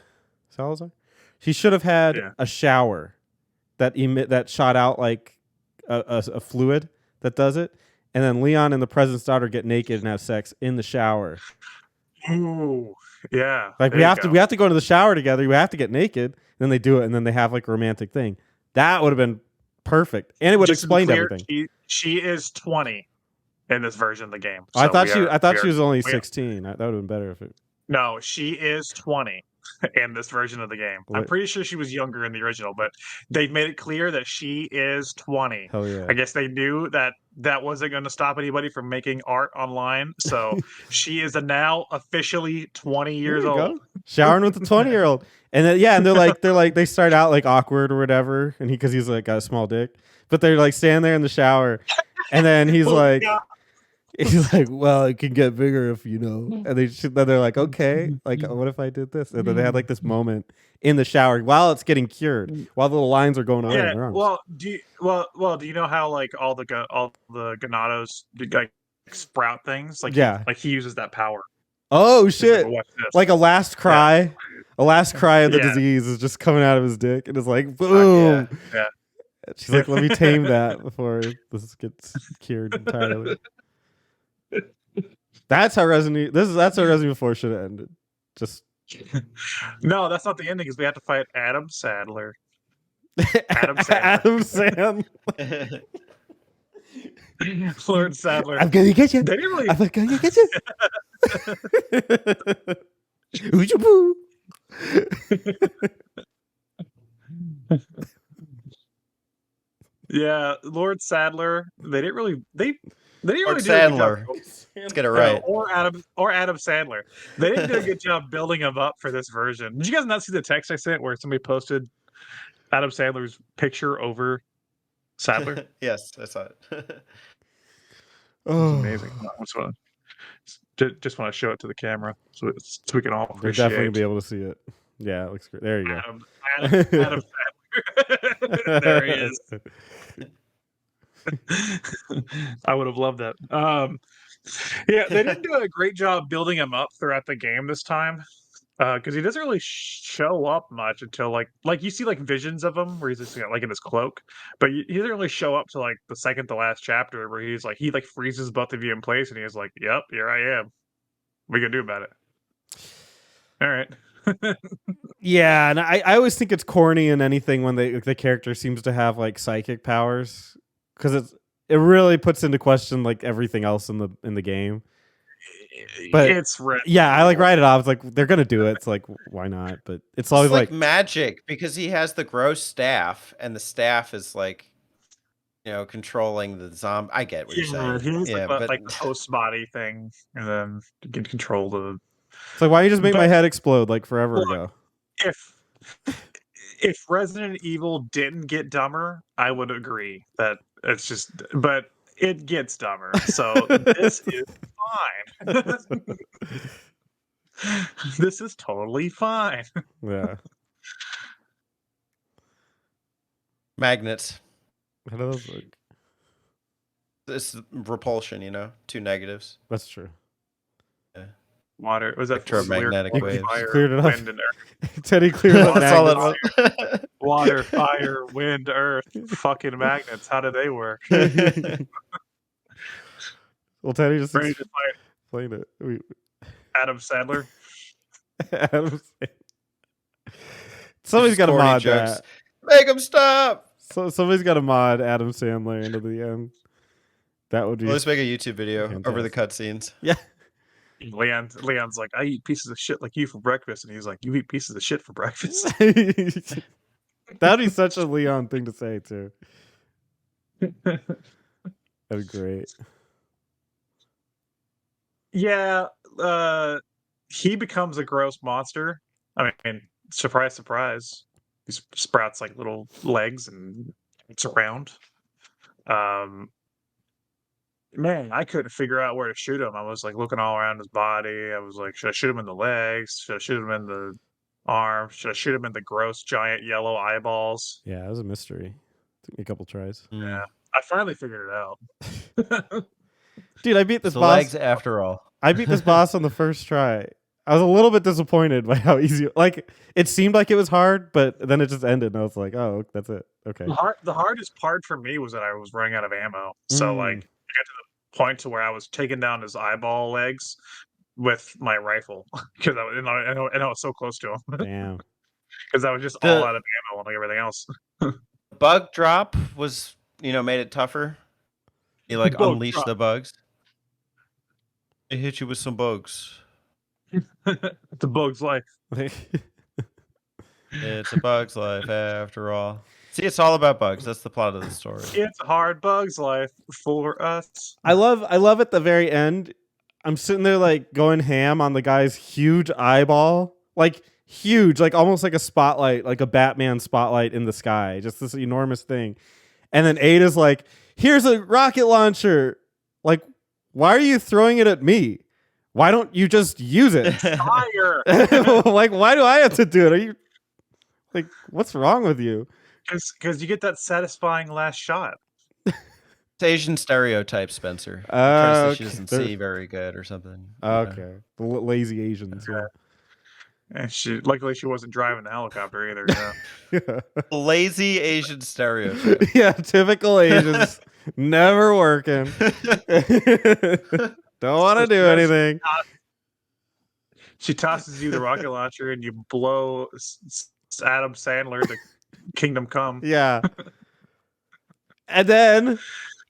Salazar. He should have had a shower that shot out like a fluid that does it, and then Leon and the president's daughter get naked and have sex in the shower. Ooh, yeah. Like we have to go into the shower together. We have to get naked. Then they do it, and then they have like a romantic thing. That would have been perfect, and it would explain everything. She is 20 in this version of the game. So I thought she was only 16. That would have been better if it. No, she is 20 in this version of the game. I'm pretty sure she was younger in the original, but they made it clear that she is 20. Hell yeah. I guess they knew that wasn't going to stop anybody from making art online. So she is now officially 20 years old. Showering with a 20-year-old. And then, and they're like they start out like awkward or whatever, and because he's like got a small dick, but they're like standing there in the shower, and then he's like. God. He's like, well, it can get bigger if you know. And then they're like, okay, like, what if I did this? And then they had like this moment in the shower while it's getting cured, while the little lines are going on in their arms. Well, do you know how like all the Ganados like sprout things? Like like he uses that power. Oh shit! Like a last cry, of the disease is just coming out of his dick, and it's like boom. Yeah. She's like, let me tame that before this gets cured entirely. That's how Resident Evil 4 should have ended. Just no, that's not the ending. Because we have to fight Adam Sandler. Adam Sandler. Lord Sadler. I'm gonna get you. They didn't really... I'm gonna get you. Ooh, yeah, Lord Sadler. They didn't really. They didn't Lord really do Sandler. a good job. Let's get it right. Or Adam Sandler. They didn't do a good job building him up for this version. Did you guys not see the text I sent where somebody posted Adam Sandler's picture over Sadler? Yes, I saw it. Oh, amazing! Just want to show it to the camera so we can all appreciate. We're definitely gonna be able to see it. Yeah, it looks great. There you go. Adam Sandler. There he is. I would have loved that. Yeah, they didn't do a great job building him up throughout the game this time. Because he doesn't really show up much until like you see like visions of him where he's just like in his cloak, but he doesn't really show up to like the second to last chapter where he's like he freezes both of you in place and he's like, "Yep, here I am. What are you gonna do about it?" All right. Yeah, and I always think it's corny in anything when the character seems to have like psychic powers because it really puts into question like everything else in the game. But it's I like write it off. It's like they're gonna do it. It's like why not? But it's always like magic because he has the gross staff, and the staff is like, controlling the zombie. I get what you're saying. He's like the host body thing, and then you can control the It's like, why don't you just make my But- head explode like forever Look, ago? If Resident Evil didn't get dumber, I would agree that it's just, but it gets dumber. So this is fine. This is totally fine. Yeah. Magnets. How do those look? It's repulsion, you know, two negatives. That's true. Water was that Electromagnetic weird waves. fire, Cleared it up. wind, and earth. Teddy cleared up That's all it magnets. was. Water, fire, wind, earth. Fucking magnets. How do they work? Well, Teddy just Ready to fight explained it. Adam Sandler. Adam Somebody's got to Corny mod jokes. that. Make them stop. So somebody's got to mod Adam Sandler into the end. That would be. Well, let's make a YouTube video over the Fantastic. cutscenes. Yeah. Leon's like, I eat pieces of shit like you for breakfast, and he's like, you eat pieces of shit for breakfast. That'd be such a Leon thing to say too. That'd be great. Yeah, he becomes a gross monster. I mean, surprise, surprise. He sprouts like little legs and it's around. Man, I couldn't figure out where to shoot him. I was like looking all around his body. I was like, should I shoot him in the legs? Should I shoot him in the arm? Should I shoot him in the gross giant yellow eyeballs? Yeah, it was a mystery. Took me a couple tries. Yeah, I finally figured it out. Dude, I beat this The boss. legs, after all. I beat this boss on the first try. I was a little bit disappointed by how easy. Like, it seemed like it was hard, but then it just ended, and I was like, "Oh, that's it." Okay. The hardest part for me was that I was running out of ammo. So like, I got to the point to where I was taking down his eyeball legs with my rifle because I know I was so close to him Damn. because I was just all out of ammo and like everything else. Bug drop was, made it tougher. You like Bug unleash drop. the bugs. They hit you with some bugs. It's a bug's life. It's a bug's life after all. See, it's all about bugs. That's the plot of the story. It's a hard bug's life for us. I love at the very end. I'm sitting there like going ham on the guy's huge eyeball, like huge, like almost like a spotlight, like a Batman spotlight in the sky, just this enormous thing. And then Ada's like, "Here's a rocket launcher." Like, why are you throwing it at me? Why don't you just use it? Fire! Like, why do I have to do it? Are you like, what's wrong with you? Because you get that satisfying last shot. It's Asian stereotype, Spencer. Trying to say she Okay. doesn't see very good or something. Okay, the lazy Asians. Yeah. And luckily she wasn't driving the helicopter either. Yeah. Lazy Asian stereotype. Yeah, typical Asians. Never working. Don't want to do anything. She tosses you the rocket launcher and you blow Adam Sandler to Kingdom Come. Yeah. And then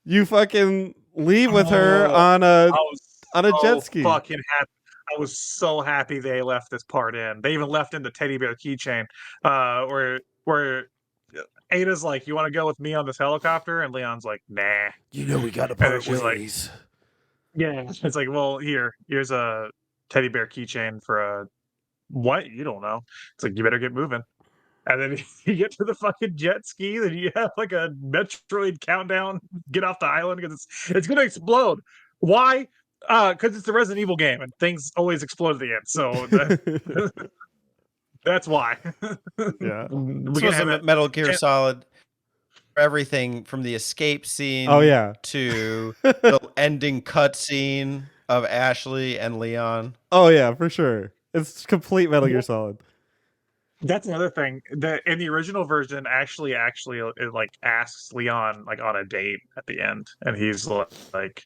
you fucking leave with her on a jet ski. Fucking happy. I was so happy they left this part in. They even left in the teddy bear keychain, where Ada's like, "You want to go with me on this helicopter?" And Leon's like, "Nah." We got to And then she's like, "Yeah." It's like, "Well, here's a teddy bear keychain for a what? You don't know." It's like, "You better get moving." And then you get to the fucking jet ski, then you have like a Metroid countdown. Get off the island because it's gonna explode. Why? Because it's the Resident Evil game and things always explode at the end. So that's why. Yeah. This was a Metal Gear Solid. Everything from the escape scene Oh yeah. to the ending cutscene of Ashley and Leon. Oh yeah, for sure. It's complete Metal Gear Solid. That's another thing. That in the original version, actually, it like asks Leon like on a date at the end, and he's like,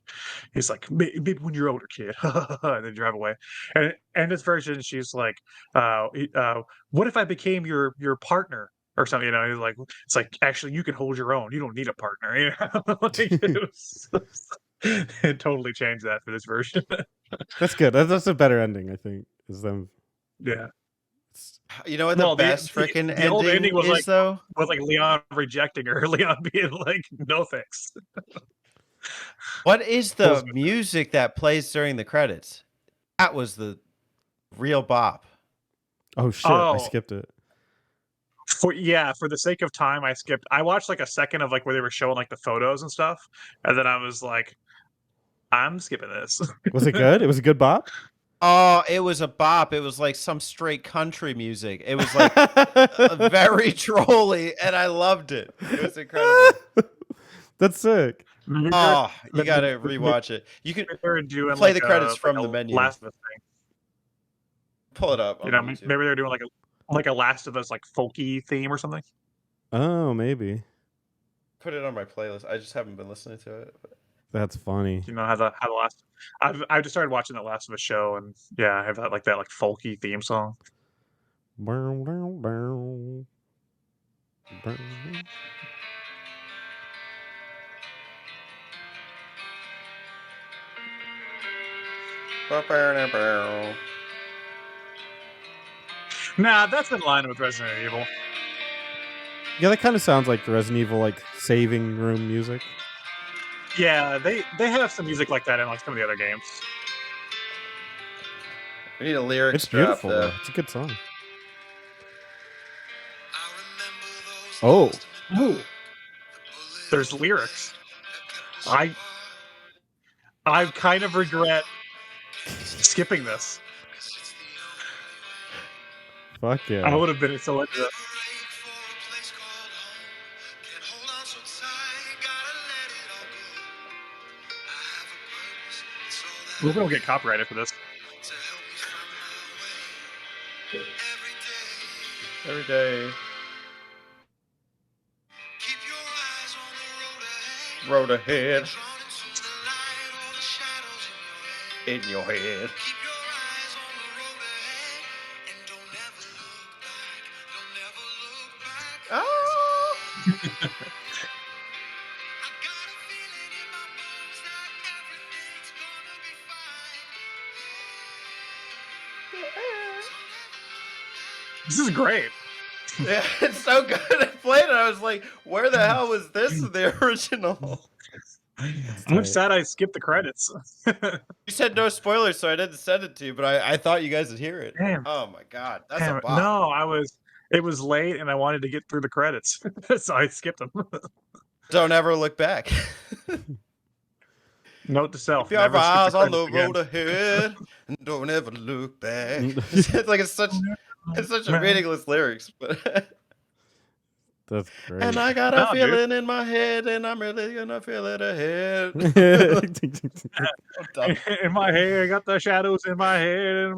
maybe when you're older, kid, and then drive away. And this version, she's like, what if I became your partner or something? You know, he's like, it's like actually you can hold your own. You don't need a partner. You know, like, it totally changed that for this version. That's good. That's a better ending, I think. Is them. Yeah. You know what Well, the best freaking the old ending was is, like, though? Was like Leon rejecting her, Leon being like, "No thanks." What is the music that plays during the credits? That was the Real bop. Oh shit! I Oh. skipped it. For the sake of time, I skipped. I watched like a second of like where they were showing like the photos and stuff, and then I was like, I'm skipping this. Was it good? It was a good bop. Oh, it was a bop. It was like some straight country music. It was like very trolly, and I loved it. It was incredible. That's sick. Oh, you gotta rewatch it. You can They're doing play like the credits from like the a menu. Last of Us thing. Pull it up You on know, YouTube. maybe they're doing like a Last of Us like folky theme or something. Oh, maybe. Put it on my playlist. I just haven't been listening to it. That's funny. You know how the last. I've just started watching that Last of Us show, and yeah, I have that like folky theme song. Bow, bow, bow. Bow. Nah, that's in line with Resident Evil. Yeah, that kind of sounds like Resident Evil, like saving room music. Yeah, they have some music like that in like some of the other games. We need a lyrics It's drop, beautiful though. though. It's a good song. Oh, Ooh. There's lyrics. I kind of regret skipping this. fuck I yeah! would have been so into this. We're gonna get copyrighted for this. Every day. Road ahead. In your head. Oh. This is great. Yeah, it's so good. I played it. I was like, where the hell was this in the original? I'm sad I skipped the credits. You said no spoilers, so I didn't send it to you, but I thought you guys would hear it. Damn. Oh my god, that's Damn a it. bop. No, it was late and I wanted to get through the credits. So I skipped them. Don't ever look back. Note to self. Keep your Never skip eyes the on the credits again. road ahead and don't ever look back. It's such a meaningless lyrics, but That's great. and I got a No, dude. feeling in my head, and I'm really gonna feel it ahead. In my head, I got the shadows in my head.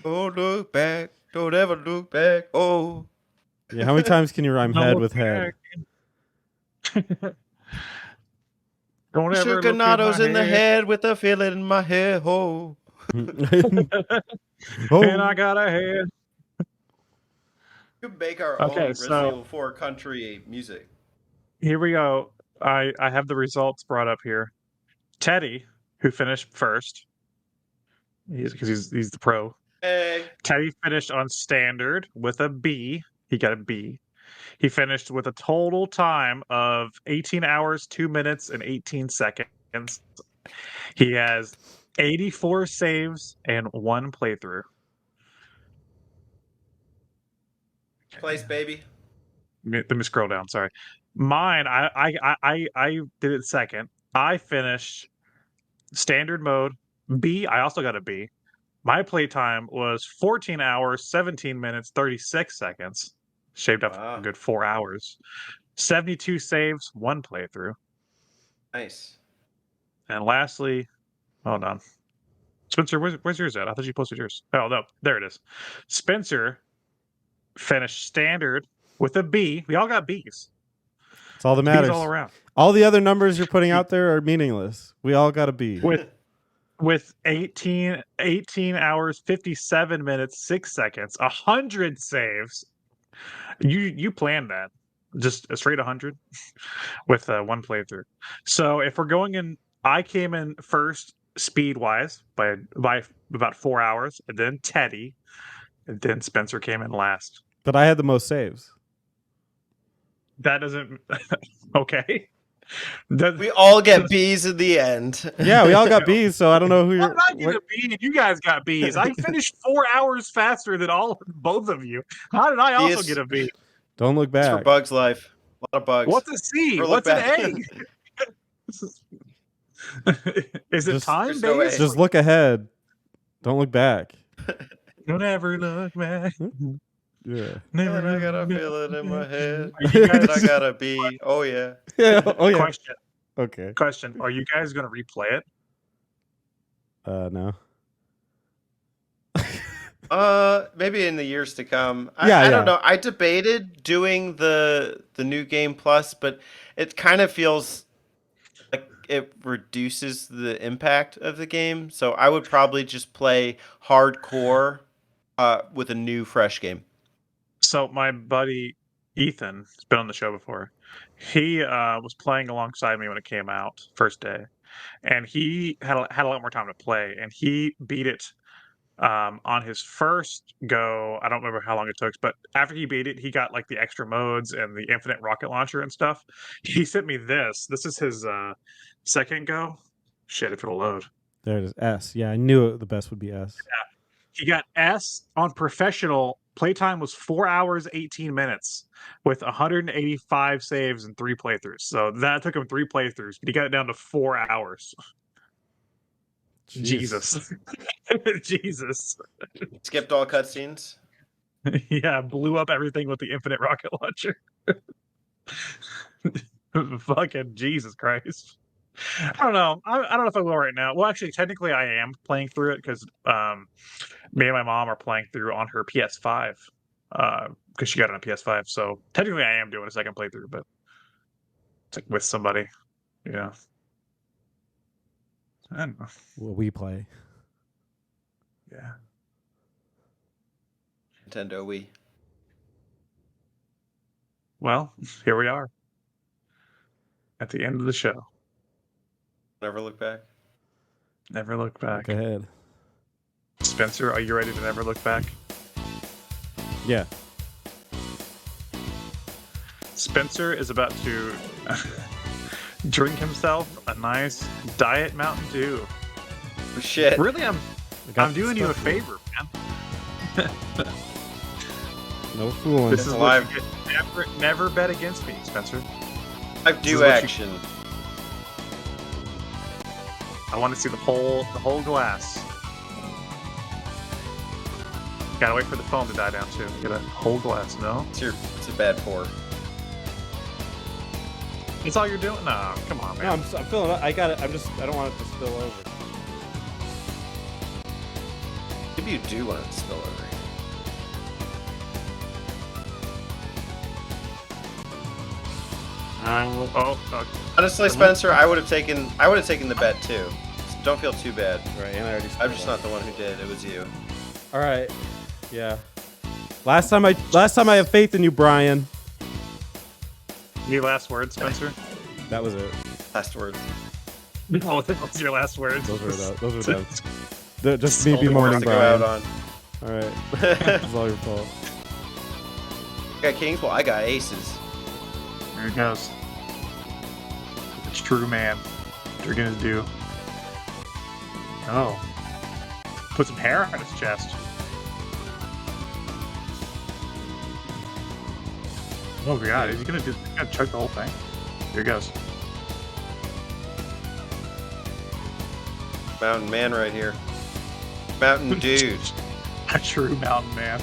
Don't look back, don't ever look back. Oh, Yeah, how many times can you rhyme Don't head look with head? Don't ever look Chickanados in the head with a feeling in my head. Oh, And I got a head. we could make our Okay, own so- Resident Evil 4 country music. Here we go. I have the results brought up here. Teddy, who finished first, because he's the pro. Hey, Teddy finished on standard with a B. He got a B. He finished with a total time of 18 hours, 2 minutes, and 18 seconds. He has 84 saves and 1 playthrough. place, baby. Let me scroll down. Sorry, mine. I did it second. I finished standard mode B. I also got a B. My playtime was 14 hours, 17 minutes, 36 seconds. Shaved up Wow. a good 4 hours. 72 saves, 1 playthrough. Nice. And lastly, hold on. Spencer, where's yours at? I thought you posted yours. Oh, no. There it is. Spencer finished standard with a B. We all got Bs. It's all that Bs matters. all around. All the other numbers you're putting out there are meaningless. We all got a B. With 18 hours, 57 minutes, 6 seconds, 100 saves. You planned that. Just a straight 100 with 1 playthrough. So if we're going in, I came in first speed wise by about 4 hours, and then Teddy, and then Spencer came in last. But I had the most saves. That doesn't okay. We all get B's in the end. Yeah, we all got B's, so I don't know who How you're. did I get a B and you guys got B's? I finished 4 hours faster than both of you. How did I also get a B? Don't look It's for back. Bugs Life. A lot of bugs. What's a C? Or look What's an back. A? Is it Just- time There's no based? A. Just look ahead. Don't look back. Don't ever look back. Yeah. And I got a feeling in my head. Are you And I guys, got a B. Oh yeah. Yeah. Oh yeah. question. Okay. Are you guys gonna replay it? No. Maybe in the years to come. Yeah, I yeah. don't know. I debated doing the new game plus, but it kind of feels like it reduces the impact of the game. So I would probably just play hardcore with a new fresh game. So my buddy Ethan has been on the show before. He was playing alongside me when it came out first day, and he had a lot more time to play, and he beat it on his first go. I don't remember how long it took, but after he beat it, he got like the extra modes and the infinite rocket launcher and stuff. He sent me this. This is his second go. Shit, if it'll load. There it is. S. Yeah, I knew the best would be S. He got S on professional. Playtime was 4 hours, 18 minutes with 185 saves and 3 playthroughs. So that took him 3 playthroughs, but he got it down to 4 hours. Jeez. Jesus. Jesus. Skipped all cutscenes. Yeah, blew up everything with the infinite rocket launcher. Fucking Jesus Christ. I don't know. I don't know if I will right now. Well, actually, technically, I am playing through it because me and my mom are playing through on her PS5 because she got it on PS5. So technically, I am doing a second playthrough, but it's like with somebody. Yeah. I don't know. What we play. Yeah. Nintendo Wii. Well, here we are at the end of the show. Never look back. Never look back. Go ahead. Spencer, are you ready to never look back? Yeah. Spencer is about to drink himself a nice Diet Mountain Dew. Oh, shit. Really, I got I'm doing you a stuff here. favor, man. No fooling. This is what Live. you get. Never bet against me, Spencer. I This is do what you- action. I want to see the whole glass. Gotta wait for the foam to die down too. Get a whole glass. No, It's a bad pour. that's all you're doing. No, come on, No, man. I'm filling it. I got it. I don't want it to spill over. Maybe you do want it to spill over. Oh, Honestly, Spencer, I would have taken the bet too. So don't feel too bad. Right, and I already. I'm just not the one who did. It was you. All right. Yeah. Last time I have faith in you, Brian. any last words, Spencer? That was it. Last words. No, what's your last words? Those were them. They're just me Only bemoaning To go out Brian. on. All right. It's all your fault. I got kings. Well, I got aces. There it goes. It's true, man. What you're gonna do? Oh, put some hair on his chest. Oh god, is he gonna chug the whole thing? Here it goes. Mountain man right here. Mountain dude. A true mountain man.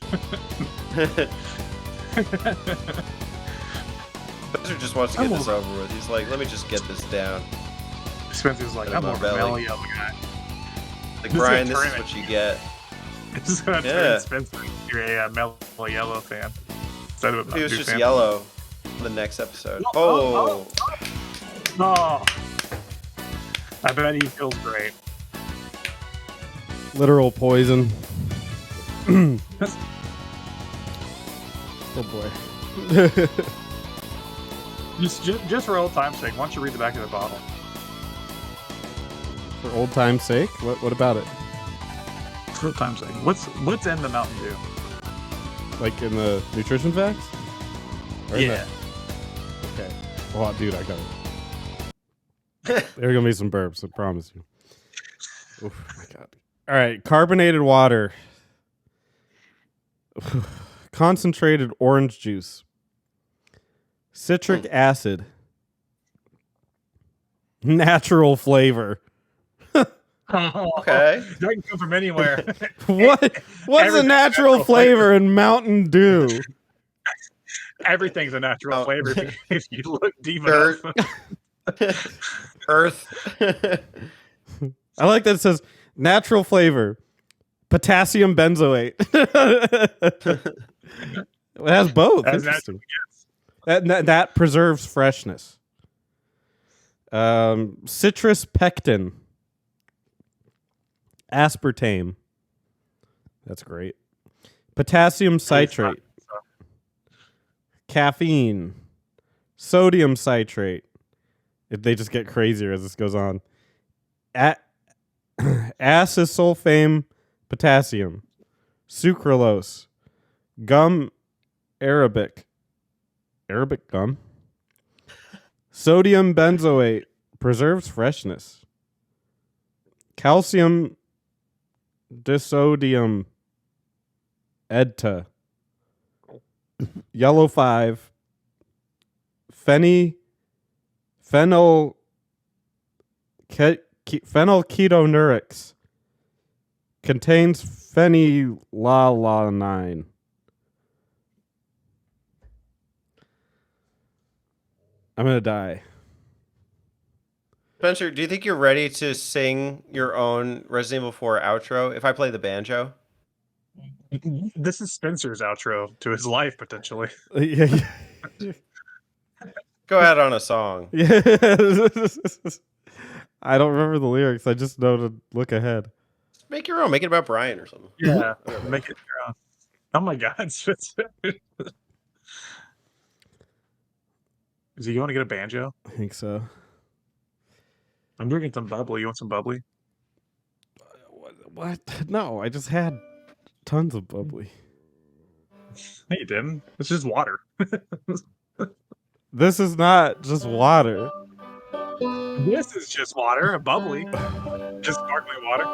Spencer just wants to get this over with. He's like, let me just get this down. Spencer's like, Get I'm in more my of a belly. mellow yellow guy. Like, This is Brian, a this is tournament. what you get. This is gonna Yeah. turn Spencer into a mellow yellow fan. Instead of a He was Mountain Dew just fan. yellow for the next episode. Oh, Oh. Oh, I bet he feels great. Literal poison. Oh boy. Just for old time's sake, why don't you read the back of the bottle? For old time's sake, what about it? For old time's sake, what's in the Mountain Dew? Like in the nutrition facts? Or in Yeah. the- Okay. Oh, dude, I got it. There are gonna be some burps, I promise you. Oh my god. All right, carbonated water. Concentrated orange juice. Citric acid. Natural flavor. Okay. That can come from anywhere. What's a Everything's natural flavor in Mountain Dew? Everything's a natural Oh. flavor if you look deep Dirt. enough. Earth. I like that it says natural flavor. Potassium benzoate. It has both. As Interesting. natural That preserves freshness. Citrus pectin. Aspartame. That's great. Potassium citrate. Caffeine. Sodium citrate. They just get crazier as this goes on. Acesulfame potassium. Sucralose. Gum arabic. Arabic gum? Sodium benzoate. Preserves freshness. Calcium disodium edta. Yellow 5. Phenylketonurics. Contains phenylalanine. I'm gonna die. Spencer, do you think you're ready to sing your own Resident Evil 4 outro if I play the banjo? This is Spencer's outro to his life, potentially. Yeah. Go out on a song. Yeah. I don't remember the lyrics. I just know to look ahead. Make your own. Make it about Brian or something. Yeah, make it your own. Oh my God, Spencer. Is he going to get a banjo? I think so. I'm drinking some bubbly. You want some bubbly? What? No, I just had tons of bubbly. No, you didn't. It's just water. This is not just water. This is just water, a bubbly. Just sparkling water.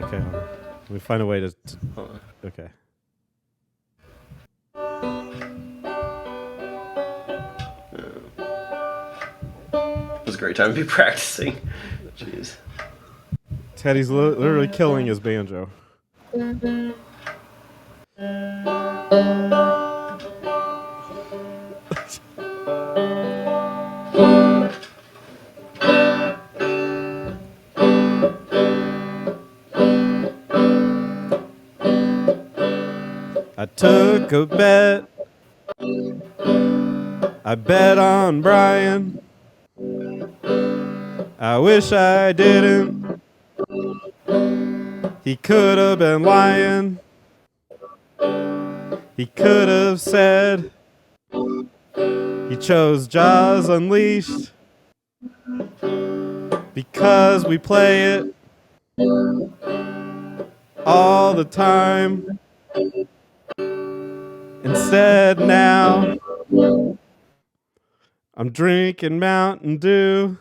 Okay, hold on. Let me find a way to okay. It was a great time to be practicing. Jeez. Teddy's literally killing his banjo. I took a bet. I bet on Brian. I wish I didn't. He could have been lying. He could have said he chose Jaws Unleashed because we play it all the time. Instead, now I'm drinking Mountain Dew.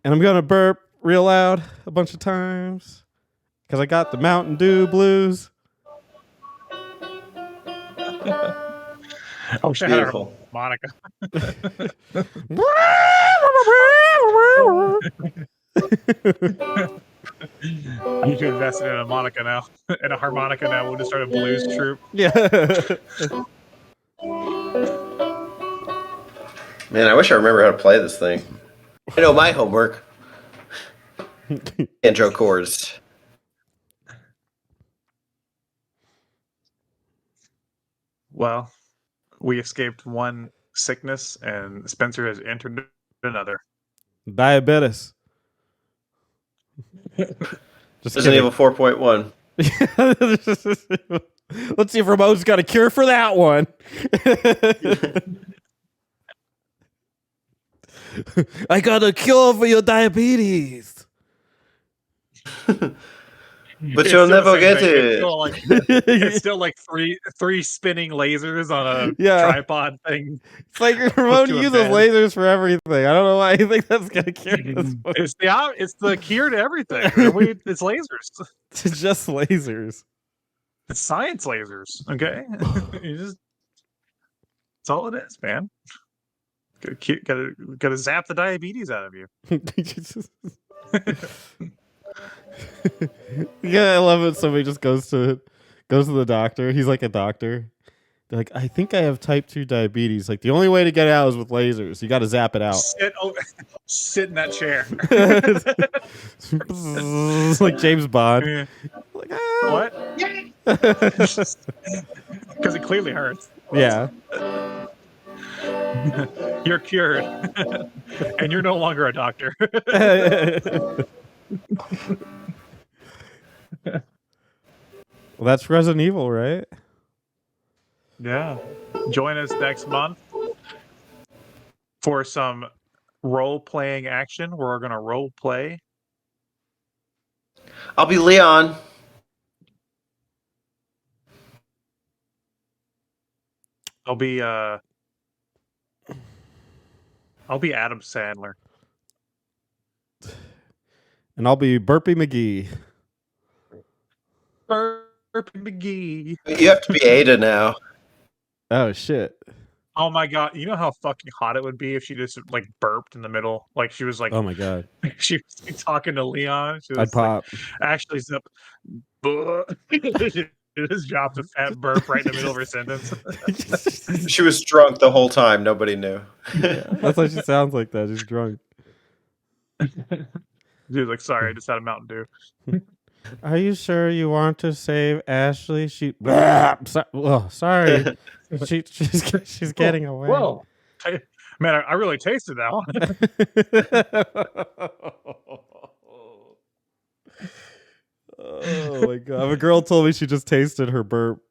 And I'm going to burp real loud a bunch of times because I got the Mountain Dew blues. I wish I had a Beautiful. Monica. I need to invest in a harmonica now. In a harmonica now. We'll just start a blues troupe. Yeah. Man, I wish I remember how to play this thing. I know my homework. Banjo chords. Well, we escaped one sickness, and Spencer has entered another. Diabetes. Just Resident Evil 4.1. Let's see if Ramon's got a cure for that one. I got a cure for your diabetes. But It's you'll still the never same get thing. it. It's still like three spinning lasers on a Yeah. tripod thing. It's like Hooked Ramon to a uses bed. lasers for everything. I don't know why you think that's gonna cure this. It's the cure to everything. It's lasers. It's just lasers. It's science lasers. Okay, that's all it is, man. Gotta zap the diabetes out of you. Yeah, I love it. Somebody just goes to the doctor. He's like a doctor. They're like, I think I have type 2 diabetes. Like, the only way to get it out is with lasers. You got to zap it out. Sit in that chair. It's like James Bond. Yeah. Like, What? Because it clearly hurts. Yeah. You're cured, and you're no longer a doctor. Well, that's Resident Evil, right? Yeah. Join us next month for some role-playing action. We're gonna role play. I'll be Leon. I'll be Adam Sandler. And I'll be Burpee McGee. Burpee McGee. You have to be Ada now. Oh, shit. Oh my god! You know how fucking hot it would be if she just like burped in the middle, like she was like, Oh, my God. she was talking to Leon. She was I'd pop. like, actually, she just dropped a fat burp right in the middle of her sentence. She was drunk the whole time. Nobody knew. Yeah, that's why she sounds like that. She's drunk. She was like, "Sorry, I just had a Mountain Dew." Are you sure you want to save Ashley? She. Sorry. She's getting away. Whoa, man, I really tasted that one. Oh my god! If a girl told me she just tasted her burp,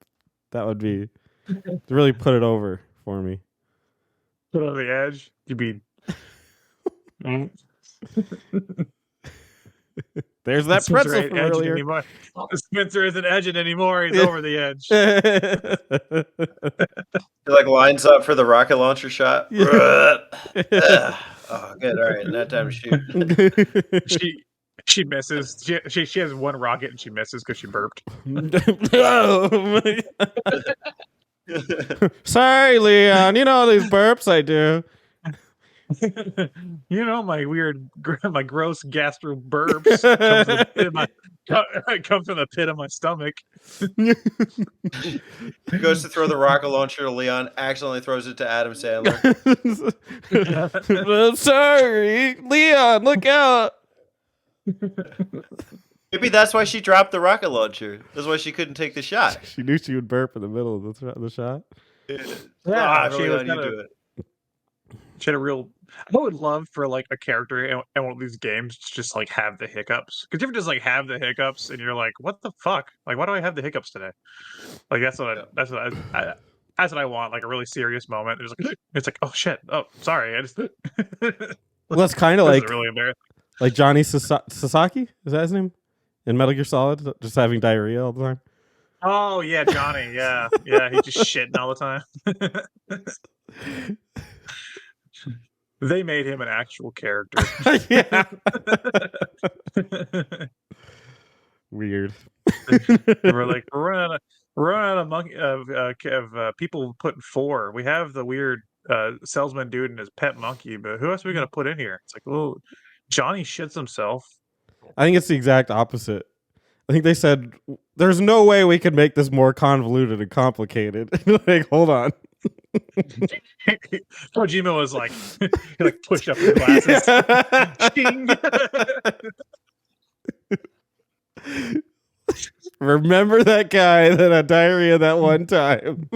that would be to really put it over for me. Put on the edge. You'd be. There's that Spencer pretzel ain't from edging earlier. anymore. Spencer isn't edging anymore. He's over the edge. He like lines up for the rocket launcher shot. Yeah. Oh, good. All right, now time to shoot. She misses. She has one rocket and she misses because she burped. Oh my God. Sorry, Leon. You know these burps I do. You know my gross gastro burps come from the pit of my stomach. Goes to throw the rocket launcher to Leon, accidentally throws it to Adam Sandler. I'm sorry, Leon. Look out. Maybe that's why she dropped the rocket launcher. That's why she couldn't take the shot. She knew she would burp in the middle of the shot. Ah, she Leon, was you do it. She had a real. I would love for like a character in one of these games to just like have the hiccups. Because you ever just like have the hiccups and you're like, what the fuck? Like, why do I have the hiccups today? Like that's what I want. Like a really serious moment. It's like, oh shit. Oh, sorry. I just. Well, that's kind of like really embarrassing. Like Johnny Sasaki, is that his name? In Metal Gear Solid, just having diarrhea all the time. Oh yeah, Johnny. Yeah, he's just shitting all the time. They made him an actual character. Yeah. Weird. We're like, we're running of people putting 4. We have the weird salesman dude and his pet monkey, but who else are we gonna put in here? It's like, well, Johnny shits himself. I think it's the exact opposite. I think they said there's no way we could make this more convoluted and complicated. Like, hold on. Kojima was like, he like pushed up his glasses. Remember that guy that had diarrhea that one time?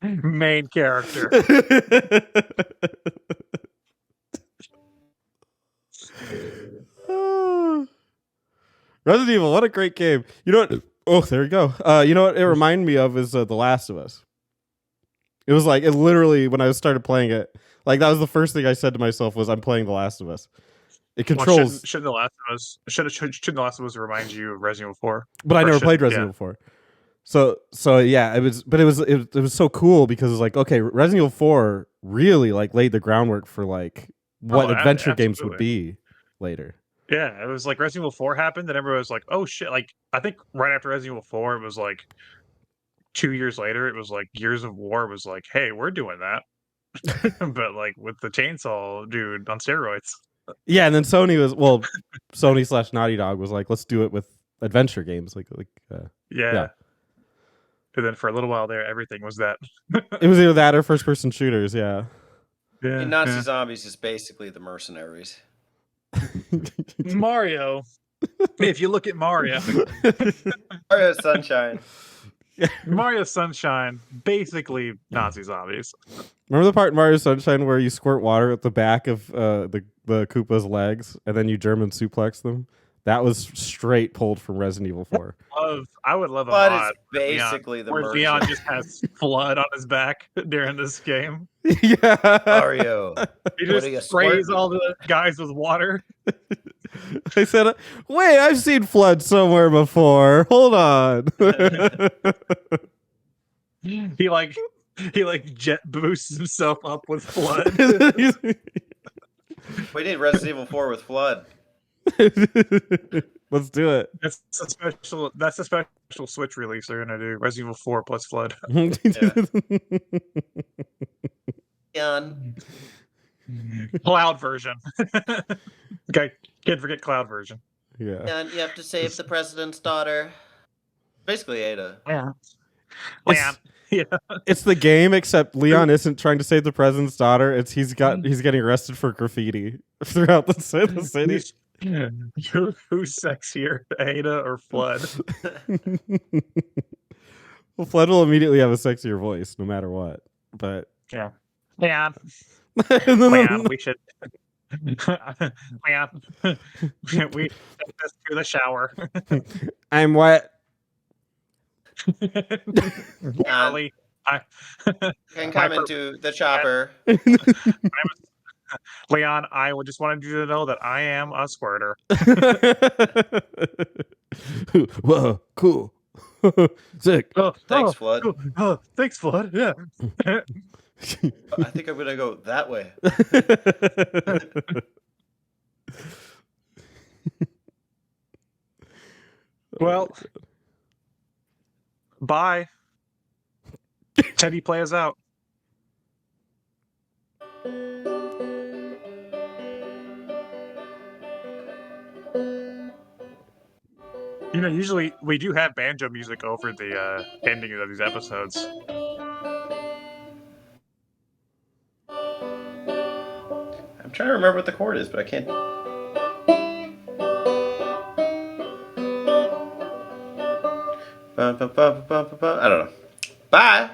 Main character. Resident Evil, what a great game. You know what? Oh, there we go. You know what it reminded me of is The Last of Us. It was like, it literally, when I started playing it, like that was the first thing I said to myself was, I'm playing The Last of Us. It Well, controls, shouldn't the Last of Us shouldn't the Last of Us remind you of Resident Evil 4? but I Or never should- played Resident yeah. Evil 4. So yeah, it was so cool because it was like, okay, Resident Evil 4 really like laid the groundwork for like what adventure games would be later. Yeah, it was like Resident Evil 4 happened, and everybody was like, "Oh shit!" Like I think right after Resident Evil 4, it was like 2 years later. It was like Gears of War was like, "Hey, we're doing that," but like with the chainsaw dude on steroids. Yeah, and then Sony / Naughty Dog was like, let's do it with adventure games, Yeah. And then for a little while there, everything was that. It was either that or first person shooters. Yeah. Yeah, And Nazi yeah. Zombies is basically the Mercenaries. Mario. If you look at Mario, Mario Sunshine. Mario Sunshine, basically Nazi zombies. Remember the part in Mario Sunshine where you squirt water at the back of the Koopa's legs and then you German suplex them? That was straight pulled from Resident Evil 4. I would love a But mod it's basically the where Leon Mercenaries. just has flood on his back during this game. Yeah. Mario. He What are you just sprays squirting? all the guys with water. I said, wait, I've seen flood somewhere before. Hold on. He like jet boosts himself up with flood. We need Resident Evil 4 with Flood. Let's do it. That's a special Switch release they're gonna do. Resident Evil 4 plus flood. Done. Cloud version. Okay, can't forget cloud version. Yeah. And you have to save the president's daughter. Basically Ada. Yeah. It's- Yeah. It's the game, except Leon isn't trying to save the president's daughter. It's he's getting arrested for graffiti throughout the city. Who's sexier, Ada or Flood? Well, Flood will immediately have a sexier voice, no matter what. But Yeah. Leon, and then Leon, we should. Leon, we take this to the shower. I'm wet. Charlie, Can come into the chopper. Leon, I just wanted you to know that I am a squirter. Whoa, cool. Sick. Thanks, Flood. Oh, thanks, Flood. Yeah. I think I'm gonna go that way. Well, bye. Teddy, play us out. You know, usually we do have banjo music over the ending of these episodes. I'm trying to remember what the chord is, but I can't. I don't know. Bye.